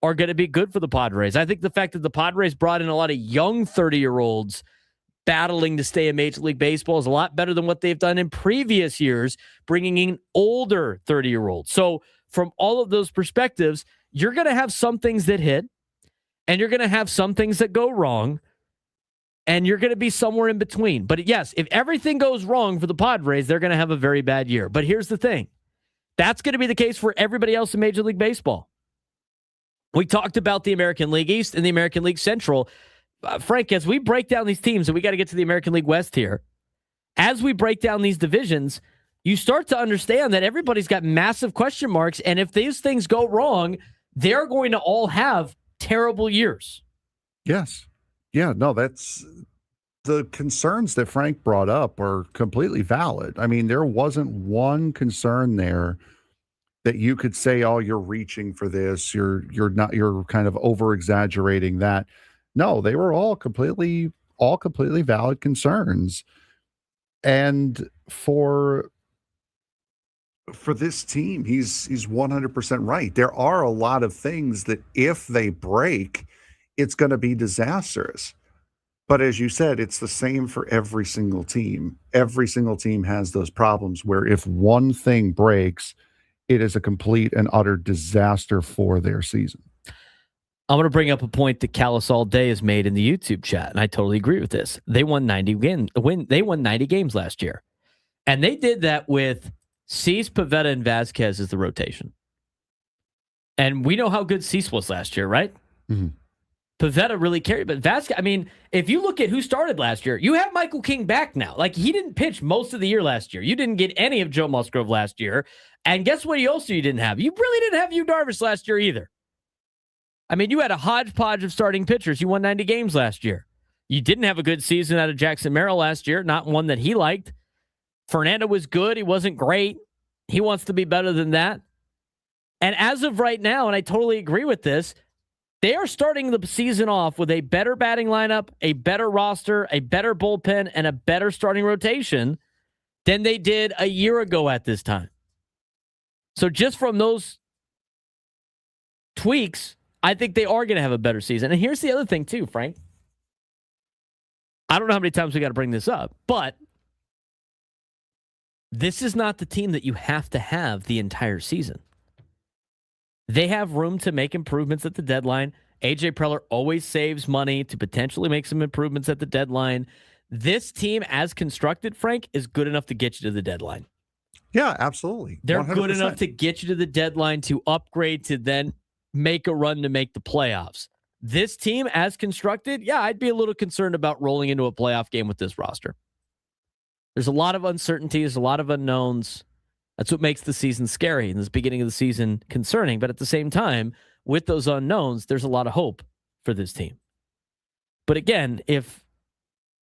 are going to be good for the Padres. I think the fact that the Padres brought in a lot of young 30-year-olds battling to stay in Major League Baseball is a lot better than what they've done in previous years, bringing in older 30-year-olds. So from all of those perspectives, you're going to have some things that hit, and you're going to have some things that go wrong, and you're going to be somewhere in between. But yes, if everything goes wrong for the Padres, they're going to have a very bad year. But here's the thing. That's going to be the case for everybody else in Major League Baseball. We talked about the American League East and the American League Central. Frank, as we break down these teams, and we got to get to the American League West here, as we break down these divisions, you start to understand that everybody's got massive question marks, and if these things go wrong, they're going to all have terrible years. Yes. Yeah, no, that's the concerns that Frank brought up are completely valid. I mean, there wasn't one concern there that you could say, oh, you're reaching for this. You're kind of over exaggerating that. No, they were all completely valid concerns. And for this team, he's 100% right. There are a lot of things that if they break, it's going to be disastrous. But as you said, it's the same for every single team. Every single team has those problems where if one thing breaks, it is a complete and utter disaster for their season. I'm going to bring up a point that Callis All Day has made in the YouTube chat, and I totally agree with this. They won 90 games last year. And they did that with Cease, Pivetta, and Vasquez as the rotation. And we know how good Cease was last year, right? Mm-hmm. Pivetta really carried. But Vasquez, I mean, if you look at who started last year, you have Michael King back now. Like, he didn't pitch most of the year last year. You didn't get any of Joe Musgrove last year. And guess what you didn't have? You really didn't have Yu Darvish last year either. I mean, you had a hodgepodge of starting pitchers. You won 90 games last year. You didn't have a good season out of Jackson Merrill last year, not one that he liked. Fernando was good. He wasn't great. He wants to be better than that. And as of right now, and I totally agree with this, they are starting the season off with a better batting lineup, a better roster, a better bullpen, and a better starting rotation than they did a year ago at this time. So just from those tweaks, I think they are going to have a better season. And here's the other thing too, Frank. I don't know how many times we got to bring this up, but this is not the team that you have to have the entire season. They have room to make improvements at the deadline. AJ Preller always saves money to potentially make some improvements at the deadline. This team, as constructed, Frank, is good enough to get you to the deadline. Yeah, absolutely. They're 100%. good enough to get you to the deadline, to upgrade, to then make a run to make the playoffs. This team, as constructed, yeah, I'd be a little concerned about rolling into a playoff game with this roster. There's a lot of uncertainties, a lot of unknowns. That's what makes the season scary and this beginning of the season concerning. But at the same time, with those unknowns, there's a lot of hope for this team. But again, if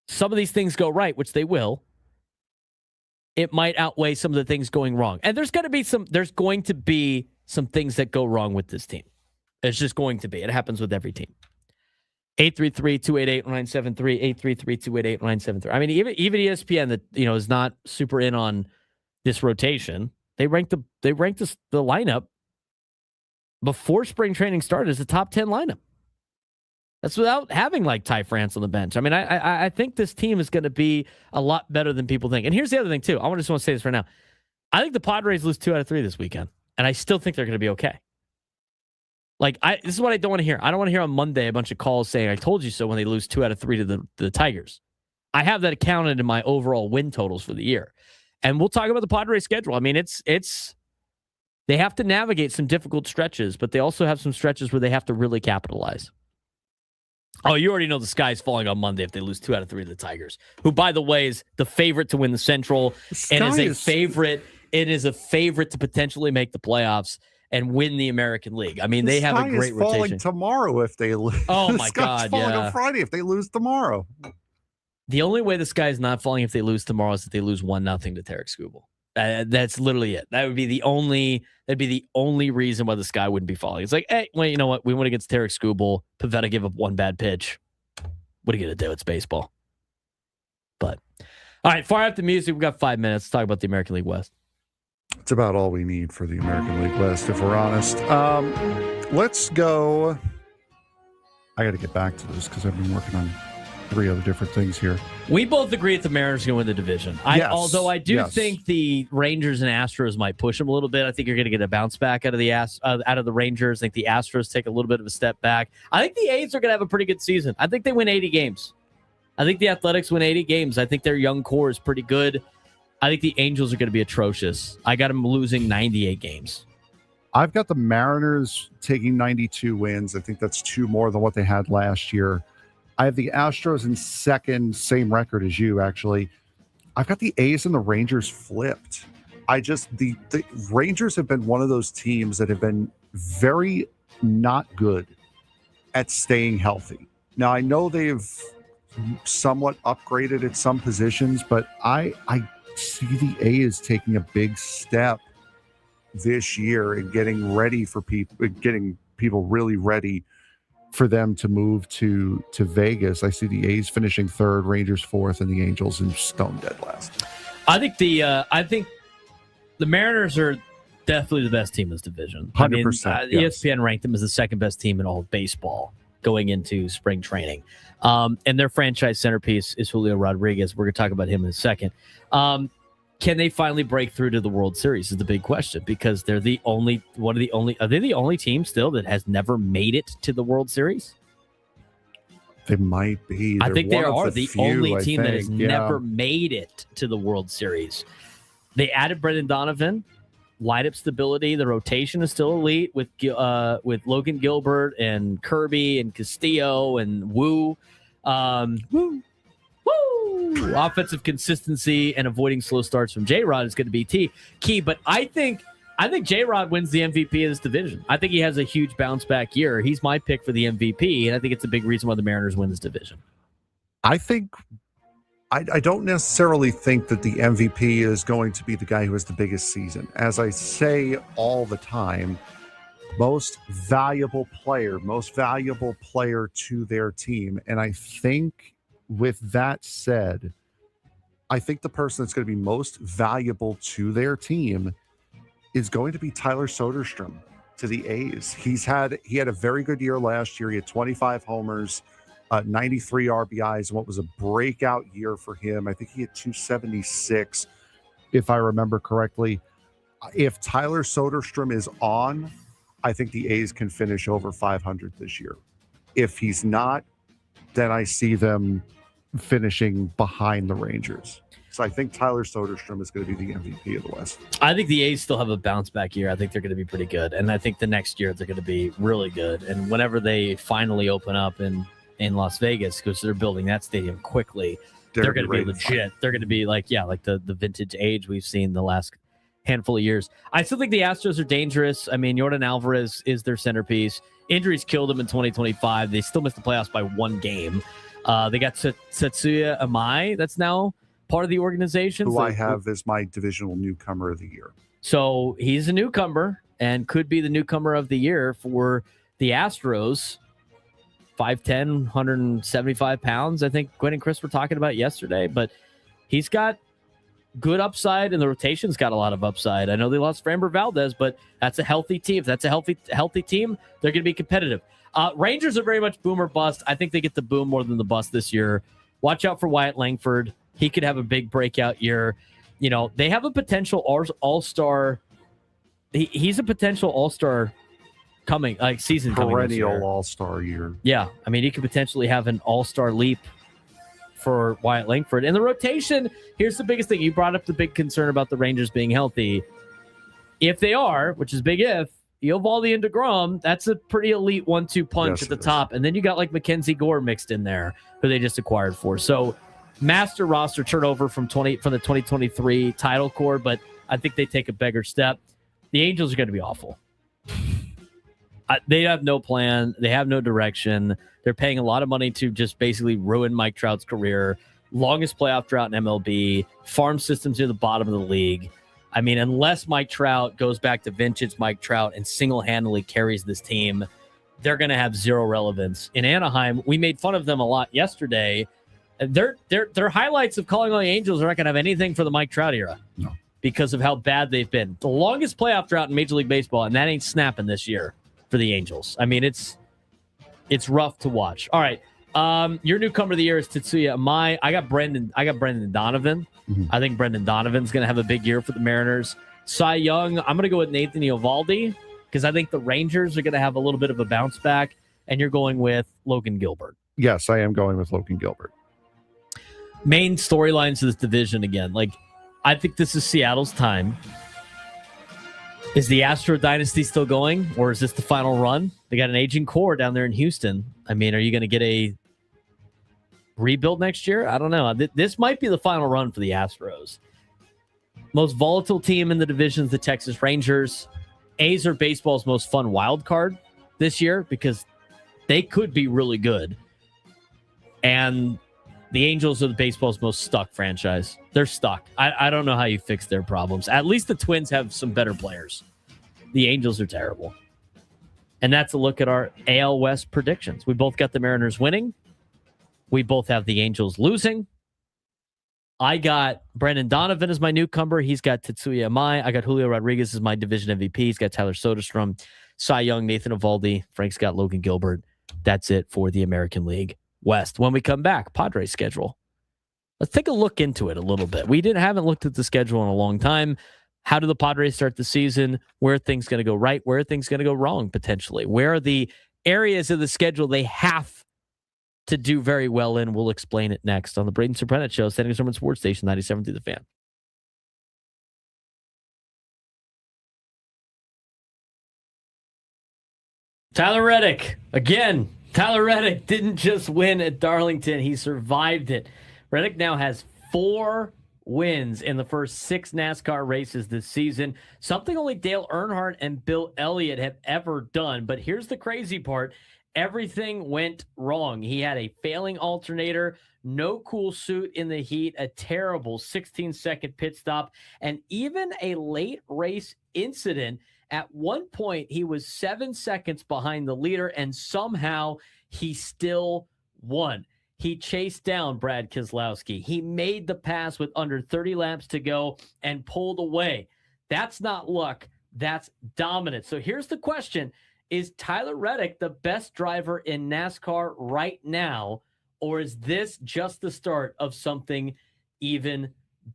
some of these things go right, which they will, it might outweigh some of the things going wrong. And there's going to be some things that go wrong with this team. It's just going to be. It happens with every team. 833-288-973, 833-288-973. I mean, even ESPN that, is not super in on this rotation, they ranked the lineup before spring training started as a top 10 lineup. That's without having like Ty France on the bench. I mean, I think this team is going to be a lot better than people think. And here's the other thing too. I just want to say this right now. I think the Padres lose 2 out of 3 this weekend, and I still think they're going to be okay. Like, this is what I don't want to hear. I don't want to hear on Monday a bunch of calls saying, I told you so, when they lose 2 out of 3 to the Tigers. I have that accounted in my overall win totals for the year. And we'll talk about the Padres schedule. I mean, they have to navigate some difficult stretches, but they also have some stretches where they have to really capitalize. Oh, you already know the sky's falling on Monday if they lose 2 out of 3 to the Tigers, who, by the way, is the favorite to win the Central and is a favorite. It is a favorite to potentially make the playoffs and win the American League. I mean, they have a great rotation. Falling tomorrow if they lose. Oh my God! Falling on Friday if they lose tomorrow. The only way the sky is not falling if they lose tomorrow is if they lose 1-0 to Tarek Skubal. That's literally it. That'd be the only reason why the sky wouldn't be falling. It's like, hey, well, you know what? We went against Tarek Skubal. Pivetta give up 1 bad pitch. What are you gonna do? It's baseball. But all right, fire up the music. We've got 5 minutes to talk about the American League West. It's about all we need for the American League West, if we're honest. Let's go. I got to get back to this because I've been working on 3 other different things here. We both agree that the Mariners are going to win the division. Although I do think the Rangers and Astros might push them a little bit. I think you're going to get a bounce back out of the Rangers. I think the Astros take a little bit of a step back. I think the A's are going to have a pretty good season. I think they win 80 games. I think the Athletics win 80 games. I think their young core is pretty good. I think the Angels are going to be atrocious. I got them losing 98 games. I've got the Mariners taking 92 wins. I think that's 2 more than what they had last year. I have the Astros in second, same record as you, actually. I've got the A's and the Rangers flipped. The Rangers have been one of those teams that have been very not good at staying healthy. Now, I know they've somewhat upgraded at some positions, but I see the A's taking a big step this year and getting ready for getting people really ready for them to move to Vegas. I see the A's finishing 3rd, Rangers 4th, and the Angels in stone dead last. I think the Mariners are definitely the best team in this division. 100%. ESPN ranked them as the 2nd best team in all of baseball going into spring training. And their franchise centerpiece is Julio Rodriguez. We're going to talk about him in a second. Can they finally break through to the World Series is the big question, because they're are they the only team still that has never made it to the World Series? They might be. I think they are the only team that has never made it to the World Series. They added Brendan Donovan. lineup stability. The rotation is still elite with Logan Gilbert and Kirby and Castillo and Wu. Woo! Offensive consistency and avoiding slow starts from J-Rod is going to be key. But I think J-Rod wins the MVP of this division. I think he has a huge bounce back year. He's my pick for the MVP, and I think it's a big reason why the Mariners win this division. I don't necessarily think that the MVP is going to be the guy who has the biggest season. As I say all the time, most valuable player to their team. And I think with that said, I think the person that's going to be most valuable to their team is going to be Tyler Soderstrom to the A's. He had a very good year last year. He had 25 homers, 93 RBIs, and what was a breakout year for him. I think he had 276, if I remember correctly. If Tyler Soderstrom is on, I think the A's can finish over 500 this year. If he's not, then I see them finishing behind the Rangers. So I think Tyler Soderstrom is going to be the MVP of the West. I think the A's still have a bounce back year. I think they're going to be pretty good. And I think the next year they're going to be really good. And whenever they finally open up in Las Vegas, because they're building that stadium quickly, they're going to be legit. They're going to be like the vintage age we've seen the last handful of years. I still think the Astros are dangerous. I mean, Yordan Alvarez is their centerpiece. Injuries killed them in 2025. They still missed the playoffs by one game. They got Tetsuya Amai. That's now part of the organization. Who I have as my divisional newcomer of the year. So he's a newcomer and could be the newcomer of the year for the Astros. 5'10", 175 pounds. I think Gwen and Chris were talking about yesterday, but he's got good upside, and the rotation's got a lot of upside. I know they lost Framber Valdez, but that's a healthy team. If that's a healthy team, they're going to be competitive. Rangers are very much boom or bust. I think they get the boom more than the bust this year. Watch out for Wyatt Langford. He could have a big breakout year. You know, they have a potential all-star. He's a potential all-star season coming. Perennial all-star year. Yeah, I mean, he could potentially have an all-star leap for Wyatt Langford. And the rotation, here's the biggest thing. You brought up the big concern about the Rangers being healthy. If they are, which is big if, Eovaldi and DeGrom, that's a pretty elite 1-2 punch at the top. And then you got like Mackenzie Gore mixed in there, who they just acquired for. So master roster turnover from the 2023 title core, but I think they take a bigger step. The Angels are going to be awful. They have no plan. They have no direction. They're paying a lot of money to just basically ruin Mike Trout's career. Longest playoff drought in MLB. Farm systems near the bottom of the league. I mean, unless Mike Trout goes back to vintage Mike Trout and single-handedly carries this team, they're going to have zero relevance. In Anaheim, we made fun of them a lot yesterday. Their highlights of calling on the Angels are not going to have anything for the Mike Trout era. No. Because of how bad they've been. The longest playoff drought in Major League Baseball, and that ain't snapping this year for the Angels. I mean, it's rough to watch. All right. Your newcomer of the year is Tetsuya Amai. I got Brendan Donovan. Mm-hmm. I think Brendan Donovan's going to have a big year for the Mariners. Cy Young, I'm going to go with Nathan Eovaldi because I think the Rangers are going to have a little bit of a bounce back, and you're going with Logan Gilbert. Yes, I am going with Logan Gilbert. Main storylines of this division again. Like, I think this is Seattle's time. Is the Astro dynasty still going, or is this the final run? They got an aging core down there in Houston. I mean, are you going to get a rebuild next year? I don't know. This might be the final run for the Astros. Most volatile team in the division is the Texas Rangers. A's are baseball's most fun wild card this year because they could be really good. And the Angels are the baseball's most stuck franchise. They're stuck. I don't know how you fix their problems. At least the Twins have some better players. The Angels are terrible. And that's a look at our AL West predictions. We both got the Mariners winning. We both have the Angels losing. I got Brendan Donovan as my newcomer. He's got Tetsuya Amai. I got Julio Rodriguez as my division MVP. He's got Tyler Soderstrom, Cy Young, Nathan Eovaldi. Frank's got Logan Gilbert. That's it for the American League West. When we come back, Padres schedule. Let's take a look into it a little bit. We haven't looked at the schedule in a long time. How do the Padres start the season? Where are things going to go right? Where are things going to go wrong, potentially? Where are the areas of the schedule they have to do very well in? We'll explain it next on the Braden Surprenant Show, Standing Sermon Sports Station 97 through the Fan. Tyler Reddick, again. Tyler Reddick didn't just win at Darlington. He survived it. Reddick now has 4 wins in the first 6 NASCAR races this season, something only Dale Earnhardt and Bill Elliott have ever done. But here's the crazy part. Everything went wrong. He had a failing alternator, no cool suit in the heat, a terrible 16-second pit stop, and even a late race incident. At one point, he was 7 seconds behind the leader, and somehow he still won. He chased down Brad Keselowski. He made the pass with under 30 laps to go and pulled away. That's not luck. That's dominance. So here's the question. Is Tyler Reddick the best driver in NASCAR right now, or is this just the start of something even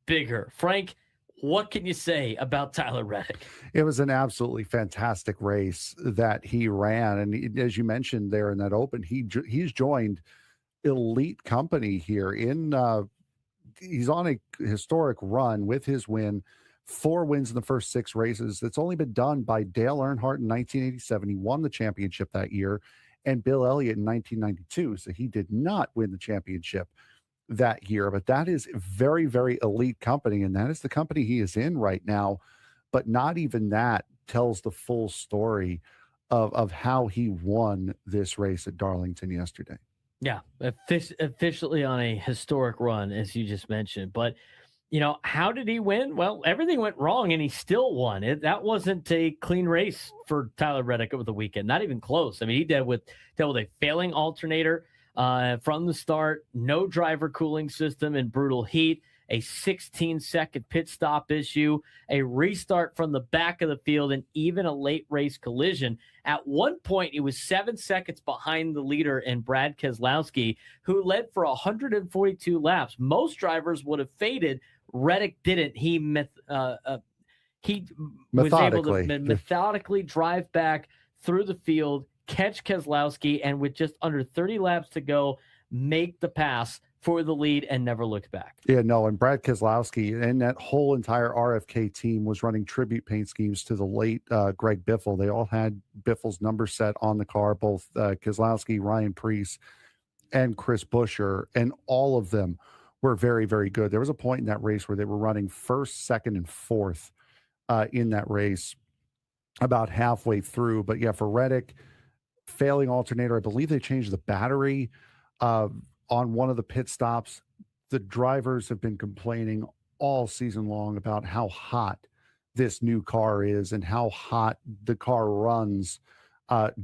bigger? Frank, what can you say about Tyler Reddick? It was an absolutely fantastic race that he ran. And as you mentioned there in that open, he's joined elite company here. He's on a historic run with his win. 4 wins in the first 6 races. That's only been done by Dale Earnhardt in 1987. He won the championship that year, and Bill Elliott in 1992. So he did not win the championship that year, but that is very, very elite company, and that is the company he is in right now. But not even that tells the full story of how he won this race at Darlington yesterday. Yeah, officially on a historic run, as you just mentioned. But, how did he win? Well, everything went wrong, and he still won. That wasn't a clean race for Tyler Reddick over the weekend, not even close. I mean, he dealt with a failing alternator from the start, no driver cooling system in brutal heat, a 16-second pit stop issue, a restart from the back of the field, and even a late race collision. At one point, he was 7 seconds behind the leader in Brad Keselowski, who led for 142 laps. Most drivers would have faded. Reddick didn't. He was able to methodically drive back through the field, catch Keselowski, and with just under 30 laps to go, make the pass for the lead and never looked back. Yeah, no, and Brad Keselowski and that whole entire RFK team was running tribute paint schemes to the late Greg Biffle. They all had Biffle's number set on the car, both Keselowski, Ryan Preece, and Chris Buescher, and all of them were very, very good. There was a point in that race where they were running first, second, and fourth in that race about halfway through. But yeah, for Reddick, failing alternator, I believe they changed the battery on one of the pit stops. The drivers have been complaining all season long about how hot this new car is and how hot the car runs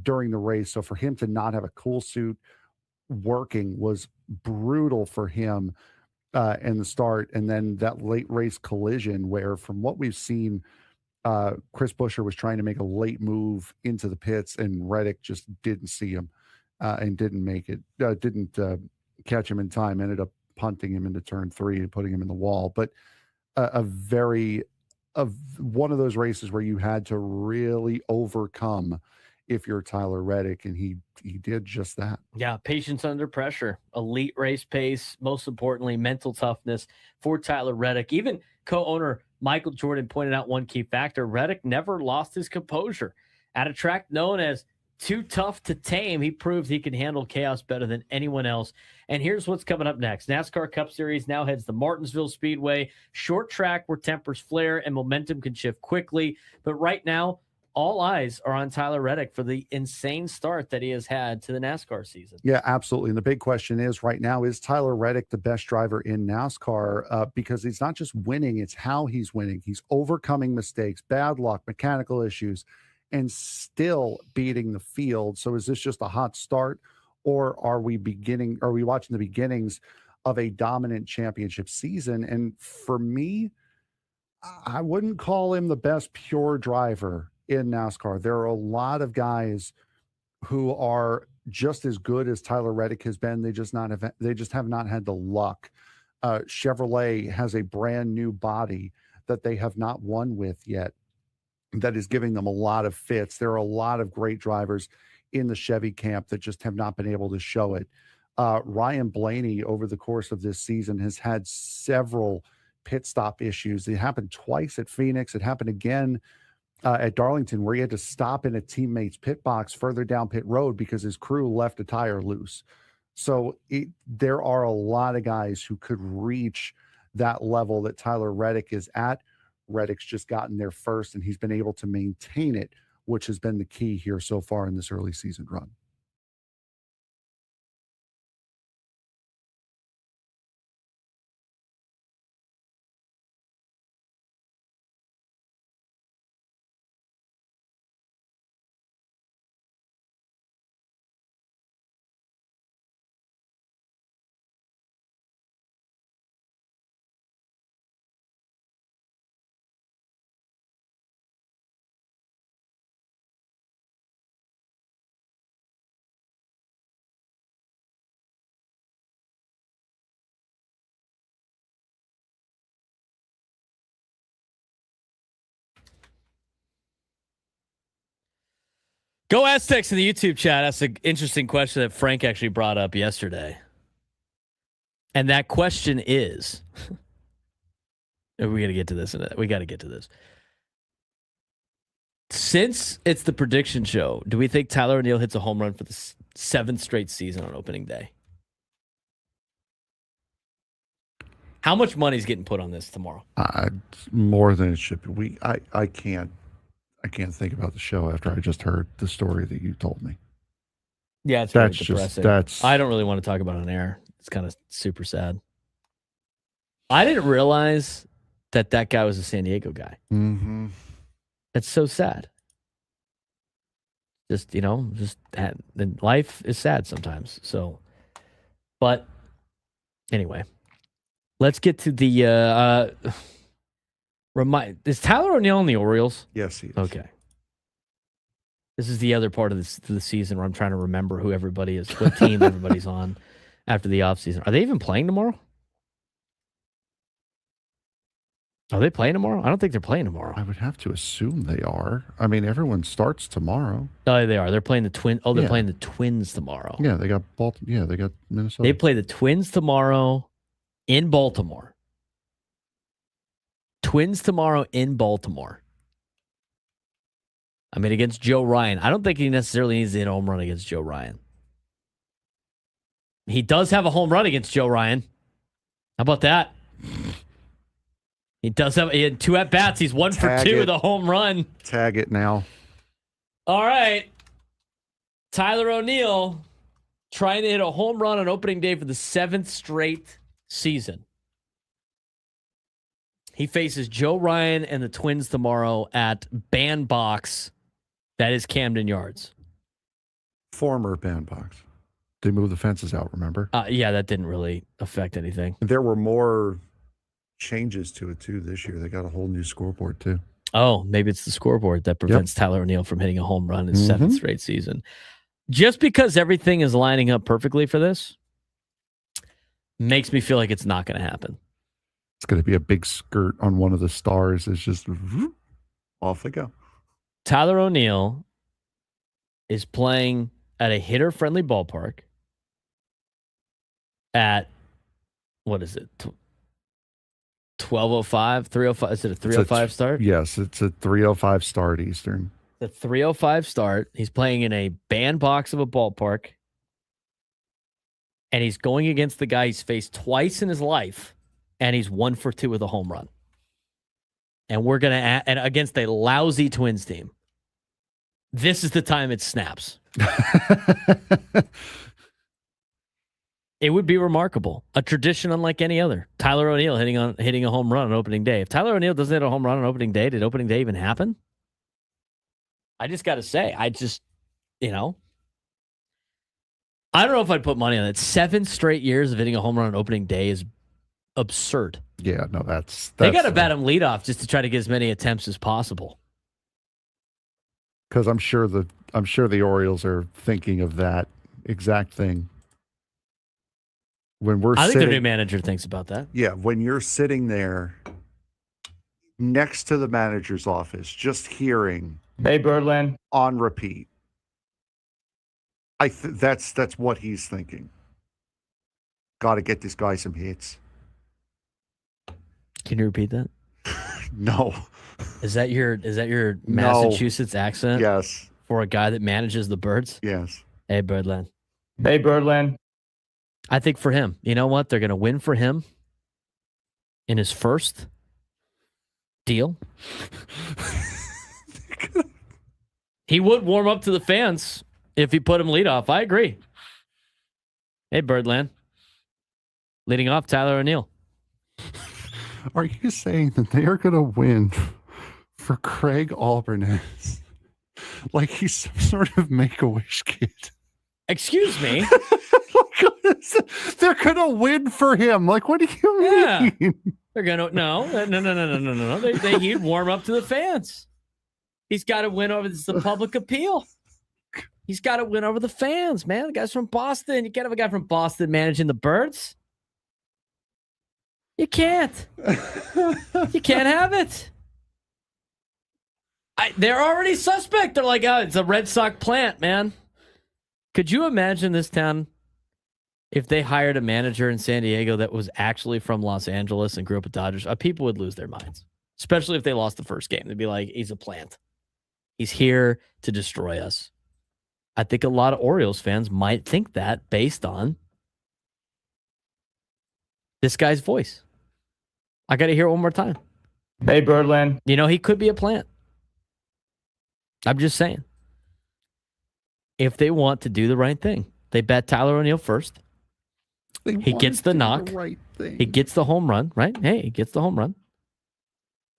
during the race. So for him to not have a cool suit working was brutal for him in the start. And then that late race collision where, from what we've seen, Chris Buescher was trying to make a late move into the pits, and Reddick just didn't see him and didn't make it, didn't catch him in time, ended up punting him into turn 3 and putting him in the wall. But one of those races where you had to really overcome if you're Tyler Reddick, and he did just that. Yeah, patience under pressure, elite race pace, most importantly, mental toughness for Tyler Reddick. Even co-owner Michael Jordan pointed out one key factor. Reddick never lost his composure. At a track known as too tough to tame, he proved he can handle chaos better than anyone else. And here's what's coming up next. NASCAR Cup Series now heads to Martinsville Speedway, short track where tempers flare and momentum can shift quickly. But right now, all eyes are on Tyler Reddick for the insane start that he has had to the NASCAR season. Yeah, absolutely. And the big question is right now, is Tyler Reddick the best driver in NASCAR? Because he's not just winning, it's how he's winning. He's overcoming mistakes, bad luck, mechanical issues, and still beating the field. So is this just a hot start, or are we watching the beginnings of a dominant championship season? And for me, I wouldn't call him the best pure driver in NASCAR. There are a lot of guys who are just as good as Tyler Reddick has been. They just have not had the luck. Chevrolet has a brand new body that they have not won with yet, that is giving them a lot of fits. There are a lot of great drivers in the Chevy camp that just have not been able to show it. Ryan Blaney, over the course of this season, has had several pit stop issues. It happened twice at Phoenix. It happened again at Darlington where he had to stop in a teammate's pit box further down pit road because his crew left a tire loose. So there are a lot of guys who could reach that level that Tyler Reddick is at. Reddick's just gotten there first, and he's been able to maintain it, which has been the key here so far in this early season run. Go Aztecs in the YouTube chat. That's an interesting question that Frank actually brought up yesterday. And that question is, we got to get to this. We got to get to this. Since it's the prediction show, do we think Tyler O'Neill hits a home run for the 7th straight season on opening day? How much money is getting put on this tomorrow? More than it should be. I can't think about the show after I just heard the story that you told me. Yeah, it's really depressing. I don't really want to talk about it on air. It's kind of super sad. I didn't realize that guy was a San Diego guy. Mm-hmm. It's so sad. Life is sad sometimes. So, but anyway, let's get to the is Tyler O'Neill in the Orioles? Yes, he is. Okay. This is the other part of the season where I'm trying to remember who everybody is, what team everybody's on after the offseason. Are they even playing tomorrow? Are they playing tomorrow? I don't think they're playing tomorrow. I would have to assume they are. I mean, everyone starts tomorrow. Oh, they are. They're playing the Twins. Oh, they're playing the Twins tomorrow. Yeah, they got Baltimore. Yeah, they got Minnesota. They play the Twins tomorrow in Baltimore. Twins tomorrow in Baltimore. I mean, against Joe Ryan. I don't think he necessarily needs to hit a home run against Joe Ryan. He does have a home run against Joe Ryan. How about that? He had 2 at-bats. He's 1 for 2 with a home run. Tag it now. All right. Tyler O'Neill trying to hit a home run on opening day for the 7th straight season. He faces Joe Ryan and the Twins tomorrow at Bandbox. That is Camden Yards. Former Bandbox. They moved the fences out, remember? Yeah, that didn't really affect anything. There were more changes to it, too, this year. They got a whole new scoreboard, too. Oh, maybe it's the scoreboard that prevents Tyler O'Neill from hitting a home run in his 7th straight season. Just because everything is lining up perfectly for this makes me feel like it's not going to happen. It's going to be a big skirt on one of the stars. It's just off they go. Tyler O'Neill is playing at a hitter-friendly ballpark at, what is it, 12:05, 3:05? Is it a 3:05 start? Yes, it's a 3:05 start Eastern. The 3:05 start. He's playing in a bandbox of a ballpark, and he's going against the guy he's faced twice in his life, and he's 1 for 2 with a home run. And we're going to and against a lousy Twins team. This is the time it snaps. It would be remarkable. A tradition unlike any other. Tyler O'Neill hitting a home run on opening day. If Tyler O'Neill doesn't hit a home run on opening day, did opening day even happen? I just got to say, I don't know if I'd put money on it. 7 straight years of hitting a home run on opening day is absurd. Yeah, no, that's they got to bat him leadoff just to try to get as many attempts as possible. Because I'm sure the Orioles are thinking of that exact thing. I think their new manager thinks about that. Yeah, when you're sitting there next to the manager's office, just hearing "Hey, Birdland" on repeat, that's what he's thinking. Got to get this guy some hits. Can you repeat that? No. Is that your No. Massachusetts accent? Yes. For a guy that manages the Birds? Yes. Hey, Birdland. Hey, Birdland. I think for him, you know what? They're going to win for him in his first deal. He would warm up to the fans if he put him lead off. I agree. Hey, Birdland. Leading off, Tyler O'Neill. Are you saying that they are going to win for Craig Albernez like he's some sort of Make-A-Wish kid? Excuse me? They're going to win for him. Like, what do you mean? They're going to, no. He'd warm up to the fans. He's got to win over, this is the public appeal. He's got to win over the fans, man. The guy's from Boston. You can't have a guy from Boston managing the Birds. You can't. You can't have it. They're already suspect. They're like, oh, it's a Red Sox plant, man. Could you imagine this town if they hired a manager in San Diego that was actually from Los Angeles and grew up with Dodgers? People would lose their minds, especially if they lost the first game. They'd be like, he's a plant. He's here to destroy us. I think a lot of Orioles fans might think that based on this guy's voice. I got to hear it one more time. Hey, Birdland. You know, he could be a plant. I'm just saying. If they want to do the right thing, they bet Tyler O'Neill first. He gets the knock. He gets the home run, right? Hey, he gets the home run.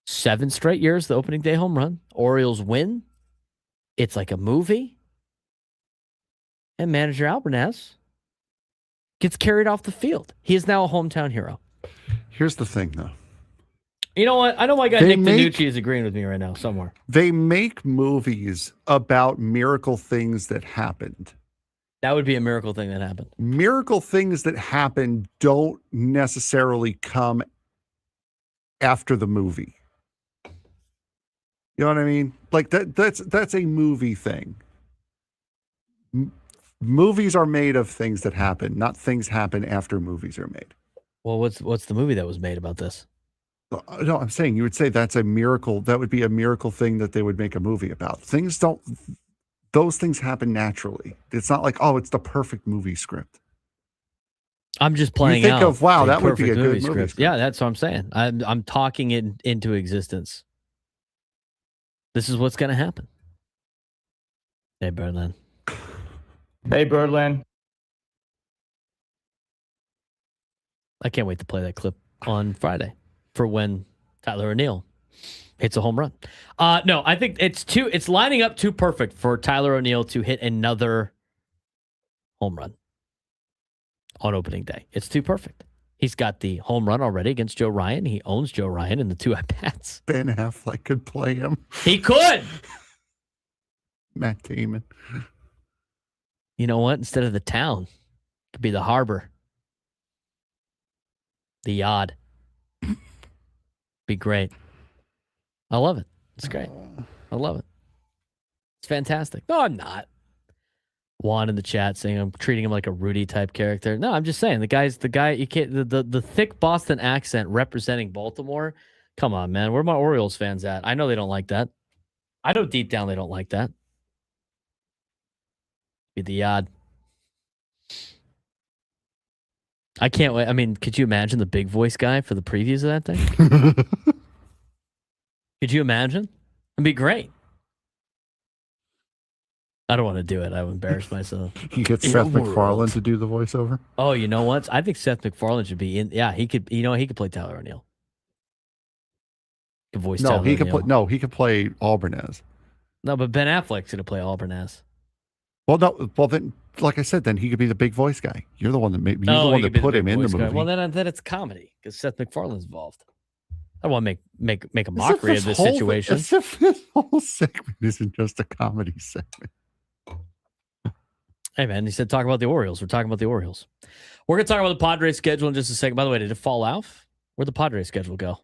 7 straight years, the opening day home run. Orioles win. It's like a movie. And manager Albernez gets carried off the field. He is now a hometown hero. Here's the thing, though. You know what? I know my guy Nick DiNucci is agreeing with me right now somewhere. They make movies about miracle things that happened. That would be a miracle thing that happened. Miracle things that happen don't necessarily come after the movie. You know what I mean? Like that's a movie thing. Movies are made of things that happen, not things happen after movies are made. Well, what's the movie that was made about this? No, I'm saying you would say that's a miracle. That would be a miracle thing that they would make a movie about. Those things happen naturally. It's not like, oh, it's the perfect movie script. I'm just playing out. You think of, wow, that would be a good movie script. Yeah, that's what I'm saying. I'm talking it into existence. This is what's going to happen. Hey, Birdland. Hey, Birdland. I can't wait to play that clip on Friday for when Tyler O'Neill hits a home run. No, I think it's lining up too perfect for Tyler O'Neill to hit another home run on opening day. It's too perfect. He's got the home run already against Joe Ryan. He owns Joe Ryan in the 2 at-bats. Ben Affleck could play him. He could. Matt Damon. You know what? Instead of the town, it could be the harbor. The yard. Be great. I love it. It's great. I love it. It's fantastic. No, I'm not. Juan in the chat saying I'm treating him like a Rudy type character. No, I'm just saying the guy you can't the thick Boston accent representing Baltimore. Come on, man. Where are my Orioles fans at? I know they don't like that. I know deep down they don't like that. Be the yard. I can't wait. I mean, could you imagine the big voice guy for the previews of that thing? Could you imagine? It'd be great. I don't want to do it. I would embarrass myself. You get Seth MacFarlane to do the voiceover. Oh, you know what? I think Seth MacFarlane should be in. Yeah, he could. You know, he could play Tyler O'Neill. He could voice. No, Tyler he could O'Neill. play. No, he could play Albernez. No, but Ben Affleck's gonna play Albernez. Well, no. Well, then, like I said, then he could be the big voice guy. You're the one that made. You're the one that put him in the movie. Well, then it's comedy because Seth MacFarlane's involved. I don't want to make a mockery of this situation. As if this whole segment isn't just a comedy segment. Hey, man, he said talk about the Orioles. We're talking about the Orioles. We're going to talk about the Padres schedule in just a second. By the way, did it fall off? Where'd the Padres schedule go?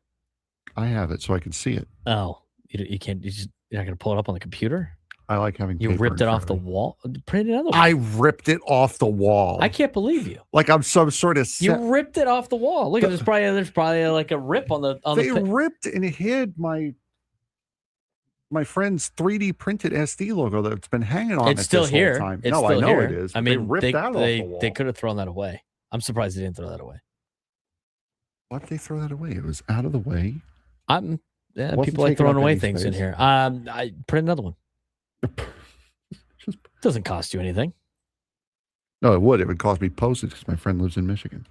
I have it so I can see it. Oh, you can't. You're not going to pull it up on the computer? I like having You paper ripped in it front off of the me. wall. Print another one. I ripped it off the wall. I can't believe you. Like I'm some sort of. You ripped it off the wall. Look at there's probably like a rip on the. They ripped and hid my friend's 3D printed SD logo that's been hanging on. It's it still this here. Whole time. It's no, still I know here. it is. I They mean, ripped that off the wall. They could have thrown that away. I'm surprised they didn't throw that away. Why did they throw that away? It was out of the way. People like throwing away things in here. I print another one. Doesn't cost you anything. No, it would. It would cost me postage because my friend lives in Michigan.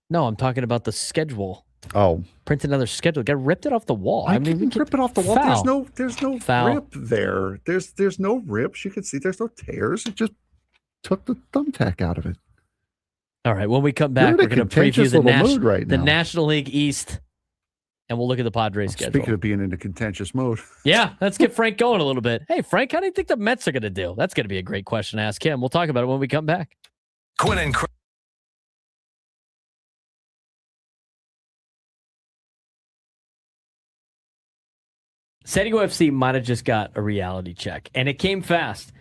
No, I'm talking about the schedule. Oh, print another schedule. Got ripped it off the wall. I mean, rip it off the wall. Foul. There's no Foul. rip there. There's no rips. You can see there's no tears. It just took the thumbtack out of it. All right. When we come back, we're going to preview the National League East, and we'll look at the Padres schedule. Speaking of being in a contentious mode. Yeah, let's get Frank going a little bit. Hey, Frank, how do you think the Mets are going to do? That's going to be a great question to ask him. We'll talk about it when we come back. Quinn and Chris. San Diego FC might have just got a reality check, and it came fast.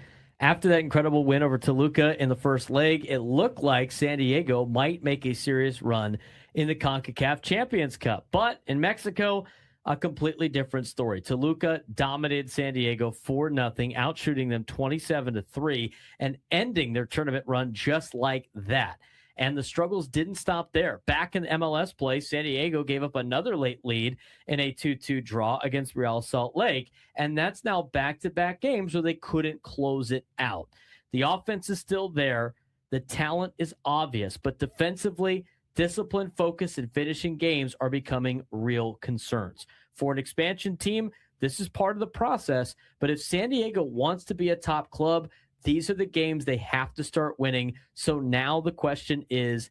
After that incredible win over Toluca in the first leg, it looked like San Diego might make a serious run in the CONCACAF Champions Cup. But in Mexico, a completely different story. Toluca dominated San Diego 4-0, outshooting them 27-3, and ending their tournament run just like that. And the struggles didn't stop there. Back in MLS play, San Diego gave up another late lead in a 2-2 draw against Real Salt Lake. And that's now back-to-back games where they couldn't close it out. The offense is still there. The talent is obvious. But defensively, discipline, focus, and finishing games are becoming real concerns. For an expansion team, this is part of the process. But if San Diego wants to be a top club, these are the games they have to start winning. So now the question is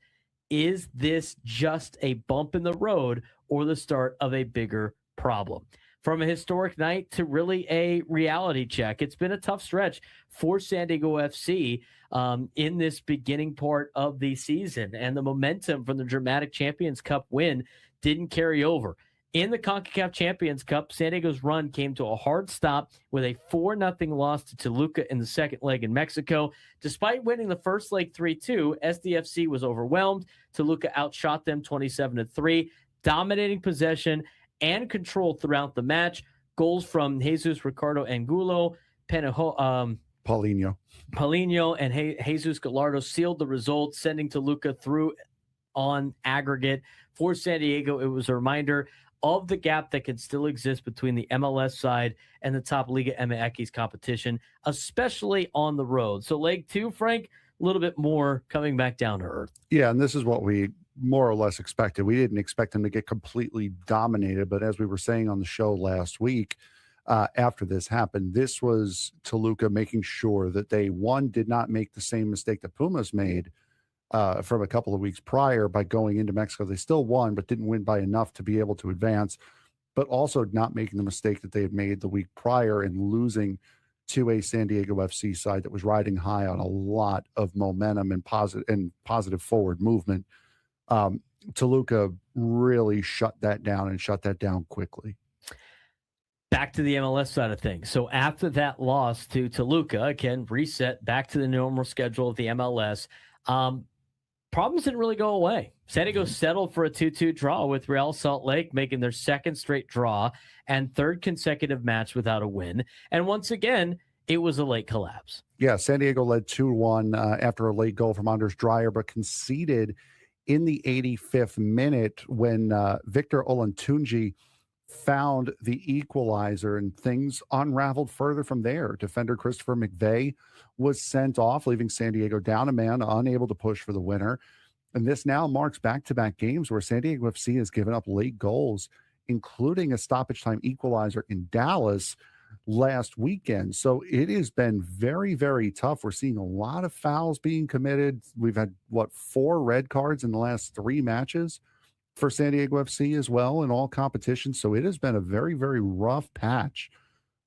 this just a bump in the road or the start of a bigger problem? From a historic night to really a reality check, it's been a tough stretch for San Diego FC in this beginning part of the season. And the momentum from the dramatic Champions Cup win didn't carry over. In the CONCACAF Champions Cup, San Diego's run came to a hard stop with a 4-0 loss to Toluca in the second leg in Mexico. Despite winning the first leg 3-2, SDFC was overwhelmed. Toluca outshot them 27-3, dominating possession and control throughout the match. Goals from Jesus Ricardo Angulo, Paulinho, and Jesus Gallardo sealed the result, sending Toluca through on aggregate. For San Diego, it was a reminder of the gap that can still exist between the MLS side and the top Liga MX competition, especially on the road. So leg 2, Frank, a little bit more coming back down to earth. Yeah, and this is what we more or less expected. We didn't expect them to get completely dominated, but as we were saying on the show last week, after this happened, this was Toluca making sure that they, one, did not make the same mistake that Pumas made from a couple of weeks prior by going into Mexico. They still won, but didn't win by enough to be able to advance, but also not making the mistake that they had made the week prior and losing to a San Diego FC side that was riding high on a lot of momentum and positive forward movement. Toluca really shut that down quickly. Back to the MLS side of things. So after that loss to Toluca, again, reset back to the normal schedule of the MLS. Problems didn't really go away. San Diego settled for a 2-2 draw with Real Salt Lake, making their second straight draw and third consecutive match without a win. And once again, it was a late collapse. Yeah, San Diego led 2-1 after a late goal from Anders Dreyer, but conceded in the 85th minute when Victor Olantunji found the equalizer, and things unraveled further from there. Defender Christopher McVeigh was sent off, leaving San Diego down a man, unable to push for the winner. And this now marks back-to-back games where San Diego FC has given up late goals, including a stoppage time equalizer in Dallas last weekend. So it has been very, very tough. We're seeing a lot of fouls being committed. We've had, 4 red cards in the last 3 matches for San Diego FC as well in all competitions. So it has been a very, very rough patch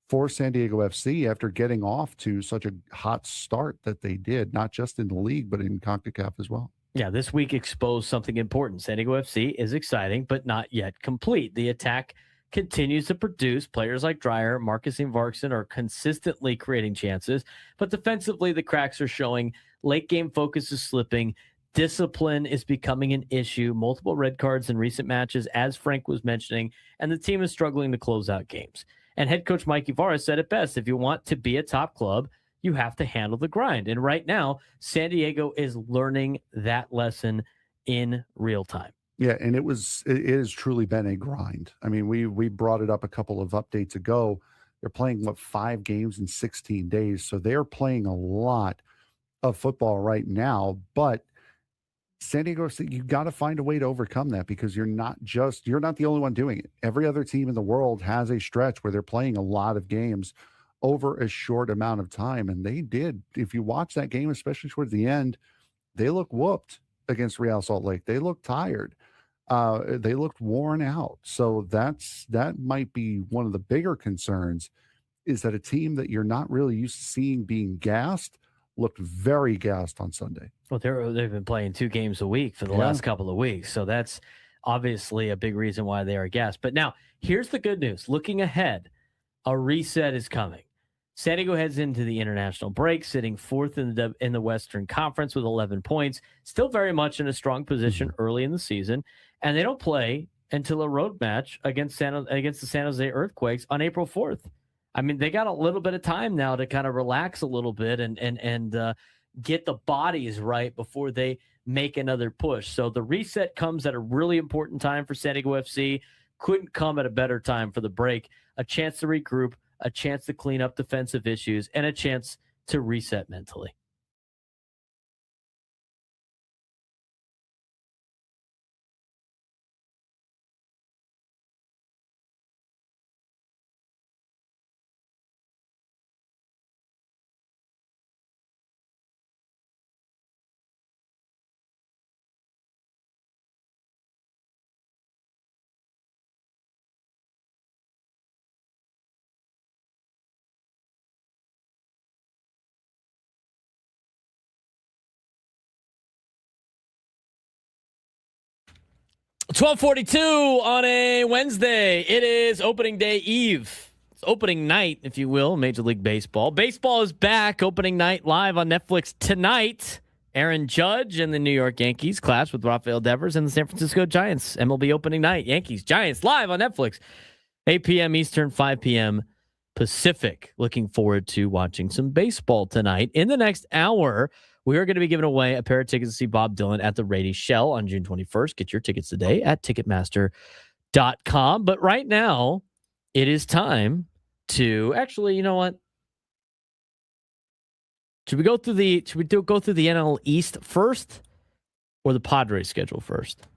for San Diego FC after getting off to such a hot start that they did, not just in the league, but in CONCACAF as well. Yeah, this week exposed something important. San Diego FC is exciting, but not yet complete. The attack continues to produce. Players like Dreyer, Marcus Varkson are consistently creating chances, but defensively the cracks are showing. Late game focus is slipping. Discipline is becoming an issue. Multiple red cards in recent matches, as Frank was mentioning, and the team is struggling to close out games. And head coach Mike Ybarra said it best: if you want to be a top club, you have to handle the grind. And right now, San Diego is learning that lesson in real time. Yeah, and it has truly been a grind. I mean, we brought it up a couple of updates ago. They're playing 5 games in 16 days, so they're playing a lot of football right now. But San Diego, you got to find a way to overcome that, because you're not the only one doing it. Every other team in the world has a stretch where they're playing a lot of games over a short amount of time, and they did. If you watch that game, especially towards the end, they look whooped against Real Salt Lake. They looked tired. They looked worn out. So that might be one of the bigger concerns, is that a team that you're not really used to seeing being gassed looked very gassed on Sunday. Well, they've been playing 2 games a week for the last couple of weeks. So that's obviously a big reason why they are gassed. But now here's the good news. Looking ahead, a reset is coming. San Diego heads into the international break, sitting 4th in the Western Conference with 11 points, still very much in a strong position early in the season. And they don't play until a road match against the San Jose Earthquakes on April 4th. I mean, they got a little bit of time now to kind of relax a little bit and get the bodies right before they make another push. So the reset comes at a really important time for San Diego FC. Couldn't come at a better time for the break. A chance to regroup, a chance to clean up defensive issues, and a chance to reset mentally. $12:42 on a Wednesday. It is opening day eve. It's opening night, if you will, Major League Baseball. Baseball is back. Opening night live on Netflix tonight. Aaron Judge and the New York Yankees clash with Rafael Devers and the San Francisco Giants. MLB opening night. Yankees, Giants live on Netflix. 8 p.m. Eastern, 5 p.m. Pacific. Looking forward to watching some baseball tonight. In the next hour, we are going to be giving away a pair of tickets to see Bob Dylan at the Rady Shell on June 21st. Get your tickets today at Ticketmaster.com. But right now, it is time to actually, you know what? Should we go through the NL East first or the Padres schedule first?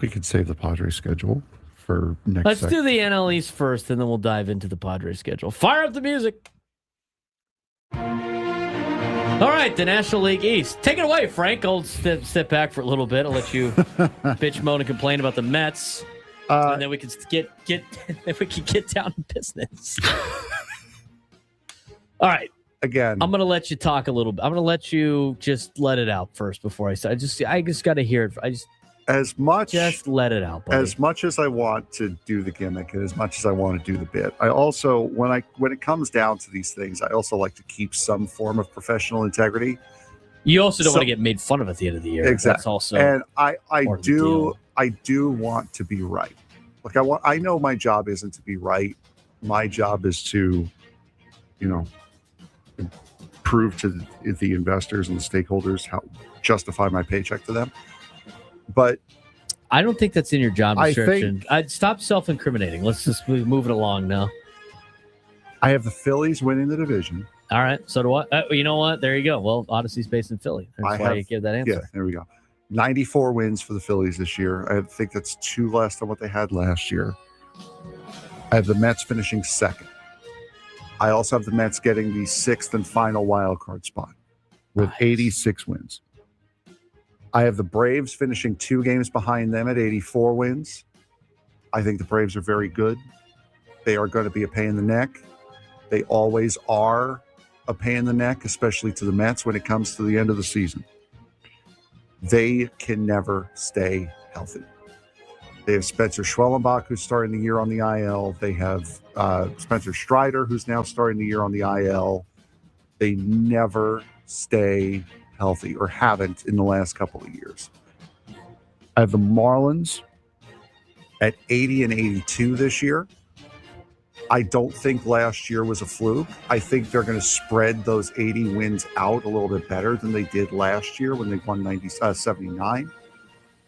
We could save the Padres schedule for next. Let's do the NL East first, and then we'll dive into the Padres schedule. Fire up the music. All right, the National League East. Take it away, Frank. I'll step back for a little bit. I'll let you bitch, moan, and complain about the Mets, and then we can get down to business. All right. Again, I'm gonna let you talk a little bit. I'm gonna let you just let it out first before I start. I just got to hear it. Just let it out, buddy. As much as I want to do the gimmick and as much as I want to do the bit, I also, when it comes down to these things, I also like to keep some form of professional integrity. You also don't want to get made fun of at the end of the year. Exactly. That's also, and I do want to be right. Like I know my job isn't to be right. My job is to, prove to the investors and the stakeholders how justify my paycheck to them. But I don't think that's in your job description. I'd stop self-incriminating. Let's just move it along now. I have the Phillies winning the division. All right. So do I. You know what? There you go. Well, Odyssey's based in Philly. That's why you give that answer. Yeah, there we go. 94 wins for the Phillies this year. I think that's 2 less than what they had last year. I have the Mets finishing second. I also have the Mets getting the 6th and final wild card spot with 86 wins. I have the Braves finishing 2 games behind them at 84 wins. I think the Braves are very good. They are going to be a pain in the neck. They always are a pain in the neck, especially to the Mets when it comes to the end of the season. They can never stay healthy. They have Spencer Schwellenbach, who's starting the year on the IL. They have Spencer Strider, who's now starting the year on the IL. They never stay healthy, or haven't in the last couple of years. I have the Marlins at 80 and 82 this year. I don't think last year was a fluke. I think they're going to spread those 80 wins out a little bit better than they did last year when they won 79.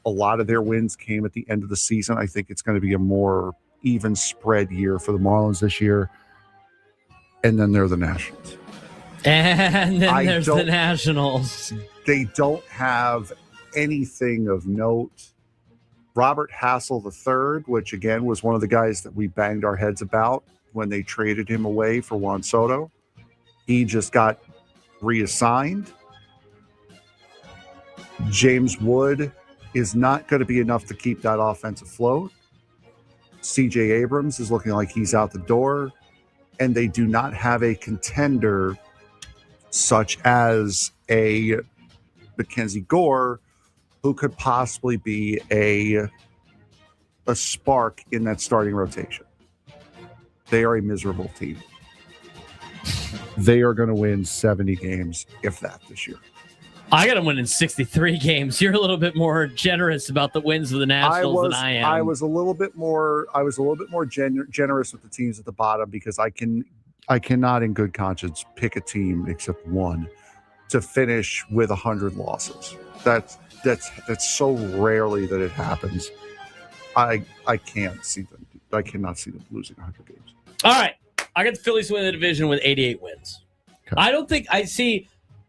A lot of their wins came at the end of the season. I think it's going to be a more even spread year for the Marlins this year. And then they're the Nationals. And then there's the Nationals. They don't have anything of note. Robert Hassel III, which again was one of the guys that we banged our heads about when they traded him away for Juan Soto. He just got reassigned. James Wood is not going to be enough to keep that offense afloat. C.J. Abrams is looking like he's out the door. And they do not have a contender such as a Mackenzie Gore, who could possibly be a spark in that starting rotation. They are a miserable team. They are going to win 70 games, if that, this year. I got them winning 63 games. You're a little bit more generous about the wins of the Nationals than I am. I was a little bit more generous with the teams at the bottom because I cannot in good conscience pick a team except one to finish with 100 losses. That's so rarely that it happens. I can't see them. I cannot see them losing 100 games. All right. I got the Phillies winning the division with 88 wins. Okay.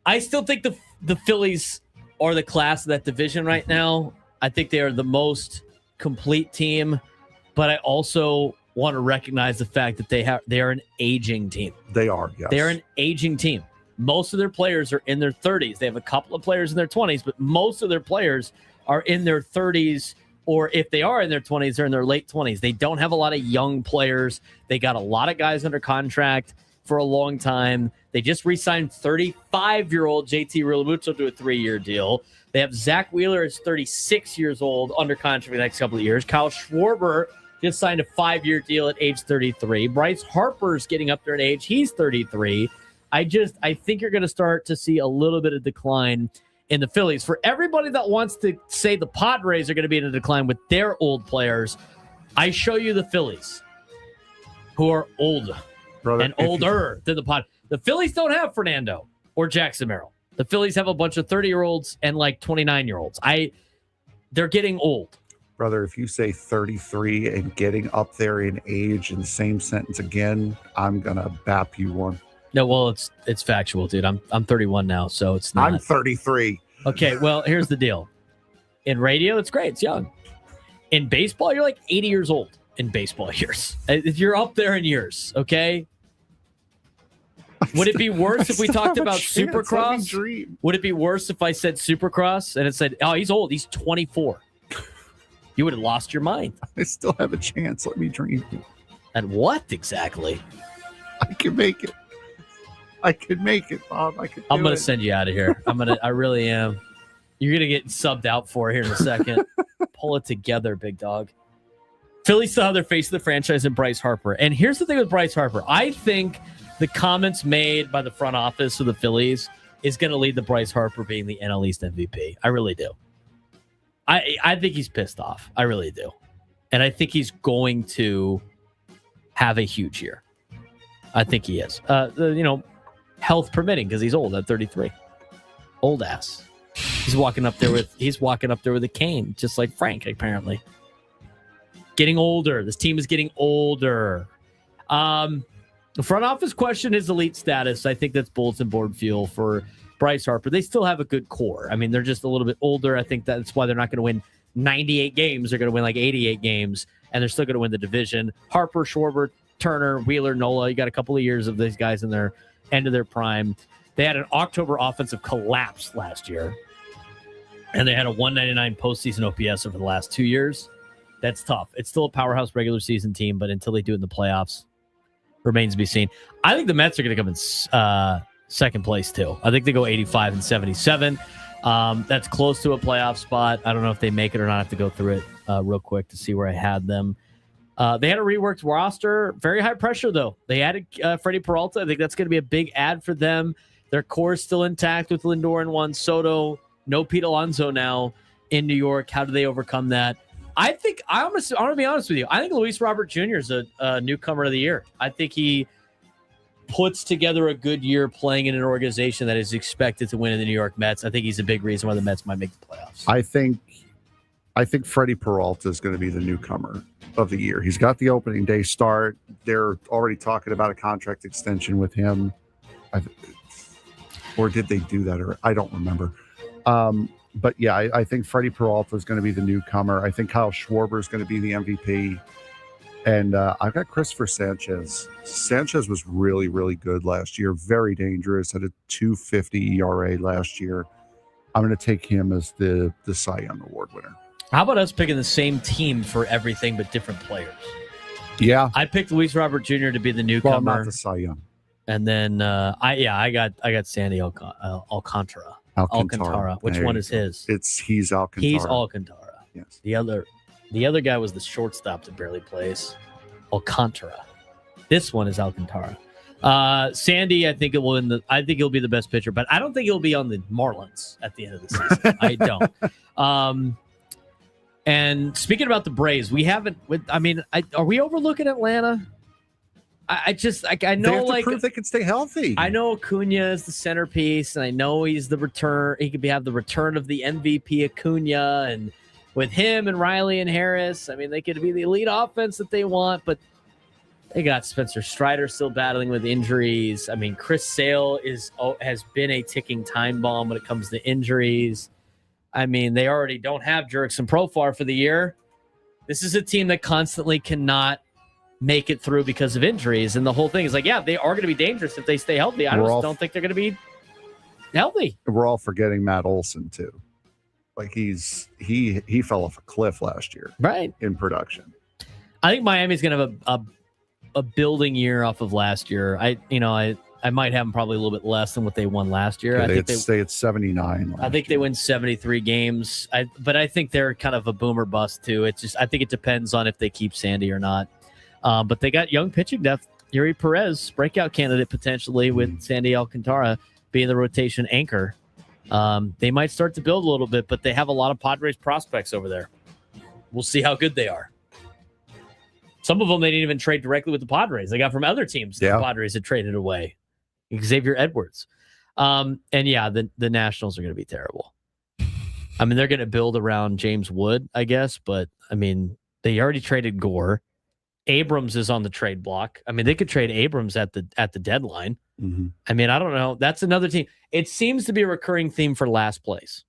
I still think the Phillies are the class of that division right now. I think they are the most complete team, but I also want to recognize the fact that they are an aging team. They are, yes. They're an aging team. Most of their players are in their 30s. They have a couple of players in their 20s, but most of their players are in their 30s, or if they are in their 20s, they're in their late 20s. They don't have a lot of young players. They got a lot of guys under contract for a long time. They just re-signed 35-year-old JT Realmuto to a 3-year deal. They have Zach Wheeler is 36 years old under contract for the next couple of years. Kyle Schwarber just signed a 5-year deal at age 33. Bryce Harper's getting up there in age. He's 33. I think you're going to start to see a little bit of decline in the Phillies. For everybody that wants to say the Padres are going to be in a decline with their old players, I show you the Phillies, who are old and older than the Padres. The Phillies don't have Fernando or Jackson Merrill. The Phillies have a bunch of 30-year-olds and like 29-year-olds. They're getting old. Brother, if you say 33 and getting up there in age in the same sentence again, I'm going to bap you one. No, well, it's factual, dude. I'm 31 now, so it's not. I'm 33. Okay, well, here's the deal. In radio, it's great. It's young. In baseball, you're like 80 years old in baseball years. You're up there in years, okay? Would it be worse if we talked about Supercross? Would it be worse if I said Supercross and it said, oh, he's old. He's 24. You would have lost your mind. I still have a chance. Let me dream. And what exactly? I can make it. I could make it, Bob. I'm going to send you out of here. I really am. You're going to get subbed out for here in a second. Pull it together, big dog. Phillies still have their face of the franchise in Bryce Harper. And here's the thing with Bryce Harper. I think the comments made by the front office of the Phillies is going to lead to Bryce Harper being the NL East MVP. I really do. I think he's pissed off. I really do. And I think he's going to have a huge year. I think he is. Health permitting, because he's old at 33. Old ass. He's walking up there with a cane, just like Frank, apparently. Getting older. This team is getting older. The front office question is elite status. I think that's bulletin board fuel for Bryce Harper. They still have a good core. I mean, they're just a little bit older. I think that's why they're not going to win 98 games. They're going to win like 88 games, and they're still going to win the division. Harper, Schwarber, Turner, Wheeler, Nola. You got a couple of years of these guys in their end of their prime. They had an October offensive collapse last year, and they had a 199 postseason OPS over the last 2 years. That's tough. It's still a powerhouse regular season team, but until they do it in the playoffs, remains to be seen. I think the Mets are going to come in second place, too. I think they go 85 and 77. That's close to a playoff spot. I don't know if they make it or not. I have to go through it real quick to see where I had them. They had a reworked roster. Very high pressure, though. They added Freddie Peralta. I think that's going to be a big add for them. Their core is still intact with Lindor and Juan Soto. No Pete Alonso now in New York. How do they overcome that? I think I'm going to be honest with you. I think Luis Robert Jr. is a newcomer of the year. I think he puts together a good year playing in an organization that is expected to win in the New York Mets. I think he's a big reason why the Mets might make the playoffs. I think Freddie Peralta is going to be the newcomer of the year. He's got the opening day start. They're already talking about a contract extension with him. Or did they do that? Or I don't remember. But yeah, I think Freddie Peralta is going to be the newcomer. I think Kyle Schwarber is going to be the MVP. And I've got Christopher Sanchez. Sanchez was really, really good last year. Very dangerous. Had a 2.50 ERA last year. I'm going to take him as the Cy Young Award winner. How about us picking the same team for everything but different players? Yeah. I picked Luis Robert Jr. to be the newcomer. Well, not the Cy Young. And then I got Sandy Alcantara. Which one is his? He's Alcantara. He's Alcantara. Yes. The other guy was the shortstop that barely plays. Alcantara. This one is Alcantara. Sandy, I think he'll be the best pitcher, but I don't think he'll be on the Marlins at the end of the season. I don't. And speaking about the Braves, we haven't. Are we overlooking Atlanta? I know they have to prove they can stay healthy. I know Acuna is the centerpiece, and I know he's the return. He could have the return of the MVP Acuna, and with him and Riley and Harris, they could be the elite offense that they want. But they got Spencer Strider still battling with injuries. Chris Sale has been a ticking time bomb when it comes to injuries. They already don't have Jurickson Profar for the year. This is a team that constantly cannot make it through because of injuries. And the whole thing is they are going to be dangerous if they stay healthy. I don't think they're going to be healthy. We're all forgetting Matt Olson too. He fell off a cliff last year, right? In production. I think Miami's going to have a building year off of last year. I might have them probably a little bit less than what they won last year. Yeah, I think they stay at 79. I think they win 73 games. But I think they're kind of a boomer bust too. I think it depends on if they keep Sandy or not. But they got young pitching depth. Yuri Perez, breakout candidate potentially with Sandy Alcantara being the rotation anchor. They might start to build a little bit, but they have a lot of Padres prospects over there. We'll see how good they are. Some of them they didn't even trade directly with the Padres. They got from other teams. Yeah. The Padres had traded away. Xavier Edwards. The Nationals are going to be terrible. They're going to build around James Wood, I guess, but they already traded Gore. Abrams is on the trade block. They could trade Abrams at the deadline. Mm-hmm. I don't know. That's another team. It seems to be a recurring theme for last place.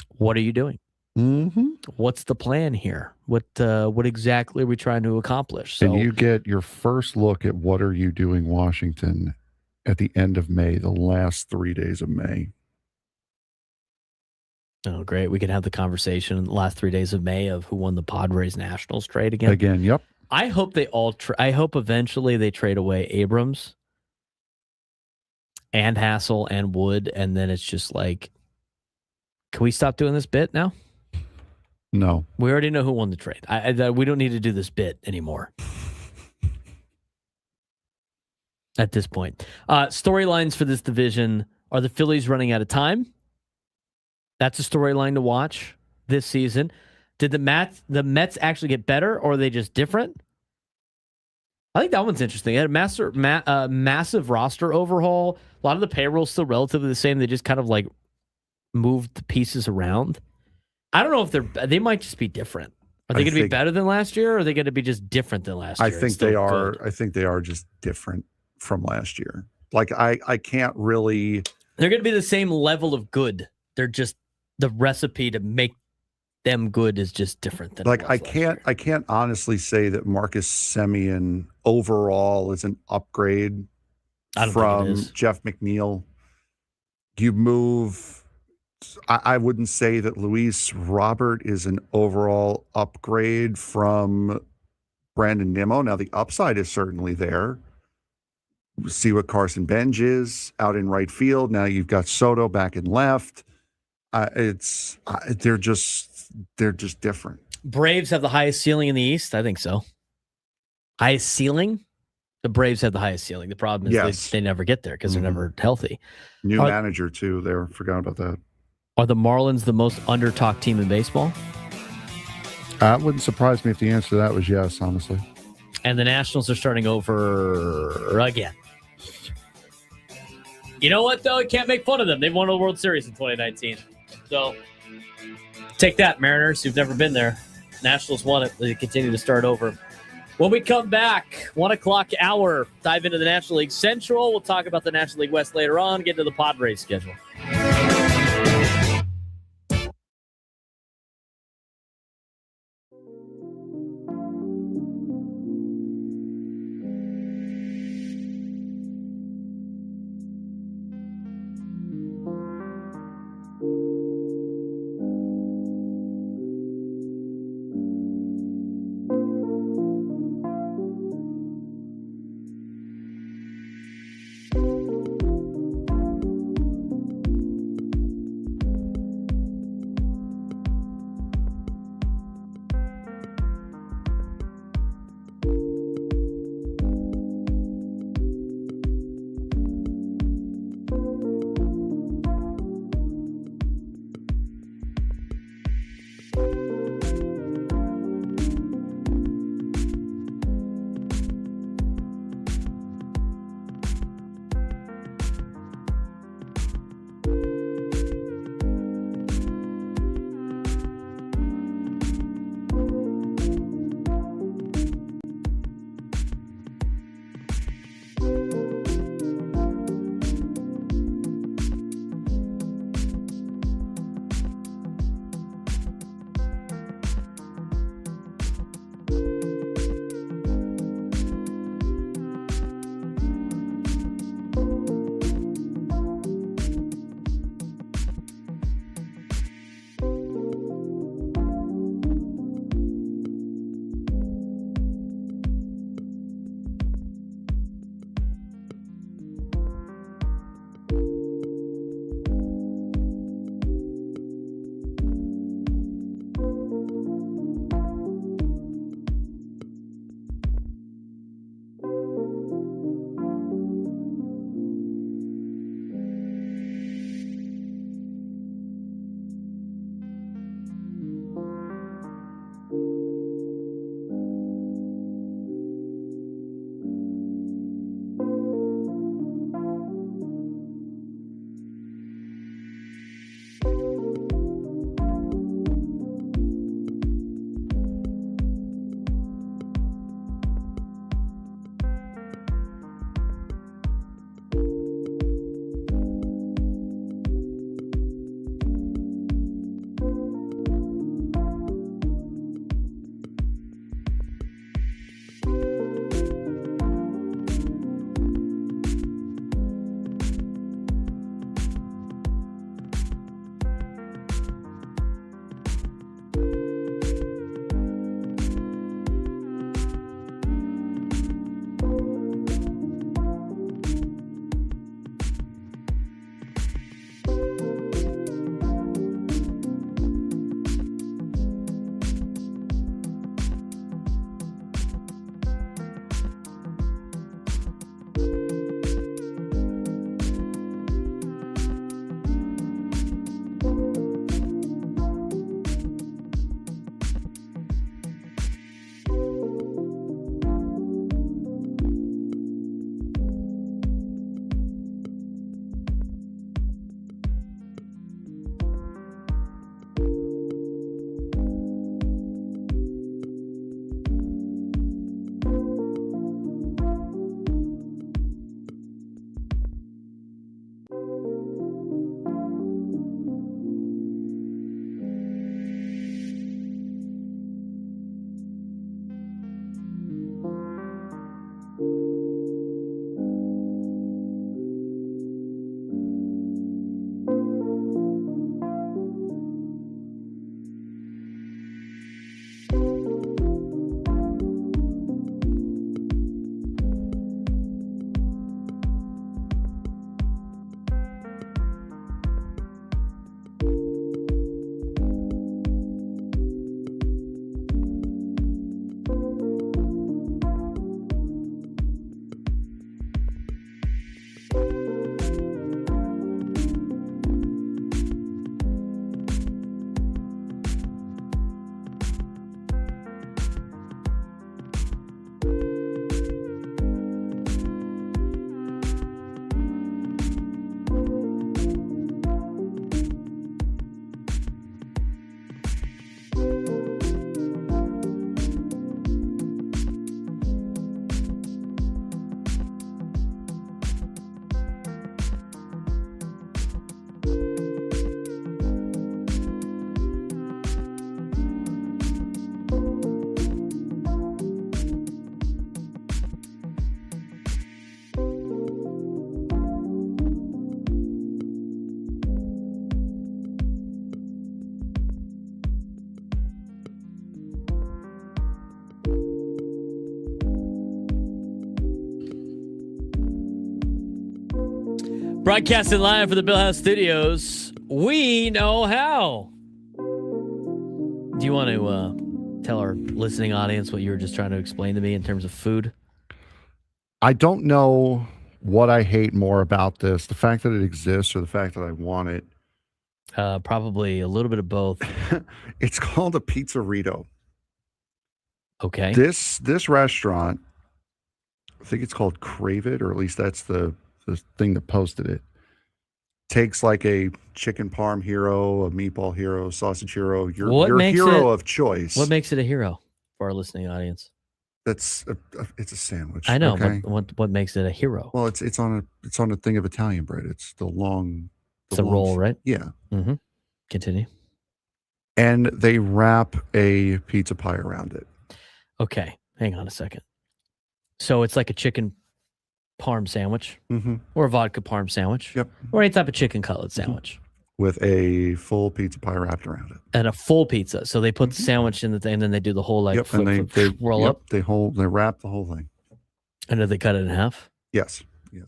What are you doing? Mm-hmm. What's the plan here? What exactly are we trying to accomplish? And you get your first look at what are you doing, Washington, at the end of May, the last 3 days of May. Oh, great. We can have the conversation in the last 3 days of May of who won the Padres Nationals trade again. Yep. I hope they I hope eventually they trade away Abrams and Hassel and Wood, and then it's just can we stop doing this bit now? No. We already know who won the trade. We don't need to do this bit anymore. At this point. Storylines for this division. Are the Phillies running out of time? That's a storyline to watch this season. Did the Mets actually get better, or are they just different? I think that one's interesting. They had a massive roster overhaul. A lot of the payroll's still relatively the same. They just kind of moved the pieces around. I don't know if they might just be different. Are they going to be better than last year, or are they going to be just different than last year? I think they are. Good? I think they are just different from last year. I can't really. They're going to be the same level of good. They're just the recipe to make them good is just different than I can't honestly say that Marcus Semien overall is an upgrade from Jeff McNeil. You move. I wouldn't say that Luis Robert is an overall upgrade from Brandon Nimmo. Now the upside is certainly there. See what Carson Benj is out in right field. Now you've got Soto back in left. They're just different. Braves have the highest ceiling in the East? I think so. Highest ceiling? The Braves have the highest ceiling. The problem is they never get there because they're never healthy. New manager, too. They forgot about that. Are the Marlins the most under-talked team in baseball? It wouldn't surprise me if the answer to that was yes, honestly. And the Nationals are starting over again. You know what, though? You can't make fun of them. They've won the World Series in 2019. So take that, Mariners, who've never been there. Nationals won it. They continue to start over. When we come back, 1 o'clock hour, dive into the National League Central. We'll talk about the National League West later on, get into the Padres schedule. Broadcasting live for the Bill House Studios. We know how. Do you want to tell our listening audience what you were just trying to explain to me in terms of food? I don't know what I hate more about this, the fact that it exists or the fact that I want it. Probably a little bit of both. It's called a pizzerito. Okay. This restaurant, I think it's called Crave It, or at least that's the thing that posted it. Takes like a chicken parm hero, a meatball hero, sausage hero, your hero of choice. What makes it a hero for our listening audience? It's a sandwich. I know, okay? but what makes it a hero? Well, it's on a thing of Italian bread. It's the long. It's a roll, right? Yeah. Mm-hmm. Continue. And they wrap a pizza pie around it. Okay, hang on a second. So it's like a chicken parm sandwich, or a vodka parm sandwich, yep, or any type of chicken cutlet sandwich with a full pizza pie wrapped around it, and a full pizza. So they put the sandwich in the thing, and then they do the whole like and they roll up. They wrap the whole thing. And do they cut it in half? Yes,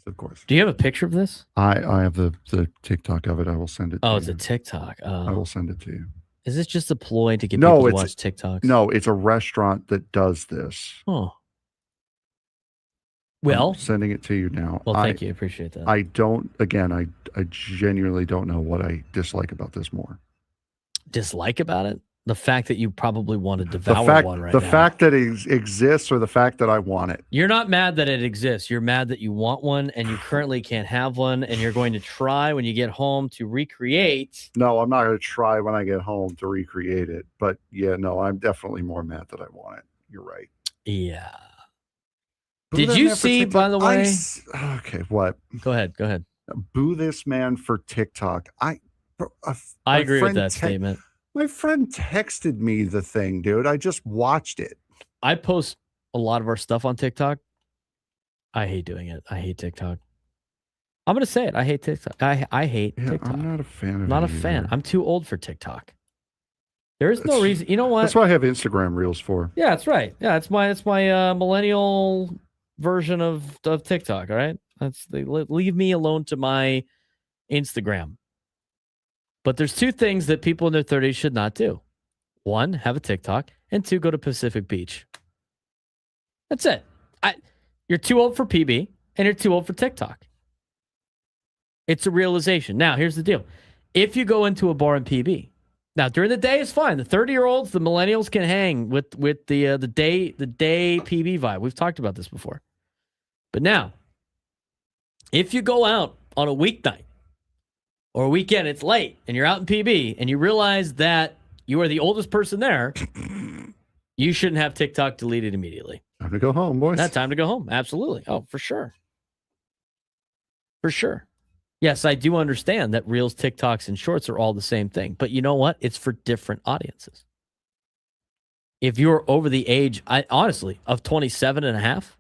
of course. Do you have a picture of this? I have the TikTok of it. I will send it. Oh, it's a TikTok. I will send it to you. Is this just a ploy to get people to watch TikToks? No, it's a restaurant that does this. Oh. Well, I'm sending it to you now. Well, thank you. Appreciate that. I genuinely don't know what I dislike about this more. Dislike about it? The fact that you probably want to devour one right now. The fact that it exists, or the fact that I want it. You're not mad that it exists. You're mad that you want one and you currently can't have one, and you're going to try when you get home to recreate. No, I'm not going to try when I get home to recreate it. But yeah, no, I'm definitely more mad that I want it. You're right. Yeah. Did you see, by the way? Okay, what? Go ahead. Boo this man for TikTok. I agree with that statement. My friend texted me the thing, dude. I just watched it. I post a lot of our stuff on TikTok. I hate doing it. I hate TikTok. I'm going to say it. I hate TikTok. I hate TikTok. I'm not a fan of Not it a fan. either. I'm too old for TikTok. There is no reason. You know what? That's what I have Instagram Reels for. Yeah, that's right. Yeah, it's my millennial version of TikTok. All right, leave me alone to my Instagram. But there's two things that people in their 30s should not do. One, have a TikTok, and two, go to Pacific Beach. That's it. You're too old for PB, and you're too old for TikTok. It's a realization. Now, here's the deal. If you go into a bar in PB, now during the day it's fine. The 30-year-olds, the millennials can hang with the day PB vibe. We've talked about this before. But now, if you go out on a weeknight or a weekend, it's late, and you're out in PB, and you realize that you are the oldest person there, you shouldn't have TikTok deleted immediately. Time to go home, boys. That's time to go home. Absolutely. Oh, for sure. For sure. Yes, I do understand that Reels, TikToks, and Shorts are all the same thing. But you know what? It's for different audiences. If you're over the age, honestly, of 27 and a half,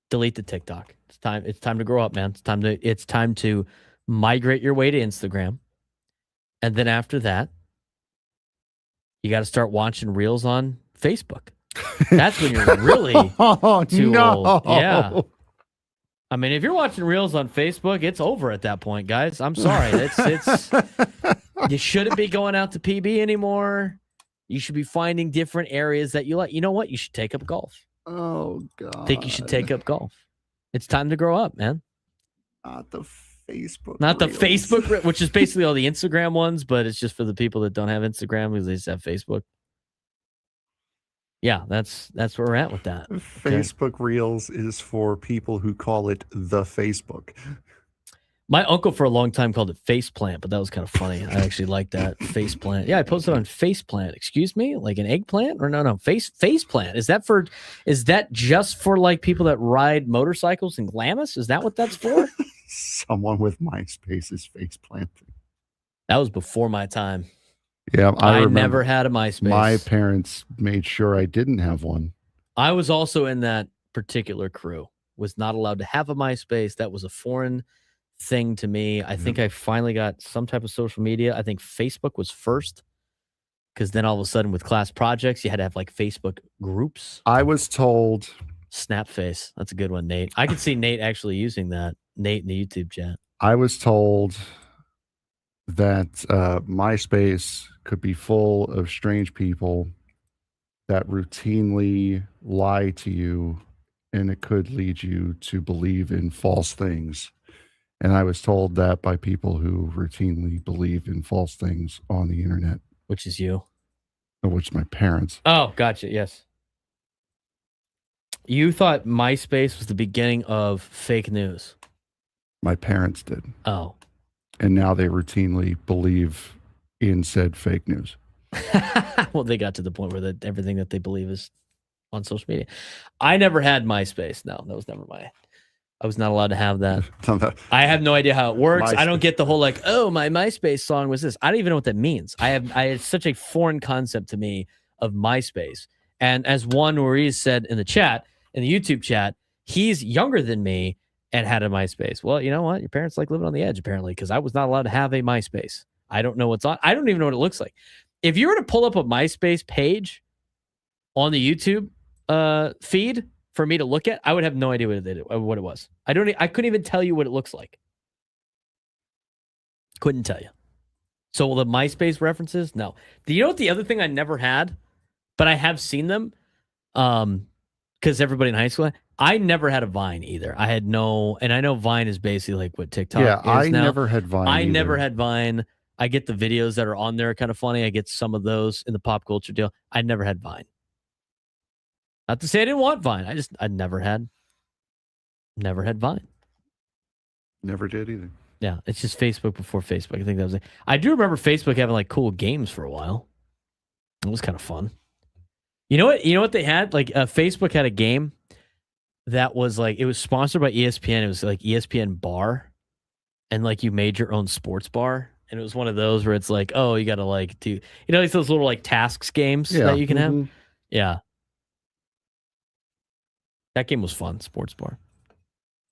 delete the TikTok. It's time to grow up, man. It's time to migrate your way to Instagram. And then after that, you got to start watching Reels on Facebook. That's when you're really too old. Yeah. I mean, if you're watching Reels on Facebook, it's over at that point, guys. I'm sorry. It's you shouldn't be going out to PB anymore. You should be finding different areas that you like. You know what? You should take up golf. Oh, God. I think you should take up golf. It's time to grow up, man. Not the Facebook. Not the Reels. Facebook, which is basically all the Instagram ones, but it's just for the people that don't have Instagram because they just have Facebook. Yeah, that's where we're at with that. Facebook Reels is for people who call it the Facebook. My uncle for a long time called it faceplant, but that was kind of funny. I actually like that. Faceplant. Yeah, I posted on faceplant. Excuse me? Like an eggplant? Or no, faceplant. Is that just for like people that ride motorcycles and Glamis? Is that what that's for? Someone with MySpace is faceplanting. That was before my time. Yeah, I never had a MySpace. My parents made sure I didn't have one. I was also in that particular crew. Was not allowed to have a MySpace. That was a foreign thing to me. I think I finally got some type of social media. I think Facebook was first, because then all of a sudden with class projects, you had to have like Facebook groups. I was told Snapface. That's a good one, Nate. I could see Nate actually using that. Nate in the YouTube chat. I was told that MySpace could be full of strange people that routinely lie to you, and it could lead you to believe in false things. And I was told that by people who routinely believe in false things on the internet. Which is you? Which is my parents. Oh, gotcha. Yes. You thought MySpace was the beginning of fake news. My parents did. Oh. And now they routinely believe in said fake news. Well, they got to the point where everything that they believe is on social media. I never had MySpace. No, that was never I was not allowed to have that. I have no idea how it works. I don't get the whole like, oh, my MySpace song was this. I don't even know what that means. It's such a foreign concept to me of MySpace. And as Juan Ruiz said in the chat, in the YouTube chat, he's younger than me and had a MySpace. Well, you know what? Your parents like living on the edge, apparently, because I was not allowed to have a MySpace. I don't know what's on. I don't even know what it looks like. If you were to pull up a MySpace page on the YouTube feed for me to look at, I would have no idea what it was. I couldn't even tell you what it looks like. Couldn't tell you. So the MySpace references, no. Do you know what the other thing I never had, but I have seen them? Because everybody in high school, I never had a Vine either. I had no, and I know Vine is basically like what TikTok is now. I never had Vine. I never had Vine. I get the videos that are on there kind of funny. I get some of those in the pop culture deal. I never had Vine. Not to say I didn't want Vine. I never had Vine. Never did either. Yeah, it's just Facebook before Facebook. I think that was it. I do remember Facebook having like cool games for a while. It was kind of fun. You know what they had? Like Facebook had a game that was like, it was sponsored by ESPN. It was like ESPN Bar, and like you made your own sports bar. And it was one of those where it's like, oh, you got to like do, like those little like tasks games that you can have. Yeah. That game was fun, sports bar.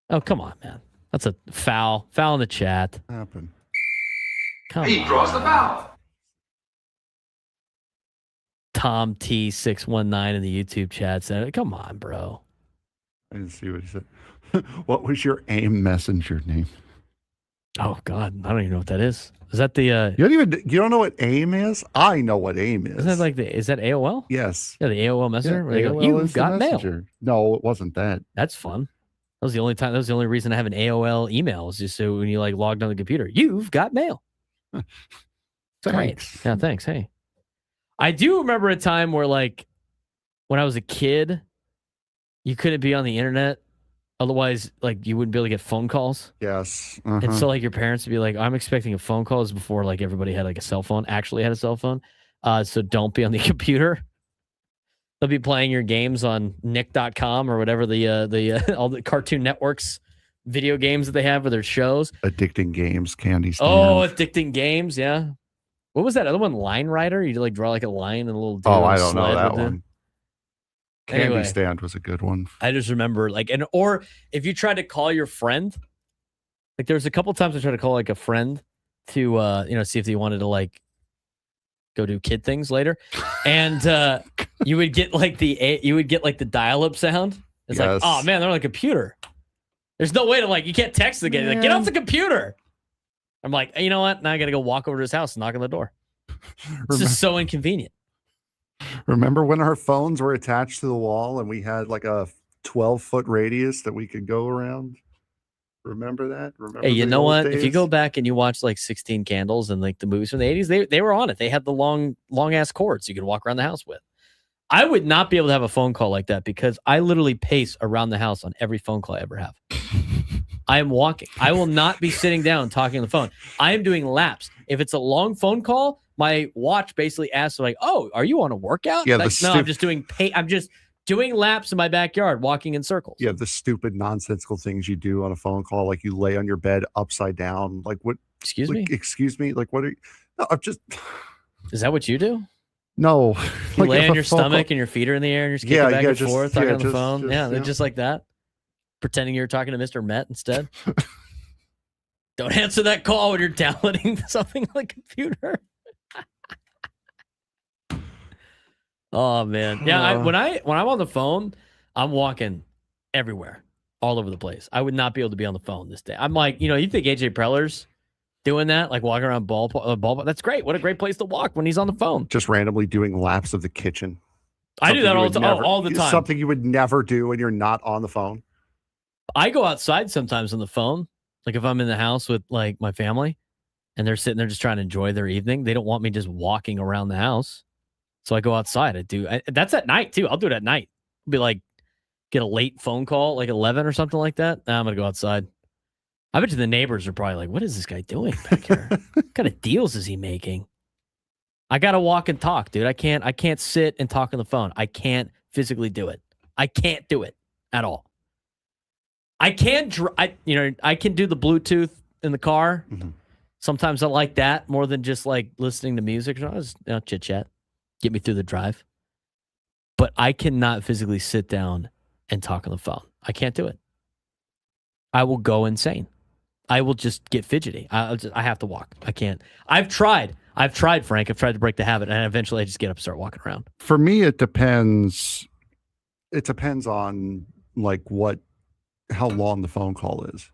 Oh, come on, man. That's a foul. Foul in the chat. Happened. Come he on. draws the foul. Tom T619 in the YouTube chat said, come on, bro. I didn't see what he said. What was your AIM messenger name? Oh, God. I don't even know what that is. Is that the... You don't know what AIM is? I know what AIM is. Isn't that is that AOL? Yes. Yeah, the AOL messenger. Yeah, where they go, AOL you've is the got mail. messenger. No, it wasn't that. That's fun. That was the only time. That was the only reason I have an AOL email, is just so when you like logged on the computer, you've got mail. Thanks. Yeah, thanks. Hey, I do remember a time where like when I was a kid, you couldn't be on the internet. Otherwise, like you wouldn't be able to get phone calls. Yes. And so like your parents would be like, I'm expecting a phone call. This is before like everybody had like a cell phone, actually had a cell phone. So don't be on the computer. They'll be playing your games on nick.com or whatever the all the Cartoon Network's video games that they have for their shows. Addicting Games, Candy Stand. Oh, Addicting Games, yeah. What was that other one? Line Rider? You like draw like a line and a little. Oh, I don't know that one. Candy Anyway, Stand was a good one. I just remember like, or if you tried to call your friend, like there was a couple times I tried to call like a friend to see if they wanted to like go do kid things later, and you would get like the dial-up sound. It's like, oh man, they're on the computer. There's no way to like, you can't text the guy. Like, get off the computer. I'm like, you know what? Now I got to go walk over to his house and knock on the door. It's just so inconvenient. Remember when our phones were attached to the wall and we had like a 12-foot radius that we could go around? Remember that? Hey, you know what? Days? If you go back and you watch like 16 Candles and like the movies from the 80s, they were on it. They had the long ass cords you could walk around the house with. I would not be able to have a phone call like that because I literally pace around the house on every phone call I ever have. I am walking. I will not be sitting down talking on the phone. I am doing laps. If it's a long phone call, my watch basically asks like, "Oh, are you on a workout?" Yeah, like, no, I'm just doing I'm just doing laps in my backyard, walking in circles. Yeah, the stupid nonsensical things you do on a phone call, like you lay on your bed upside down. Like what? Excuse me? Like what are you? No, I'm just. Is that what you do? No. You lay on your stomach and your feet are in the air and you're just kicking back and forth, talking on the phone. Just like that. Pretending you're talking to Mr. Met instead. Don't answer that call when you're downloading something on the computer. Oh man, yeah. When I'm on the phone, I'm walking everywhere, all over the place. I would not be able to be on the phone this day. I'm like, you think AJ Preller's doing that, like walking around ball. That's great. What a great place to walk when he's on the phone. Just randomly doing laps of the kitchen. I do that all the time. Something you would never do when you're not on the phone. I go outside sometimes on the phone. Like if I'm in the house with like my family and they're sitting there just trying to enjoy their evening, they don't want me just walking around the house. So I go outside. That's at night too. I'll do it at night. Be like, get a late phone call, like 11 or something like that. I'm going to go outside. I bet you the neighbors are probably like, what is this guy doing back here? What kind of deals is he making? I got to walk and talk, dude. I can't sit and talk on the phone. I can't physically do it. I can't do it at all. I can do the Bluetooth in the car. Mm-hmm. Sometimes I like that more than just like listening to music. I just chit chat, get me through the drive. But I cannot physically sit down and talk on the phone. I can't do it. I will go insane. I will just get fidgety. I have to walk. I can't. I've tried, Frank. I've tried to break the habit, and eventually I just get up and start walking around. For me, it depends. It depends on like how long the phone call is.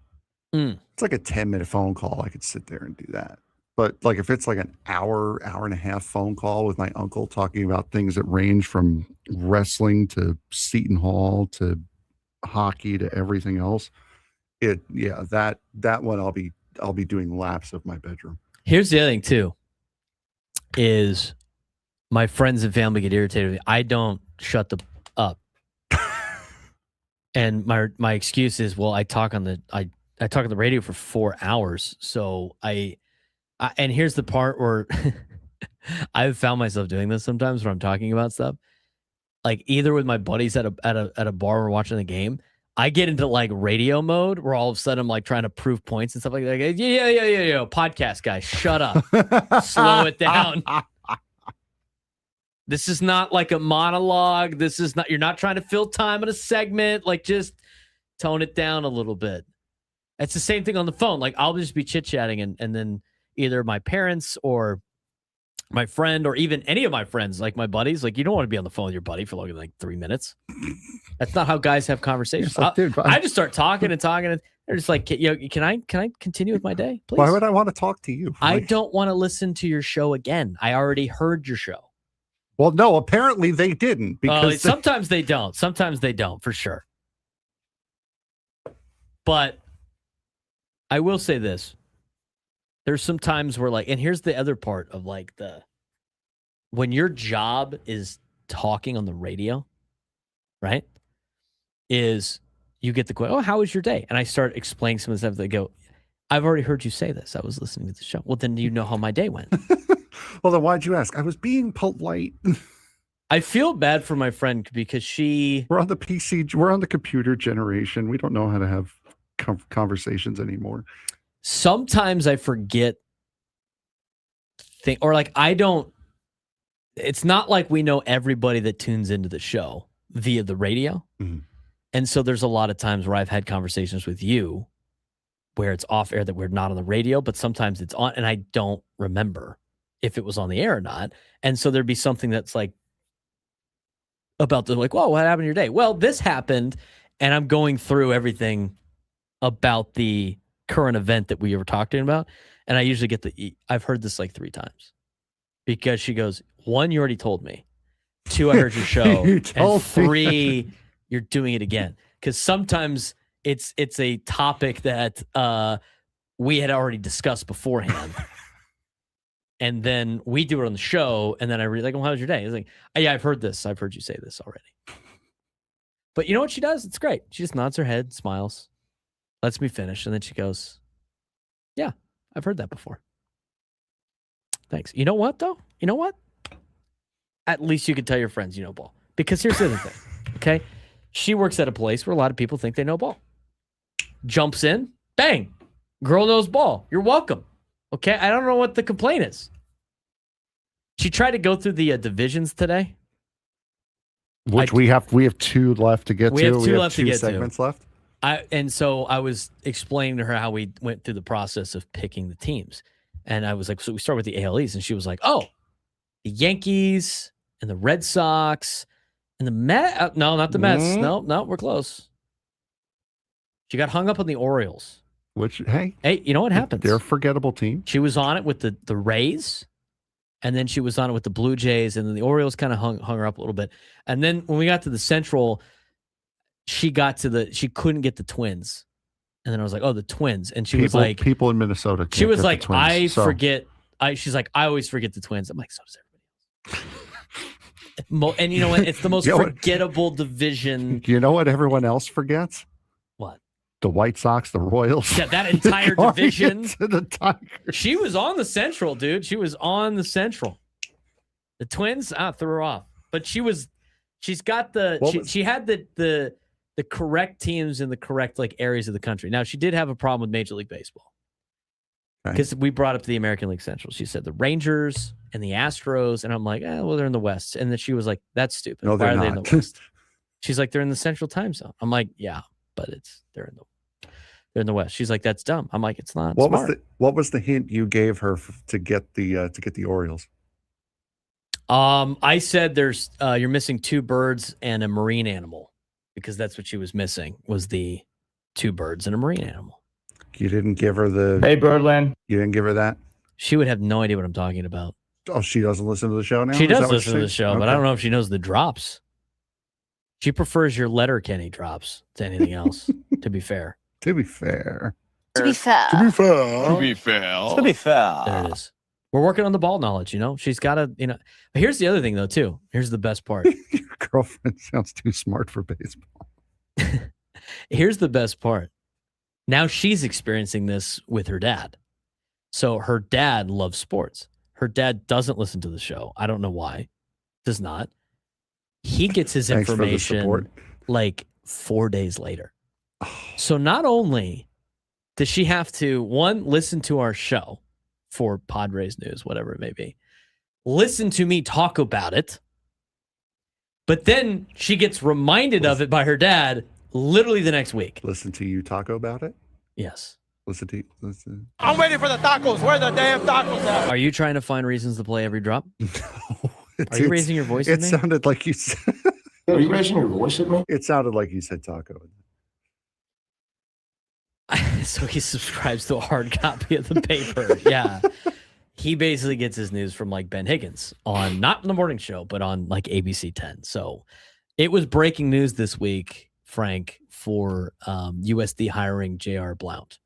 It's like a 10-minute phone call. I could sit there and do that. But like if it's like an hour and a half phone call with my uncle talking about things that range from wrestling to Seton Hall to hockey to everything else, that one I'll be doing laps of my bedroom. Here's the other thing too, is my friends and family get irritated with me. I don't shut up. And my excuse is, well, I talk on the radio for 4 hours. So and here's the part where I've found myself doing this sometimes when I'm talking about stuff, like either with my buddies at a bar or watching the game. I get into like radio mode where all of a sudden I'm like trying to prove points and stuff like that. Yeah. Podcast guy, shut up. Slow it down. This is not like a monologue. You're not trying to fill time in a segment. Like just tone it down a little bit. It's the same thing on the phone. Like I'll just be chit-chatting and then either my parents or my friend or even any of my friends, like my buddies, like you don't want to be on the phone with your buddy for longer than like 3 minutes. That's not how guys have conversations. I just start talking and they're just like, can I continue with my day, please? Why would I want to talk to you? I don't want to listen to your show again. I already heard your show. Well, no, apparently they didn't. Because sometimes they don't. Sometimes they don't, for sure. But I will say this. There's some times where like, and here's the other part of like when your job is talking on the radio, right? Is you get the question, oh, how was your day? And I start explaining some of the stuff. They go, I've already heard you say this. I was listening to the show. Well, then you know how my day went. Well, then why'd you ask? I was being polite. I feel bad for my friend because we're on the PC, we're on the computer generation. We don't know how to have conversations anymore. Sometimes I forget or like it's not like we know everybody that tunes into the show via the radio. Mm-hmm. And so there's a lot of times where I've had conversations with you where it's off air that we're not on the radio, but sometimes it's on and I don't remember if it was on the air or not. And so there'd be something that's like about whoa, what happened to your day? Well, this happened. And I'm going through everything about the current event that we were talking about. And I usually get I've heard this like 3 times because she goes, 1, you already told me. 2, I heard your show. And 3, you're doing it again. Because sometimes it's a topic that we had already discussed beforehand. And then we do it on the show. And then I read like, well, how was your day? It's like, oh, yeah, I've heard this. I've heard you say this already. But you know what she does? It's great. She just nods her head, smiles, lets me finish. And then she goes, yeah, I've heard that before. Thanks. You know what, though? You know what? At least you can tell your friends you know ball. Because here's the other thing, okay? She works at a place where a lot of people think they know ball. Jumps in, bang, girl knows ball. You're welcome. Okay, I don't know what the complaint is. She tried to go through the divisions today. Which we have 2 left to get to. We have 2 left to get segments to. left. And so I was explaining to her how we went through the process of picking the teams. And I was like, so we start with the ALEs. And she was like, oh, the Yankees and the Red Sox and the Mets. No, not the Mets. No, we're close. She got hung up on the Orioles. Which, hey, you know what happens? They're a forgettable team. She was on it with the Rays, and then she was on it with the Blue Jays, and then the Orioles kind of hung her up a little bit. And then when we got to the Central, she couldn't get the Twins. And then I was like, oh, the Twins. And she was like, people in Minnesota. She was like, she's like, I always forget the Twins. I'm like, so does everybody else. And you know what? It's the most forgettable division. You know what everyone else forgets? What? The White Sox, the Royals. Yeah, that entire division. The Tigers. She was on the Central, dude. She was on the Central. The Twins, threw her off. But she had the correct teams in the correct areas of the country. Now, she did have a problem with Major League Baseball. Because we brought up the American League Central. She said the Rangers and the Astros. And I'm like, well, they're in the West. And then she was like, that's stupid. No, Why they're are they not. in the West? She's like, they're in the Central time zone. I'm like, yeah, but they're in the West. She's like, that's dumb. I'm like, it's not. What was the hint you gave her to get the Orioles? I said there's you're missing 2 birds and a marine animal, because that's what she was missing, was the 2 birds and a marine animal. You didn't give her the Hey, Birdland. You didn't give her that? She would have no idea what I'm talking about. Oh, she doesn't listen to the show now? She does listen to the show, but I don't know if she knows the drops. She prefers your Letterkenny drops to anything else, to be fair. To be fair. There it is. We're working on the ball knowledge, She's got to, But here's the other thing, though, too. Here's the best part. Your girlfriend sounds too smart for baseball. Here's the best part. Now she's experiencing this with her dad. So her dad loves sports. Her dad doesn't listen to the show. I don't know why. Does not. He gets his information 4 days later. So not only does she have to, one, listen to our show for Padres news, whatever it may be, listen to me talk about it, but then she gets reminded of it by her dad literally the next week. Listen to you talk about it? Yes. Listen. I'm waiting for the tacos. Where the damn tacos at? Are you trying to find reasons to play every drop? No. Are you raising your voice at me? It sounded like you said... Are you raising your voice at me? It sounded like you said taco. So he subscribes to a hard copy of the paper. Yeah. He basically gets his news from Ben Higgins on, not in the morning show, but on ABC 10. So it was breaking news this week, Frank, for USD hiring J.R. Blount.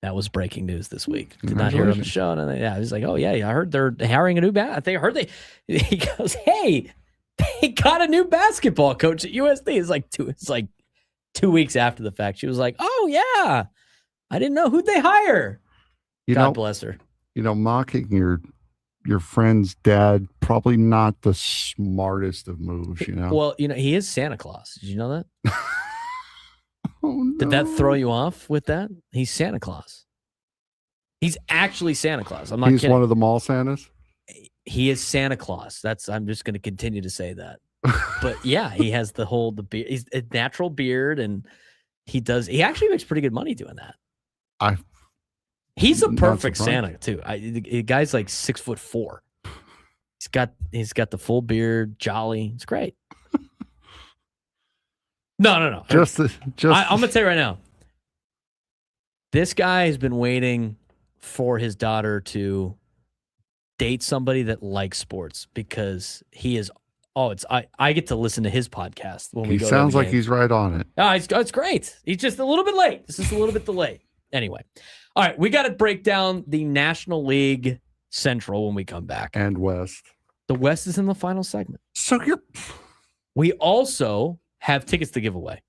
That was breaking news this week. Did not hear it on the show. And yeah, he's like, oh, yeah, I heard they're hiring a new he goes, hey, they got a new basketball coach at USD. It's like 2 weeks after the fact. She was like, oh, yeah, I didn't know. Who'd they hire? God bless her. Mocking your friend's dad, probably not the smartest of moves, Well, he is Santa Claus. Did you know that? Oh, no. Did that throw you off with that? He's Santa Claus. He's actually Santa Claus. I'm not kidding. He's one of the mall Santas? He is Santa Claus. I'm just going to continue to say that. But yeah, he has the beard. He's a natural beard, and he actually makes pretty good money doing that. He's a perfect Santa too. The guy's 6'4". He's got the full beard, jolly. It's great. No. I'm gonna tell you right now. This guy has been waiting for his daughter to date somebody that likes sports, because he is. I get to listen to his podcast when we go. He sounds like he's right on it. Oh, it's great. He's just a little bit late. This is a little bit delayed. Anyway, all right, we got to break down the National League Central when we come back. And West. The West is in the final segment. So we also have tickets to give away.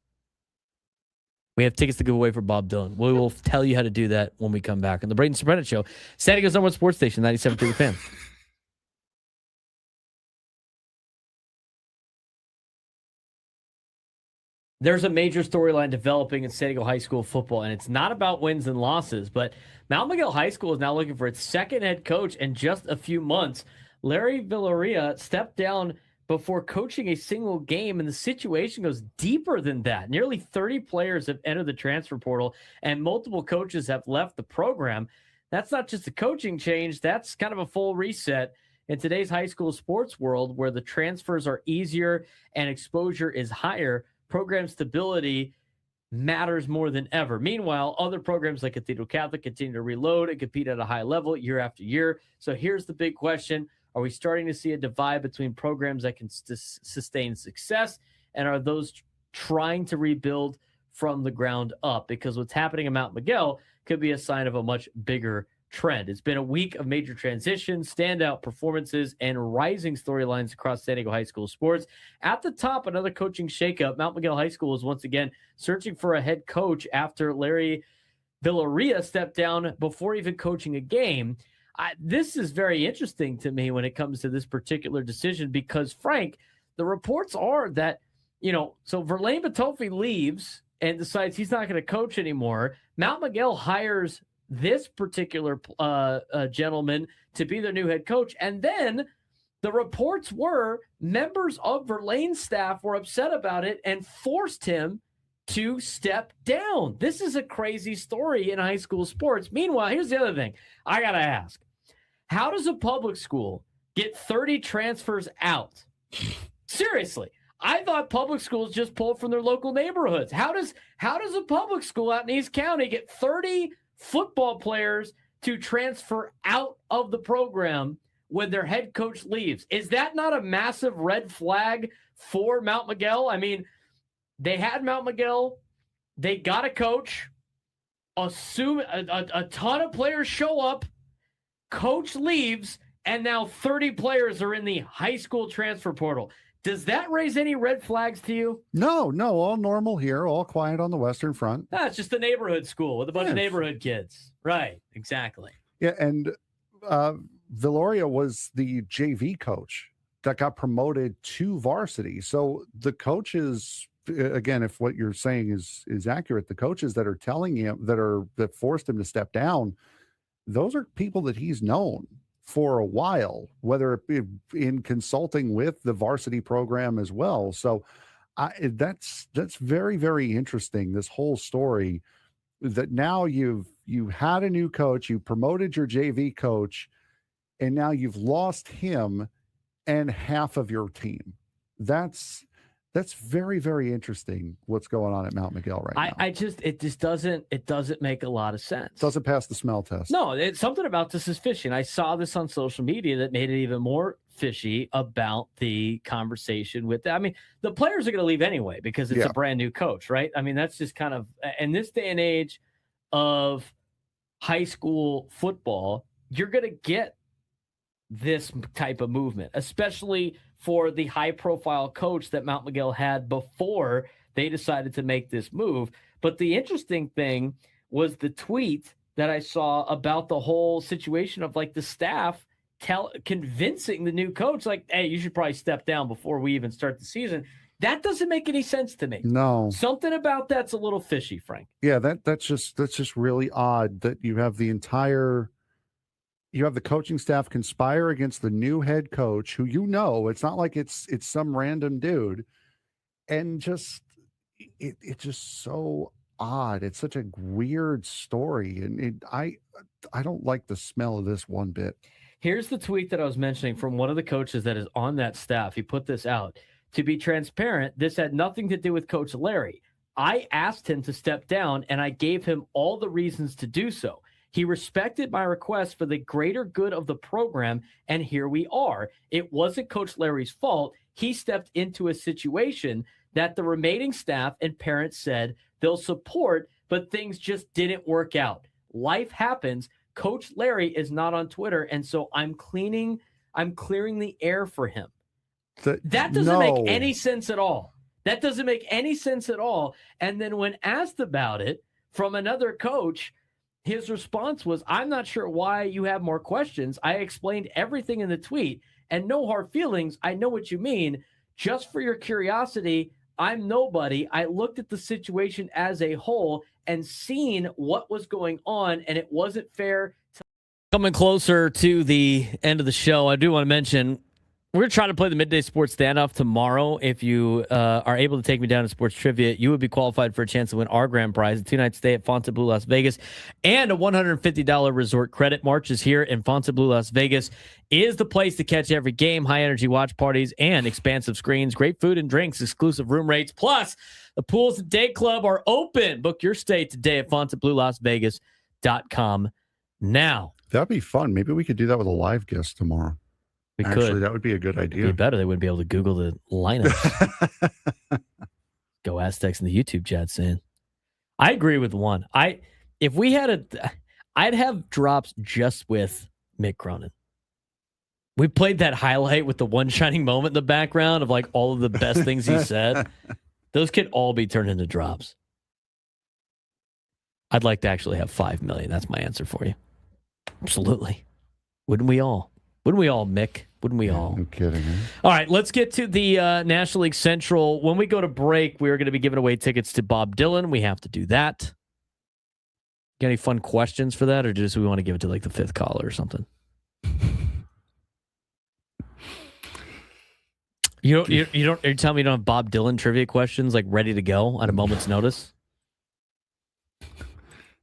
We have tickets to give away for Bob Dylan. We will tell you how to do that when we come back on the Braden Surprenant Show. San Diego's #1 sports station, 97.3 The Fan. There's a major storyline developing in San Diego High School football, and it's not about wins and losses, but Mount Miguel High School is now looking for its second head coach in just a few months. Larry Villarreal stepped down before coaching a single game, and the situation goes deeper than that. Nearly 30 players have entered the transfer portal, and multiple coaches have left the program. That's not just a coaching change. That's kind of a full reset in today's high school sports world, where the transfers are easier and exposure is higher. Program stability matters more than ever. Meanwhile, other programs like Cathedral Catholic continue to reload and compete at a high level year after year. So here's the big question. Are we starting to see a divide between programs that can sustain success and are those trying to rebuild from the ground up? Because what's happening in Mount Miguel could be a sign of a much bigger trend. It's been a week of major transitions, standout performances, and rising storylines across San Diego high school sports. At the top, another coaching shakeup. Mount Miguel High School is once again searching for a head coach after Larry Villarreal stepped down before even coaching a game. This is very interesting to me when it comes to this particular decision because, Frank, the reports are that, so Verlaine Batofi leaves and decides he's not going to coach anymore. Mount Miguel hires this particular gentleman to be their new head coach. And then the reports were members of Verlaine's staff were upset about it and forced him to step down. This is a crazy story in high school sports. Meanwhile, here's the other thing I got to ask. How does a public school get 30 transfers out? Seriously. I thought public schools just pulled from their local neighborhoods. How does a public school out in East County get 30 football players to transfer out of the program when their head coach leaves? Is that not a massive red flag for Mount Miguel? I mean, they had Mount Miguel. They got a coach. Assume a ton of players show up. Coach leaves, and now 30 players are in the high school transfer portal. Does that raise any red flags to you? No, all normal here, all quiet on the Western Front. No, it's just a neighborhood school with a bunch of neighborhood kids. Right, exactly. Yeah, and Villarreal was the JV coach that got promoted to varsity. So the coaches, again, if what you're saying is accurate, the coaches that are telling him that forced him to step down, those are people that he's known for a while, whether it be in consulting with the varsity program as well. So that's very, very interesting, this whole story, that now you had a new coach, you promoted your JV coach, and now you've lost him and half of your team. That's very, very interesting what's going on at Mount Miguel right now. It doesn't make a lot of sense. Doesn't pass the smell test. No, something about this is fishy. And I saw this on social media that made it even more fishy about the conversation with that. I mean, the players are going to leave anyway because it's a brand new coach, right? I mean, that's just kind of, in this day and age of high school football, you're going to get this type of movement, especially for the high-profile coach that Mount Miguel had before they decided to make this move. But the interesting thing was the tweet that I saw about the whole situation of like the staff convincing the new coach, like, hey, you should probably step down before we even start the season. That doesn't make any sense to me. No. Something about that's a little fishy, Frank. Yeah, that's just really odd that you have the coaching staff conspire against the new head coach who, it's not like it's some random dude, and just it's just so odd. It's such a weird story, and I don't like the smell of this one bit. Here's the tweet that I was mentioning from one of the coaches that is on that staff. He put this out. To be transparent, this had nothing to do with Coach Larry. I asked him to step down, and I gave him all the reasons to do so. He respected my request for the greater good of the program, and here we are. It wasn't Coach Larry's fault. He stepped into a situation that the remaining staff and parents said they'll support, but things just didn't work out. Life happens. Coach Larry is not on Twitter, and so I'm clearing the air for him. That doesn't make any sense at all. That doesn't make any sense at all. And then when asked about it from another coach, his response was, I'm not sure why you have more questions. I explained everything in the tweet, and no hard feelings. I know what you mean. Just for your curiosity, I'm nobody. I looked at the situation as a whole and seen what was going on, and it wasn't fair. Coming closer to the end of the show, I do want to mention We're going to try to play the Midday Sports Standoff tomorrow. If you are able to take me down to sports trivia, you would be qualified for a chance to win our grand prize, a 2-night stay at Fontainebleau, Las Vegas, and a $150 resort credit. March is here, and Fontainebleau, Las Vegas is the place to catch every game, high-energy watch parties, and expansive screens, great food and drinks, exclusive room rates, plus the pools and day club are open. Book your stay today at FontainebleauLasVegas.com now. That'd be fun. Maybe we could do that with a live guest tomorrow. Actually, that would be a good idea. It'd be better. They wouldn't be able to Google the lineups. Go Aztecs in the YouTube chat saying, I agree with one. If we had I'd have drops just with Mick Cronin. We played that highlight with the one shining moment in the background of like all of the best things he said. Those could all be turned into drops. I'd like to actually have 5 million. That's my answer for you. Absolutely. Wouldn't we all? Wouldn't we all, Mick? Wouldn't we all? No kidding. Man. All right, let's get to the National League Central. When we go to break, we are going to be giving away tickets to Bob Dylan. We have to do that. Got any fun questions for that, or just we want to give it to like the fifth caller or something? You're telling me you don't have Bob Dylan trivia questions like ready to go at a moment's notice?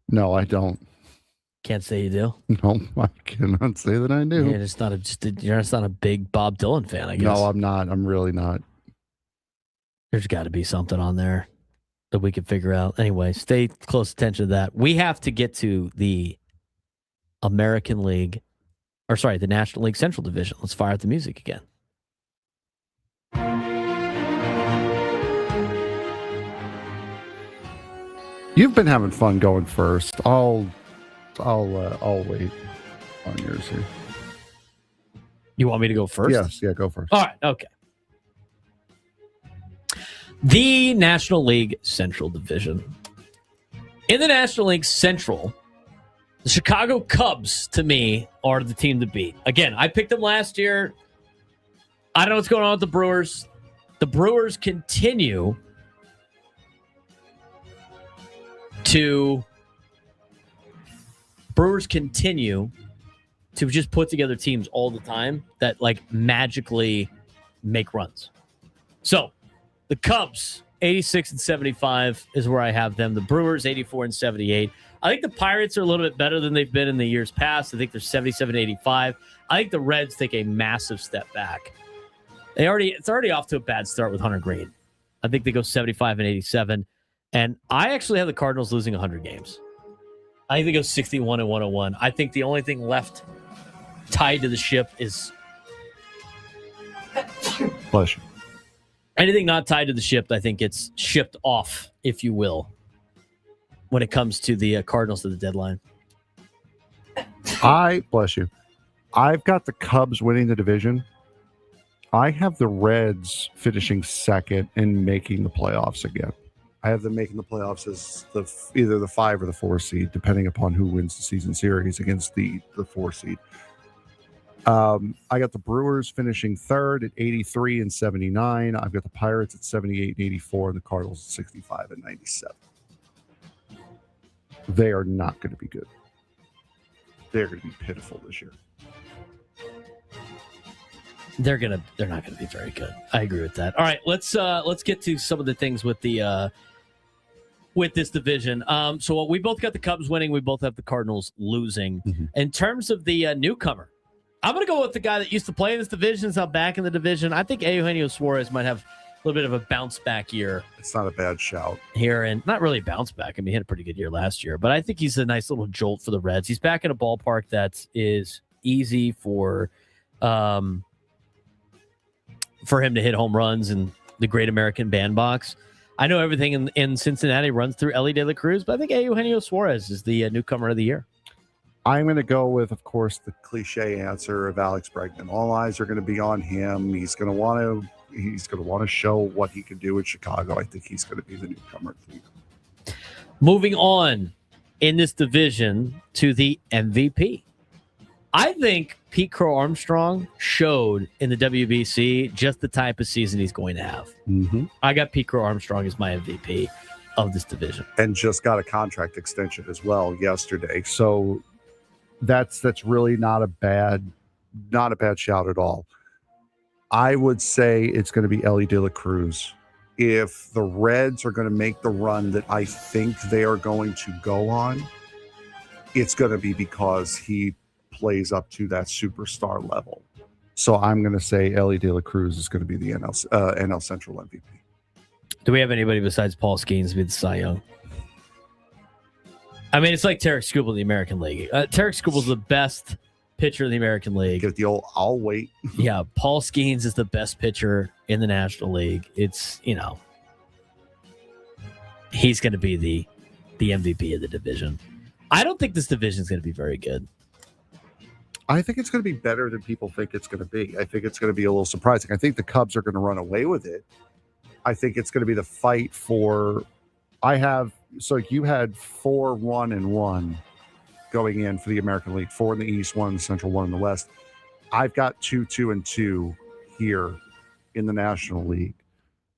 No, I don't. Can't say you do. No, I cannot say that I do. You're just not a big Bob Dylan fan, I guess. No, I'm not. I'm really not. There's got to be something on there that we can figure out. Anyway, stay close attention to that. We have to get to the National League Central Division. Let's fire up the music again. You've been having fun going first. I'll wait on yours here. You want me to go first? Yes, yeah, go first. All right, okay. The National League Central Division. In the National League Central, the Chicago Cubs, to me, are the team to beat. Again, I picked them last year. I don't know what's going on with the Brewers. The Brewers continue to just put together teams all the time that like magically make runs. So the Cubs, 86 and 75 is where I have them. The Brewers, 84 and 78. I think the Pirates are a little bit better than they've been in the years past. I think they're 77 85. I think the Reds take a massive step back. It's already off to a bad start with Hunter Green. I think they go 75 and 87. And I actually have the Cardinals losing 100 games. I think they go 61 and 101. I think the only thing left tied to the ship is Bless you. Anything not tied to the ship, I think it's shipped off, if you will, when it comes to the Cardinals to the deadline. Bless you. I've got the Cubs winning the division. I have the Reds finishing second and making the playoffs again. I have them making the playoffs as either the 5 or the 4 seed, depending upon who wins the season series against the 4 seed. I got the Brewers finishing third at 83 and 79. I've got the Pirates at 78 and 84, and the Cardinals at 65 and 97. They are not going to be good. They're going to be pitiful this year. They're not going to be very good. I agree with that. All right, let's get to some of the things with the with this division. So we both got the Cubs winning. We both have the Cardinals losing. Mm-hmm. In terms of the newcomer, I'm going to go with the guy that used to play in this division, is now back in the division. I think Eugenio Suarez might have a little bit of a bounce back year. It's not a bad shout here, and not really bounce back. I mean, he had a pretty good year last year, but I think he's a nice little jolt for the Reds. He's back in a ballpark that is easy for him to hit home runs in the Great American Bandbox. I know everything in Cincinnati runs through Ellie De La Cruz, but I think Eugenio Suarez is the newcomer of the year. I'm going to go with, of course, the cliche answer of Alex Bregman. All eyes are going to be on him. He's going to want to show what he can do in Chicago. I think he's going to be the newcomer of the year. Moving on in this division to the MVP. I think Pete Crow Armstrong showed in the WBC just the type of season he's going to have. Mm-hmm. I got Pete Crow Armstrong as my MVP of this division. And just got a contract extension as well yesterday. So that's really not a bad shout at all. I would say it's going to be Ellie De La Cruz. If the Reds are going to make the run that I think they are going to go on, it's going to be because he plays up to that superstar level. So I'm going to say Ellie De La Cruz is going to be the NL Central MVP. Do we have anybody besides Paul Skeens to be the Cy Young? I mean, it's like Tarek Skubal in the American League. Tarek Skubal's the best pitcher in the American League. Get the old, I'll wait. Yeah, Paul Skeens is the best pitcher in the National League. It's, he's going to be the MVP of the division. I don't think this division is going to be very good. I think it's going to be better than people think it's going to be. I think it's going to be a little surprising. I think the Cubs are going to run away with it. I think it's going to be the fight for. So you had 4-1-1 going in for the American League, 4 in the East, 1 in the Central, 1 in the West. I've got 2-2-2 here in the National League.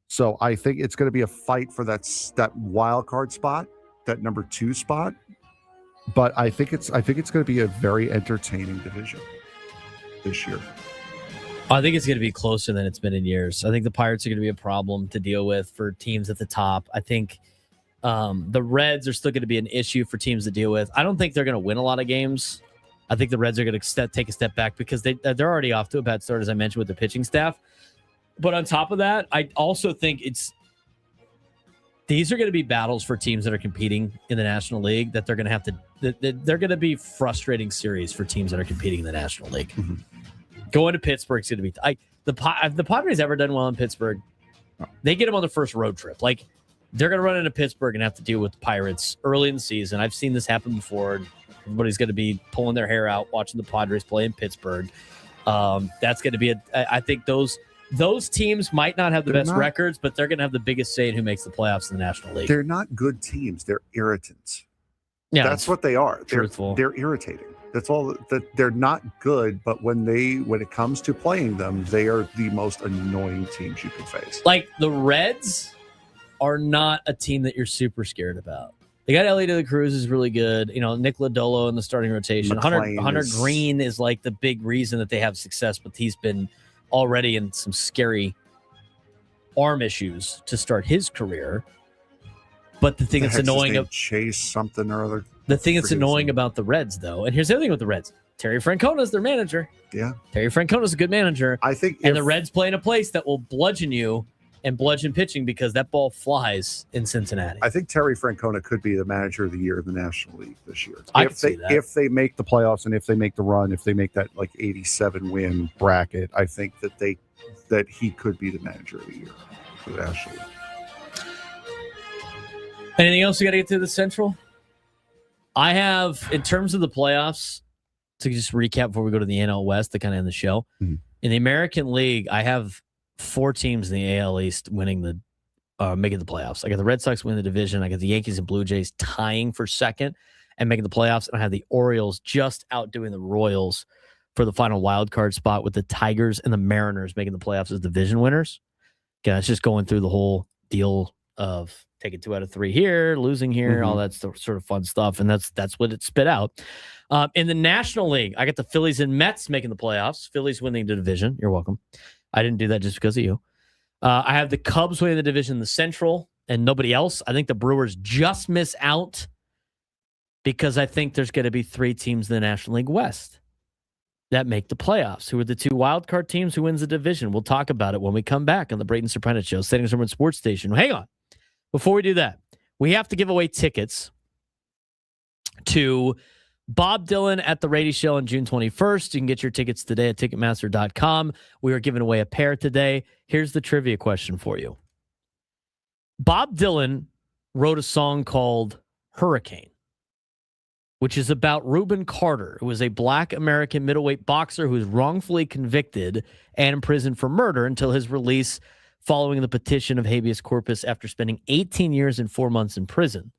So I think it's going to be a fight for that wild card spot, that number 2 spot. But I think it's going to be a very entertaining division this year. I think it's going to be closer than it's been in years. I think the Pirates are going to be a problem to deal with for teams at the top. I think the Reds are still going to be an issue for teams to deal with. I don't think they're going to win a lot of games. I think the Reds are going to take a step back because they're already off to a bad start, as I mentioned, with the pitching staff. But on top of that, I also think these are going to be battles for teams that are competing in the National League that they're going to have to. They're going to be frustrating series for teams that are competing in the National League. Mm-hmm. Going to Pittsburgh is going to be have the Padres ever done well in Pittsburgh? They get them on the first road trip. Like, they're going to run into Pittsburgh and have to deal with the Pirates early in the season. I've seen this happen before. Everybody's going to be pulling their hair out watching the Padres play in Pittsburgh. That's going to be I think those teams might not have the best records, but they're going to have the biggest say in who makes the playoffs in the National League. They're not good teams. They're irritants. Yeah, that's what they are. They're irritating. That's all. That they're not good, but when it comes to playing them, they are the most annoying teams you can face. Like, the Reds are not a team that you're super scared about. They got Ellie De La Cruz is really good. Nick Lodolo in the starting rotation. Hunter Green is like the big reason that they have success, but he's been already in some scary arm issues to start his career. But the thing that's annoying of Chase something or other. The thing that's annoying about the Reds, though, and here's the other thing with the Reds: Terry Francona is their manager. Yeah, Terry Francona is a good manager. I think, and the Reds play in a place that will bludgeon you and bludgeon pitching because that ball flies in Cincinnati. I think Terry Francona could be the manager of the year in the National League this year. I can see that. If they make the playoffs and if they make the run, if they make that 87 win bracket, I think that he could be the manager of the year for the National League. Anything else you got to get to the Central? I have, in terms of the playoffs, to just recap before we go to the NL West to kind of end the show. Mm-hmm. In the American League, I have 4 teams in the AL East winning making the playoffs. I got the Red Sox winning the division. I got the Yankees and Blue Jays tying for second and making the playoffs. And I have the Orioles just outdoing the Royals for the final wild card spot, with the Tigers and the Mariners making the playoffs as division winners. Again, it's just going through the whole deal of taking 2 out of 3 here, losing here, all that sort of fun stuff. And that's what it spit out. In the National League, I got the Phillies and Mets making the playoffs. Phillies winning the division. You're welcome. I didn't do that just because of you. I have the Cubs winning the division in the Central and nobody else. I think the Brewers just miss out because I think there's going to be 3 teams in the National League West that make the playoffs. Who are the 2 wild card teams? Who wins the division? We'll talk about it when we come back on the Braden Surprenant Show, Standing Room Sports Station. Hang on. Before we do that, we have to give away tickets to Bob Dylan at the Radio Show on June 21st. You can get your tickets today at Ticketmaster.com. We are giving away a pair today. Here's the trivia question for you. Bob Dylan wrote a song called Hurricane, which is about Reuben Carter, who was a black American middleweight boxer who was wrongfully convicted and imprisoned for murder until his release following the petition of habeas corpus after spending 18 years and 4 months in prison.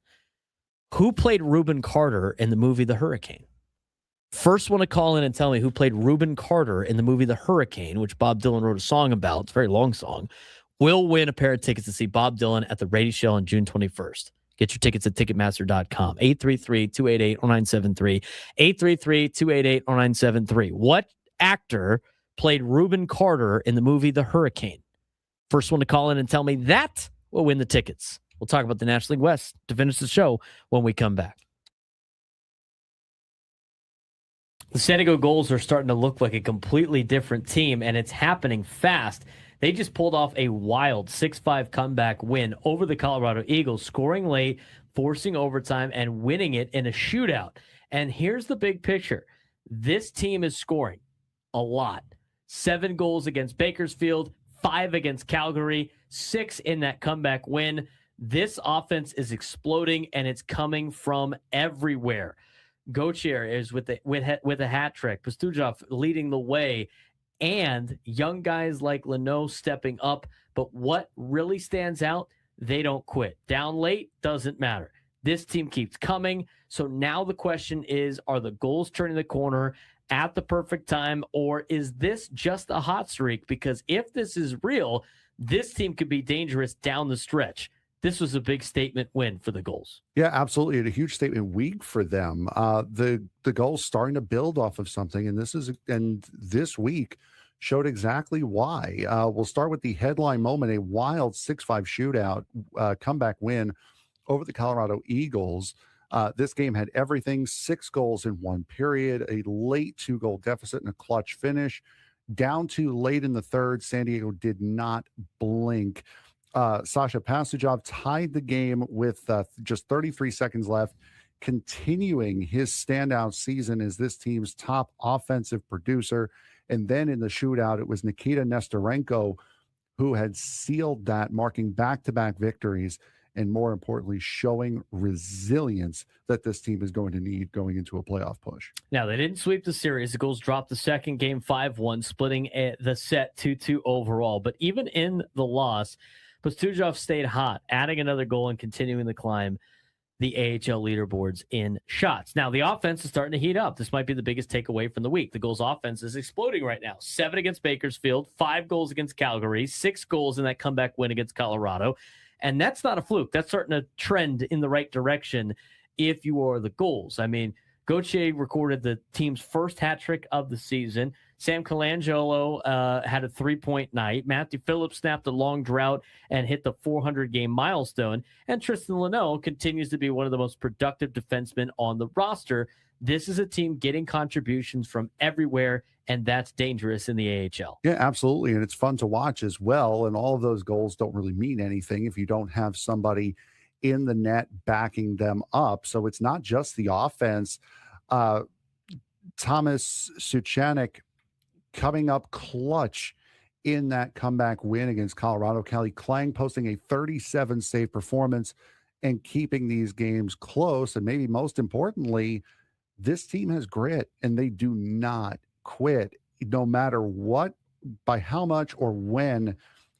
Who played Reuben Carter in the movie The Hurricane? First one to call in and tell me who played Reuben Carter in the movie The Hurricane, which Bob Dylan wrote a song about. It's a very long song. Will win a pair of tickets to see Bob Dylan at the Radio Show on June 21st. Get your tickets at Ticketmaster.com. 833-288-0973. 833-288-0973. What actor played Reuben Carter in the movie The Hurricane. First one to call in and tell me that will win the tickets. We'll talk about the National League West to finish the show when we come back. The San Diego Gulls are starting to look like a completely different team, and it's happening fast. They just pulled off a wild 6-5 comeback win over the Colorado Eagles, scoring late, forcing overtime, and winning it in a shootout. And here's the big picture. This team is scoring a lot. 7 goals against Bakersfield, 5 against Calgary, 6 in that comeback win. This offense is exploding, and it's coming from everywhere. Gauthier is with a hat trick. Pastujov leading the way, and young guys like Leno stepping up. But what really stands out, they don't quit. Down late, doesn't matter. This team keeps coming. So now the question is, are the Gulls turning the corner at the perfect time, or is this just a hot streak? Because if this is real, this team could be dangerous down the stretch. This was a big statement win for the Gulls. Yeah, absolutely. And a huge statement week for them. The Gulls starting to build off of something. And this week showed exactly why. We'll start with the headline moment, a wild 6-5 shootout comeback win over the Colorado Eagles. This game had everything, 6 goals in one period, a late 2-goal deficit and a clutch finish. Down to late in the third, San Diego did not blink. Sasha Pastujov tied the game with just 33 seconds left, continuing his standout season as this team's top offensive producer. And then in the shootout, it was Nikita Nestorenko who had sealed that, marking back-to-back victories, and more importantly, showing resilience that this team is going to need going into a playoff push. Now, they didn't sweep the series. The Gulls dropped the second game 5-1, splitting the set 2-2 overall. But even in the loss, Pastujov stayed hot, adding another goal and continuing to climb the AHL leaderboards in shots. Now, the offense is starting to heat up. This might be the biggest takeaway from the week. The Gulls offense is exploding right now. 7 against Bakersfield, 5 goals against Calgary, 6 goals in that comeback win against Colorado. And that's not a fluke. That's starting to trend in the right direction if you are the Gulls. I mean, Gauthier recorded the team's first hat trick of the season. Sam Colangelo had a 3-point night. Matthew Phillips snapped a long drought and hit the 400-game milestone. And Tristan Leno continues to be one of the most productive defensemen on the roster. This is a team getting contributions from everywhere, and that's dangerous in the AHL. Yeah, absolutely. And it's fun to watch as well. And all of those goals don't really mean anything if you don't have somebody in the net backing them up. So it's not just the offense. Thomas Suchanek coming up clutch in that comeback win against Colorado. Kelly Klang posting a 37 save performance and keeping these games close. And maybe most importantly, this team has grit and they do not quit no matter what, by how much or when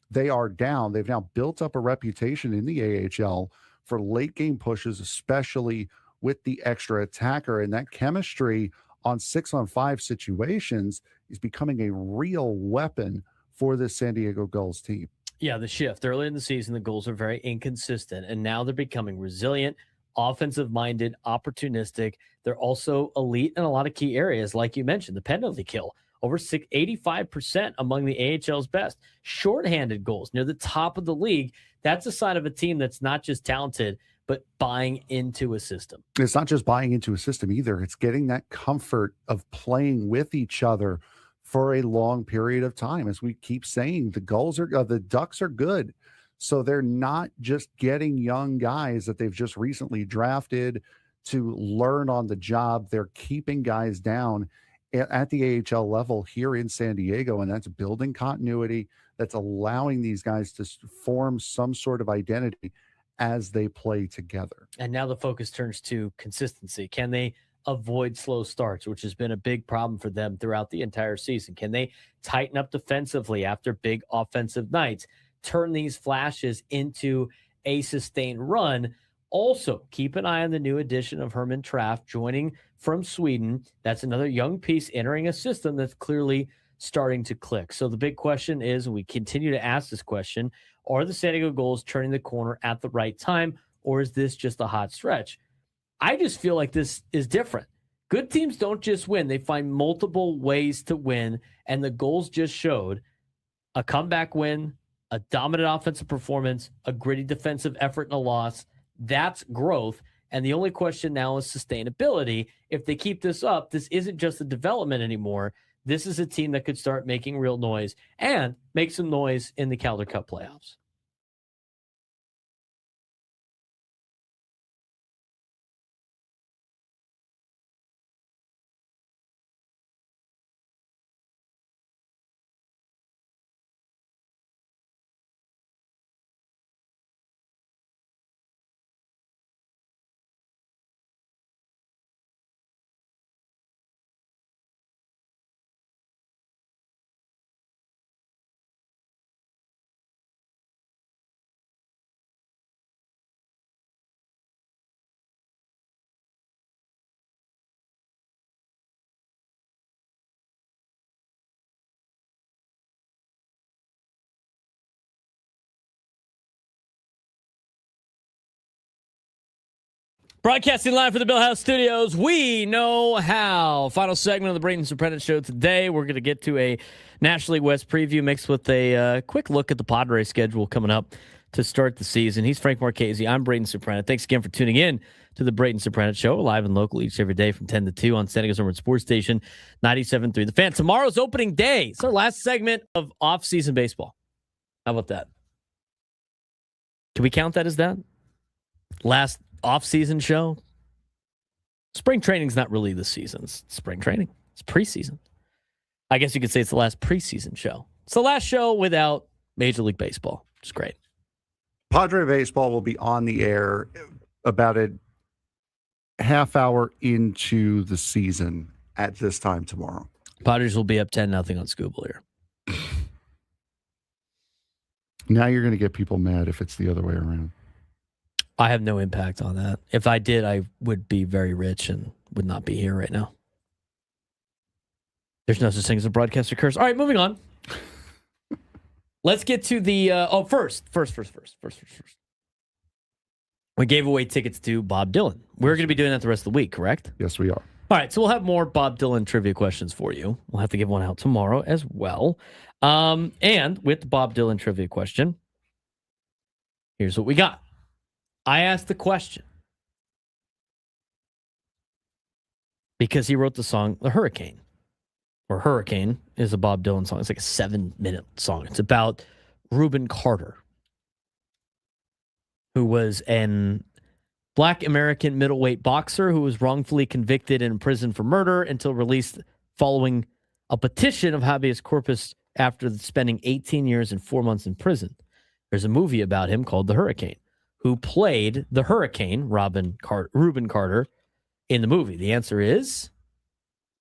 they are down. They've now built up a reputation in the AHL for late game pushes, especially with the extra attacker, and that chemistry on 6-on-5 situations is becoming a real weapon for this San Diego Gulls team. Yeah, the shift early in the season, the Gulls are very inconsistent, and now they're becoming resilient, offensive-minded, opportunistic. They're also elite in a lot of key areas, like you mentioned, the penalty kill. Over 85% among the AHL's best. Shorthanded goals near the top of the league. That's a sign of a team that's not just talented, but buying into a system. It's not just buying into a system either. It's getting that comfort of playing with each other for a long period of time. As we keep saying, the Ducks are good. So they're not just getting young guys that they've just recently drafted to learn on the job. They're keeping guys down at the AHL level here in San Diego, and that's building continuity. That's allowing these guys to form some sort of identity as they play together. And now the focus turns to consistency. Can they avoid slow starts, which has been a big problem for them throughout the entire season? Can they tighten up defensively after big offensive nights, turn these flashes into a sustained run? Also, keep an eye on the new addition of Herman Traff joining from Sweden. That's another young piece entering a system that's clearly starting to click. So the big question is, and we continue to ask this question, are the San Diego Gulls turning the corner at the right time, or is this just a hot stretch? I just feel like this is different. Good teams don't just win. They find multiple ways to win, and the goals just showed a comeback win, a dominant offensive performance, a gritty defensive effort, and a loss. That's growth, and the only question now is sustainability. If they keep this up, this isn't just a development anymore. This is a team that could start making real noise and make some noise in the Calder Cup playoffs. Broadcasting live from the Bill House Studios, we know how. Final segment of the Braden Surprenant Show today. We're going to get to a National League West preview mixed with a quick look at the Padres schedule coming up to start the season. He's Frank Marchese. I'm Braden Surprenant. Thanks again for tuning in to the Braden Surprenant Show, live and local each every day from 10 to 2 on San Diego's number one sports station, 97.3 The Fan. Tomorrow's opening day. It's our last segment of off-season baseball. How about that? Can we count that as that? Last off-season show. Spring training's not really the season. It's spring training. It's preseason. I guess you could say it's the last preseason show. It's the last show without Major League Baseball, which is great. Padre baseball will be on the air about a half hour into the season at this time tomorrow. Padres will be up 10-0 on Scuba here. Now you're going to get people mad if it's the other way around. I have no impact on that. If I did, I would be very rich and would not be here right now. There's no such thing as a broadcaster curse. All right, moving on. Let's get to the first. We gave away tickets to Bob Dylan. We're going to be doing that the rest of the week, correct? Yes, we are. All right, so we'll have more Bob Dylan trivia questions for you. We'll have to give one out tomorrow as well. And with the Bob Dylan trivia question, here's what we got. I asked the question because he wrote the song The Hurricane, or Hurricane is a Bob Dylan song. It's like a 7-minute song. It's about Reuben Carter, who was an Black American middleweight boxer who was wrongfully convicted and imprisoned for murder until released following a petition of habeas corpus after spending 18 years and 4 months in prison. There's a movie about him called The Hurricane. Who played the Hurricane, Reuben Carter, in the movie? The answer is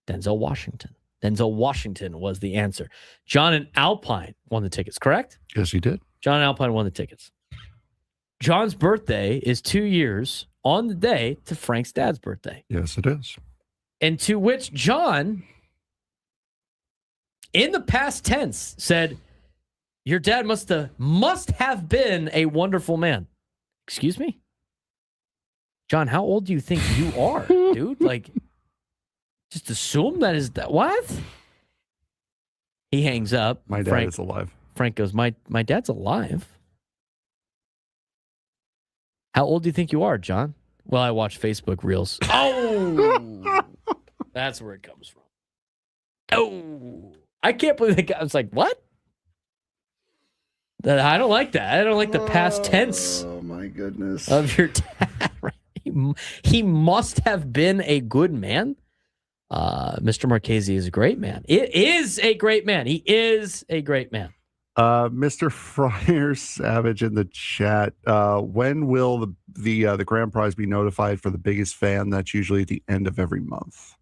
Denzel Washington. Denzel Washington was the answer. John and Alpine won the tickets, correct? Yes, he did. John and Alpine won the tickets. John's birthday is 2 years on the day to Frank's dad's birthday. Yes, it is. And to which John, in the past tense, said, your dad must have been a wonderful man. Excuse me? John, how old do you think you are, dude? Like, just assume that is that. What? He hangs up. My dad is alive. Frank goes, my dad's alive. How old do you think you are, John? Well, I watch Facebook Reels. Oh! That's where it comes from. Oh! I can't believe that guy. I was like, what? I don't like that. I don't like the past tense. Oh, my goodness. Of your dad. He must have been a good man. Mr. Marchese is a great man. It is a great man. He is a great man. Mr. Fryer Savage in the chat. When will the grand prize be notified for the biggest fan? That's usually at the end of every month.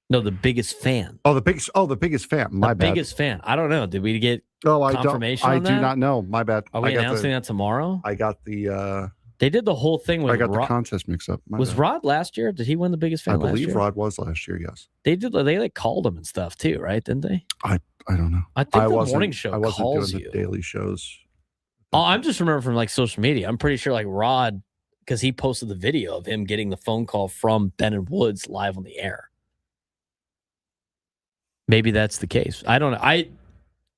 No, the biggest fan. The biggest fan. My bad. Biggest fan. I don't know. Did we get confirmation I on that? do not know. My bad. Are we announcing that tomorrow? I got the... They did the whole thing with I got the contest mix up. Was Rod last year? Did he win the biggest fan last year? I believe Rod was last year, yes. They did. They like called him and stuff too, right? Didn't they? I don't know. I think the morning show calls doing you. The daily shows. Oh, I'm just remembering from like social media. I'm pretty sure like Rod because he posted the video of him getting the phone call from Ben and Woods live on the air. Maybe that's the case. I don't know.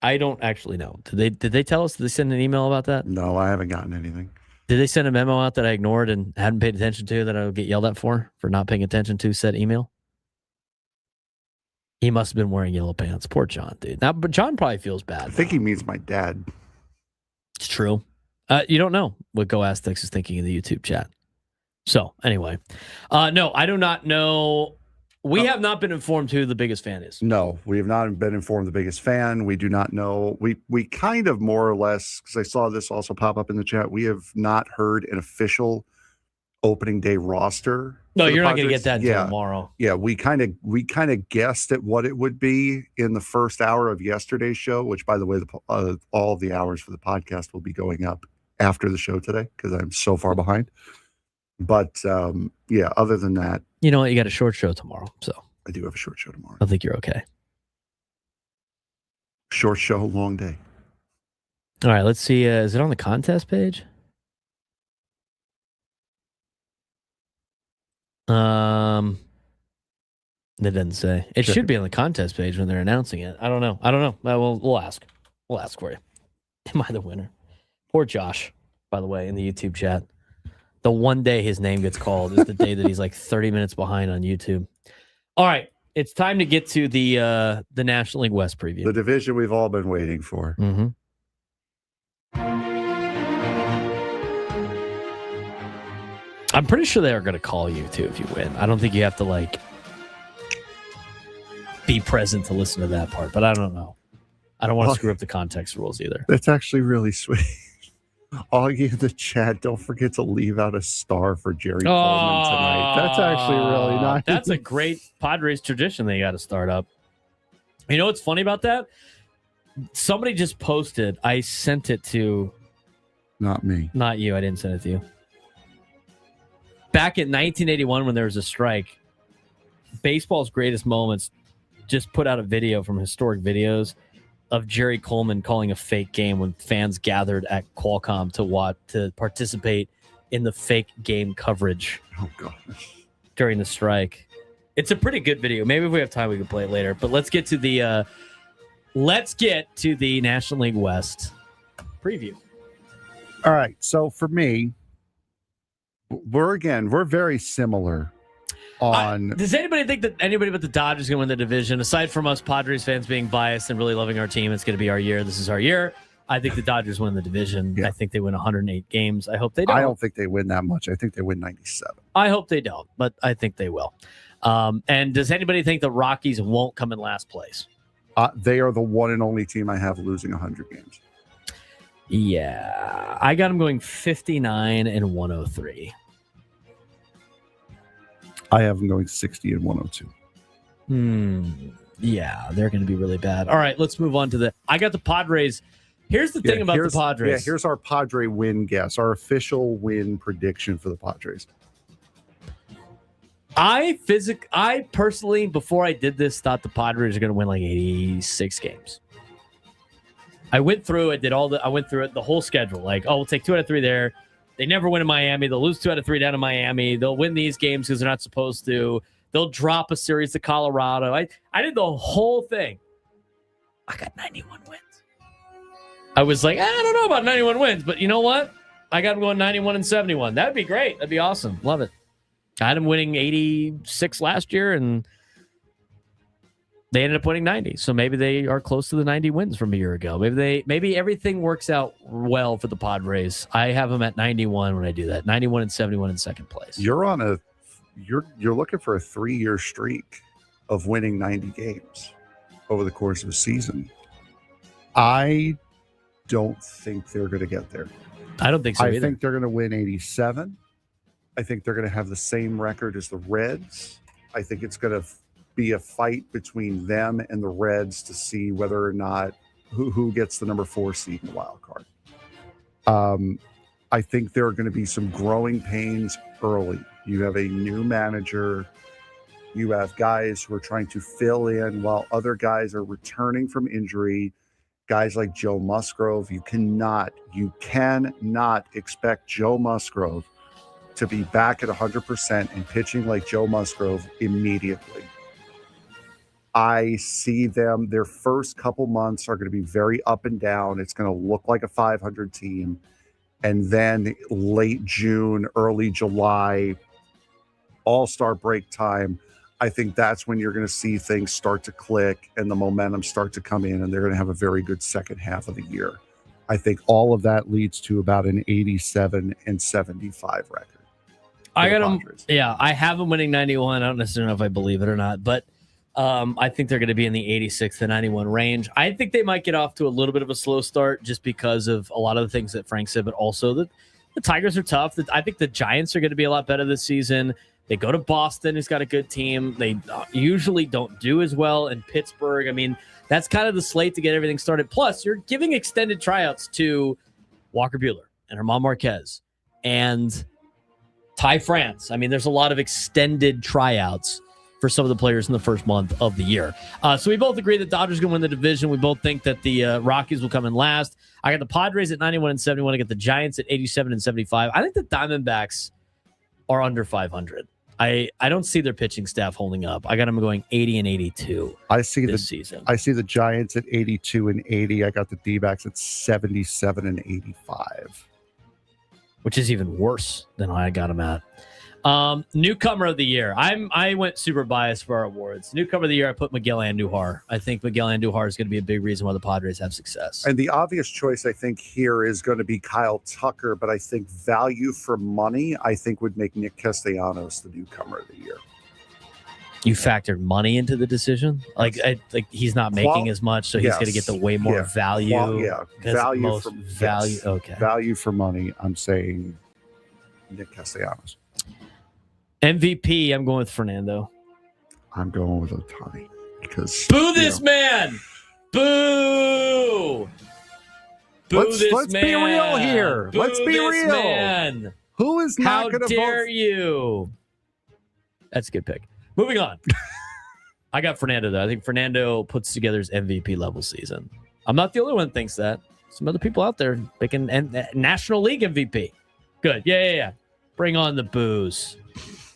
I don't actually know. Did they tell us? Did they send an email about that? No, I haven't gotten anything. Did they send a memo out that I ignored and hadn't paid attention to that I would get yelled at for not paying attention to said email? He must have been wearing yellow pants. Poor John, dude. Now, but John probably feels bad. I think he means my dad. It's true. You don't know what Go Ask Tex is thinking in the YouTube chat. So, anyway. No, I do not know. We have not been informed who the biggest fan is. No, we have not been informed the biggest fan. We do not know. We kind of more or less, because I saw this also pop up in the chat, we have not heard an official opening day roster. No, you're not going to get that until tomorrow. Yeah, we kind of guessed at what it would be in the first hour of yesterday's show, which, by the way, all of the hours for the podcast will be going up after the show today because I'm so far behind. But yeah, other than that, you know what? You got a short show tomorrow, so I do have a short show tomorrow. I think you're okay. Short show, long day. All right, let's see. Is it on the contest page? It didn't say. It should be on the contest page when they're announcing it. I don't know. We'll ask. We'll ask for you. Am I the winner? Poor Josh, by the way, in the YouTube chat. The one day his name gets called is the day that he's like 30 minutes behind on YouTube. All right, it's time to get to the National League West preview. The division we've all been waiting for. Mm-hmm. I'm pretty sure they are going to call you too if you win. I don't think you have to like be present to listen to that part, but I don't know. I don't want to screw up the context rules either. That's actually really sweet. All you in the chat, don't forget to leave out a star for Jerry Coleman tonight. That's actually really nice. That's a great Padres tradition they got to start up. You know what's funny about that? Somebody just posted. I sent it to... Not me. Not you. I didn't send it to you. Back in 1981 when there was a strike, Baseball's Greatest Moments just put out a video from Historic Videos of Jerry Coleman calling a fake game when fans gathered at Qualcomm to participate in the fake game coverage. Oh God! During the strike. It's a pretty good video. Maybe if we have time, we can play it later. But let's get to the National League West preview. All right. So for me, we're very similar. Does anybody think that anybody but the Dodgers is going to win the division? Aside from us Padres fans being biased and really loving our team, it's going to be our year. This is our year. I think the Dodgers win the division. Yeah. I think they win 108 games. I hope they don't. I don't think they win that much. I think they win 97. I hope they don't, but I think they will. And does anybody think the Rockies won't come in last place? They are the one and only team I have losing 100 games. Yeah. I got them going 59 and 103. I have them going 60 and 102. Yeah, they're going to be really bad. All right, let's move on to I got the Padres. Here's the thing about the Padres. Yeah, here's our Padre win guess, our official win prediction for the Padres. I personally, before I did this, thought the Padres are going to win like 86 games. I went through it, I went through it, the whole schedule. Like, we'll take 2 out of 3 there. They never win in Miami. They'll lose 2 out of 3 down in Miami. They'll win these games because they're not supposed to. They'll drop a series to Colorado. I did the whole thing. I got 91 wins. I was like, I don't know about 91 wins, but you know what? I got them going 91 and 71. That'd be great. That'd be awesome. Love it. I had them winning 86 last year, and they ended up winning 90. So maybe they are close to the 90 wins from a year ago. Maybe everything works out well for the Padres. I have them at 91 when I do that. 91 and 71 in second place. You're looking for a 3-year streak of winning 90 games over the course of a season. I don't think they're going to get there. I don't think so either. I think they're going to win 87. I think they're going to have the same record as the Reds. I think it's going to be a fight between them and the Reds to see whether or not who gets the number 4 seed in the wild card. I think there are going to be some growing pains early. You have a new manager. You have guys who are trying to fill in while other guys are returning from injury. Guys like Joe Musgrove, you cannot expect Joe Musgrove to be back at 100% and pitching like Joe Musgrove immediately. I see them, their first couple months are going to be very up and down. It's going to look like a 500 team. And then late June, early July, all-star break time, I think that's when you're going to see things start to click and the momentum start to come in, and they're going to have a very good second half of the year. I think all of that leads to about an 87-75 record. I got them. Yeah, I have them winning 91. I don't necessarily know if I believe it or not, but I think they're going to be in the 86 to 91 range. I think they might get off to a little bit of a slow start just because of a lot of the things that Frank said, but also the Tigers are tough. I think the Giants are going to be a lot better this season. They go to Boston, who's got a good team. They usually don't do as well in Pittsburgh. I mean, that's kind of the slate to get everything started. Plus, you're giving extended tryouts to Walker Buehler and Germán Marquez and Ty France. I mean, there's a lot of extended tryouts for some of the players in the first month of the year. So we both agree that Dodgers going to win the division. We both think that the Rockies will come in last. I got the Padres at 91-71. I got the Giants at 87-75. I think the Diamondbacks are under 500. I don't see their pitching staff holding up. I got them going 80-82. I see this season. I see the Giants at 82-80. I got the D-backs at 77-85, which is even worse than I got them at. Newcomer of the year. I went super biased for our awards. Newcomer of the year, I put Miguel Andujar. I think Miguel Andujar is going to be a big reason why the Padres have success. And the obvious choice, I think, here is going to be Kyle Tucker, but I think value for money, I think, would make Nick Castellanos the newcomer of the year. You factored money into the decision? Like he's not making as much, so he's going to get the way more value. Value for value. Yes. Okay. Value for money, I'm saying Nick Castellanos. MVP, I'm going with Fernando. I'm going with Ohtani because boo this man. Boo. Let's be real here. Let's be real. Man. Who is not going to vote? How dare you? That's a good pick. Moving on. I got Fernando, though. I think Fernando puts together his MVP level season. I'm not the only one that thinks that. Some other people out there picking National League MVP. Good. Yeah. Bring on the booze.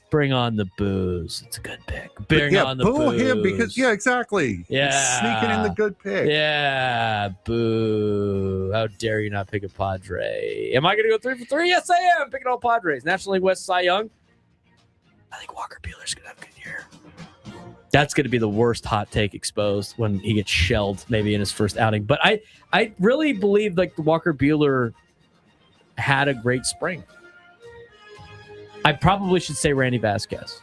Bring on the booze. It's a good pick. Bring on the booze. Boo him because, exactly. Yeah. He's sneaking in the good pick. Yeah. Boo. How dare you not pick a Padre? Am I going to go 3 for 3? Yes, I am. Picking all Padres. National League West Cy Young. I think Walker Buehler's going to have a good year. That's going to be the worst hot take exposed when he gets shelled maybe in his first outing. But I really believe like Walker Buehler had a great spring. I probably should say Randy Vasquez.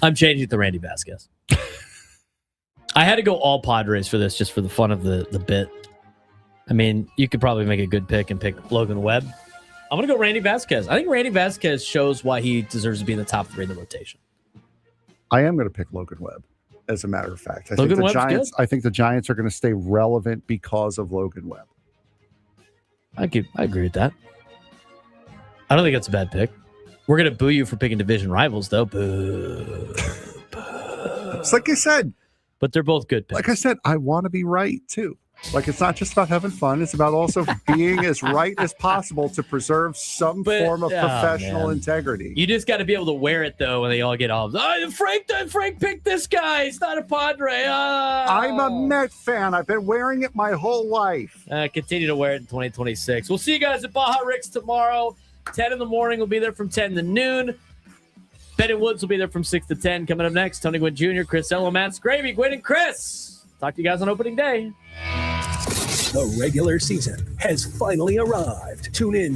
I'm changing it to Randy Vasquez. I had to go all Padres for this just for the fun of the bit. I mean, you could probably make a good pick and pick Logan Webb. I'm going to go Randy Vasquez. I think Randy Vasquez shows why he deserves to be in the top 3 in the rotation. I am going to pick Logan Webb, as a matter of fact. I think the Giants are going to stay relevant because of Logan Webb. I agree with that. I don't think that's a bad pick. We're going to boo you for picking division rivals, though. Boo. It's like I said. But they're both good picks. Like I said, I want to be right, too. Like, it's not just about having fun. It's about also being as right as possible to preserve some form of professional integrity. You just got to be able to wear it, though, when they all get off. Frank picked this guy. He's not a Padre. I'm a Met fan. I've been wearing it my whole life. Continue to wear it in 2026. We'll see you guys at Baja Rick's tomorrow. 10 in the morning. We'll be there from 10 to noon. Ben and Woods will be there from 6 to 10. Coming up next, Tony Gwynn Jr., Chris Ello, Matt Scravy, Gwynn, and Chris. Talk to you guys on opening day. The regular season has finally arrived. Tune in to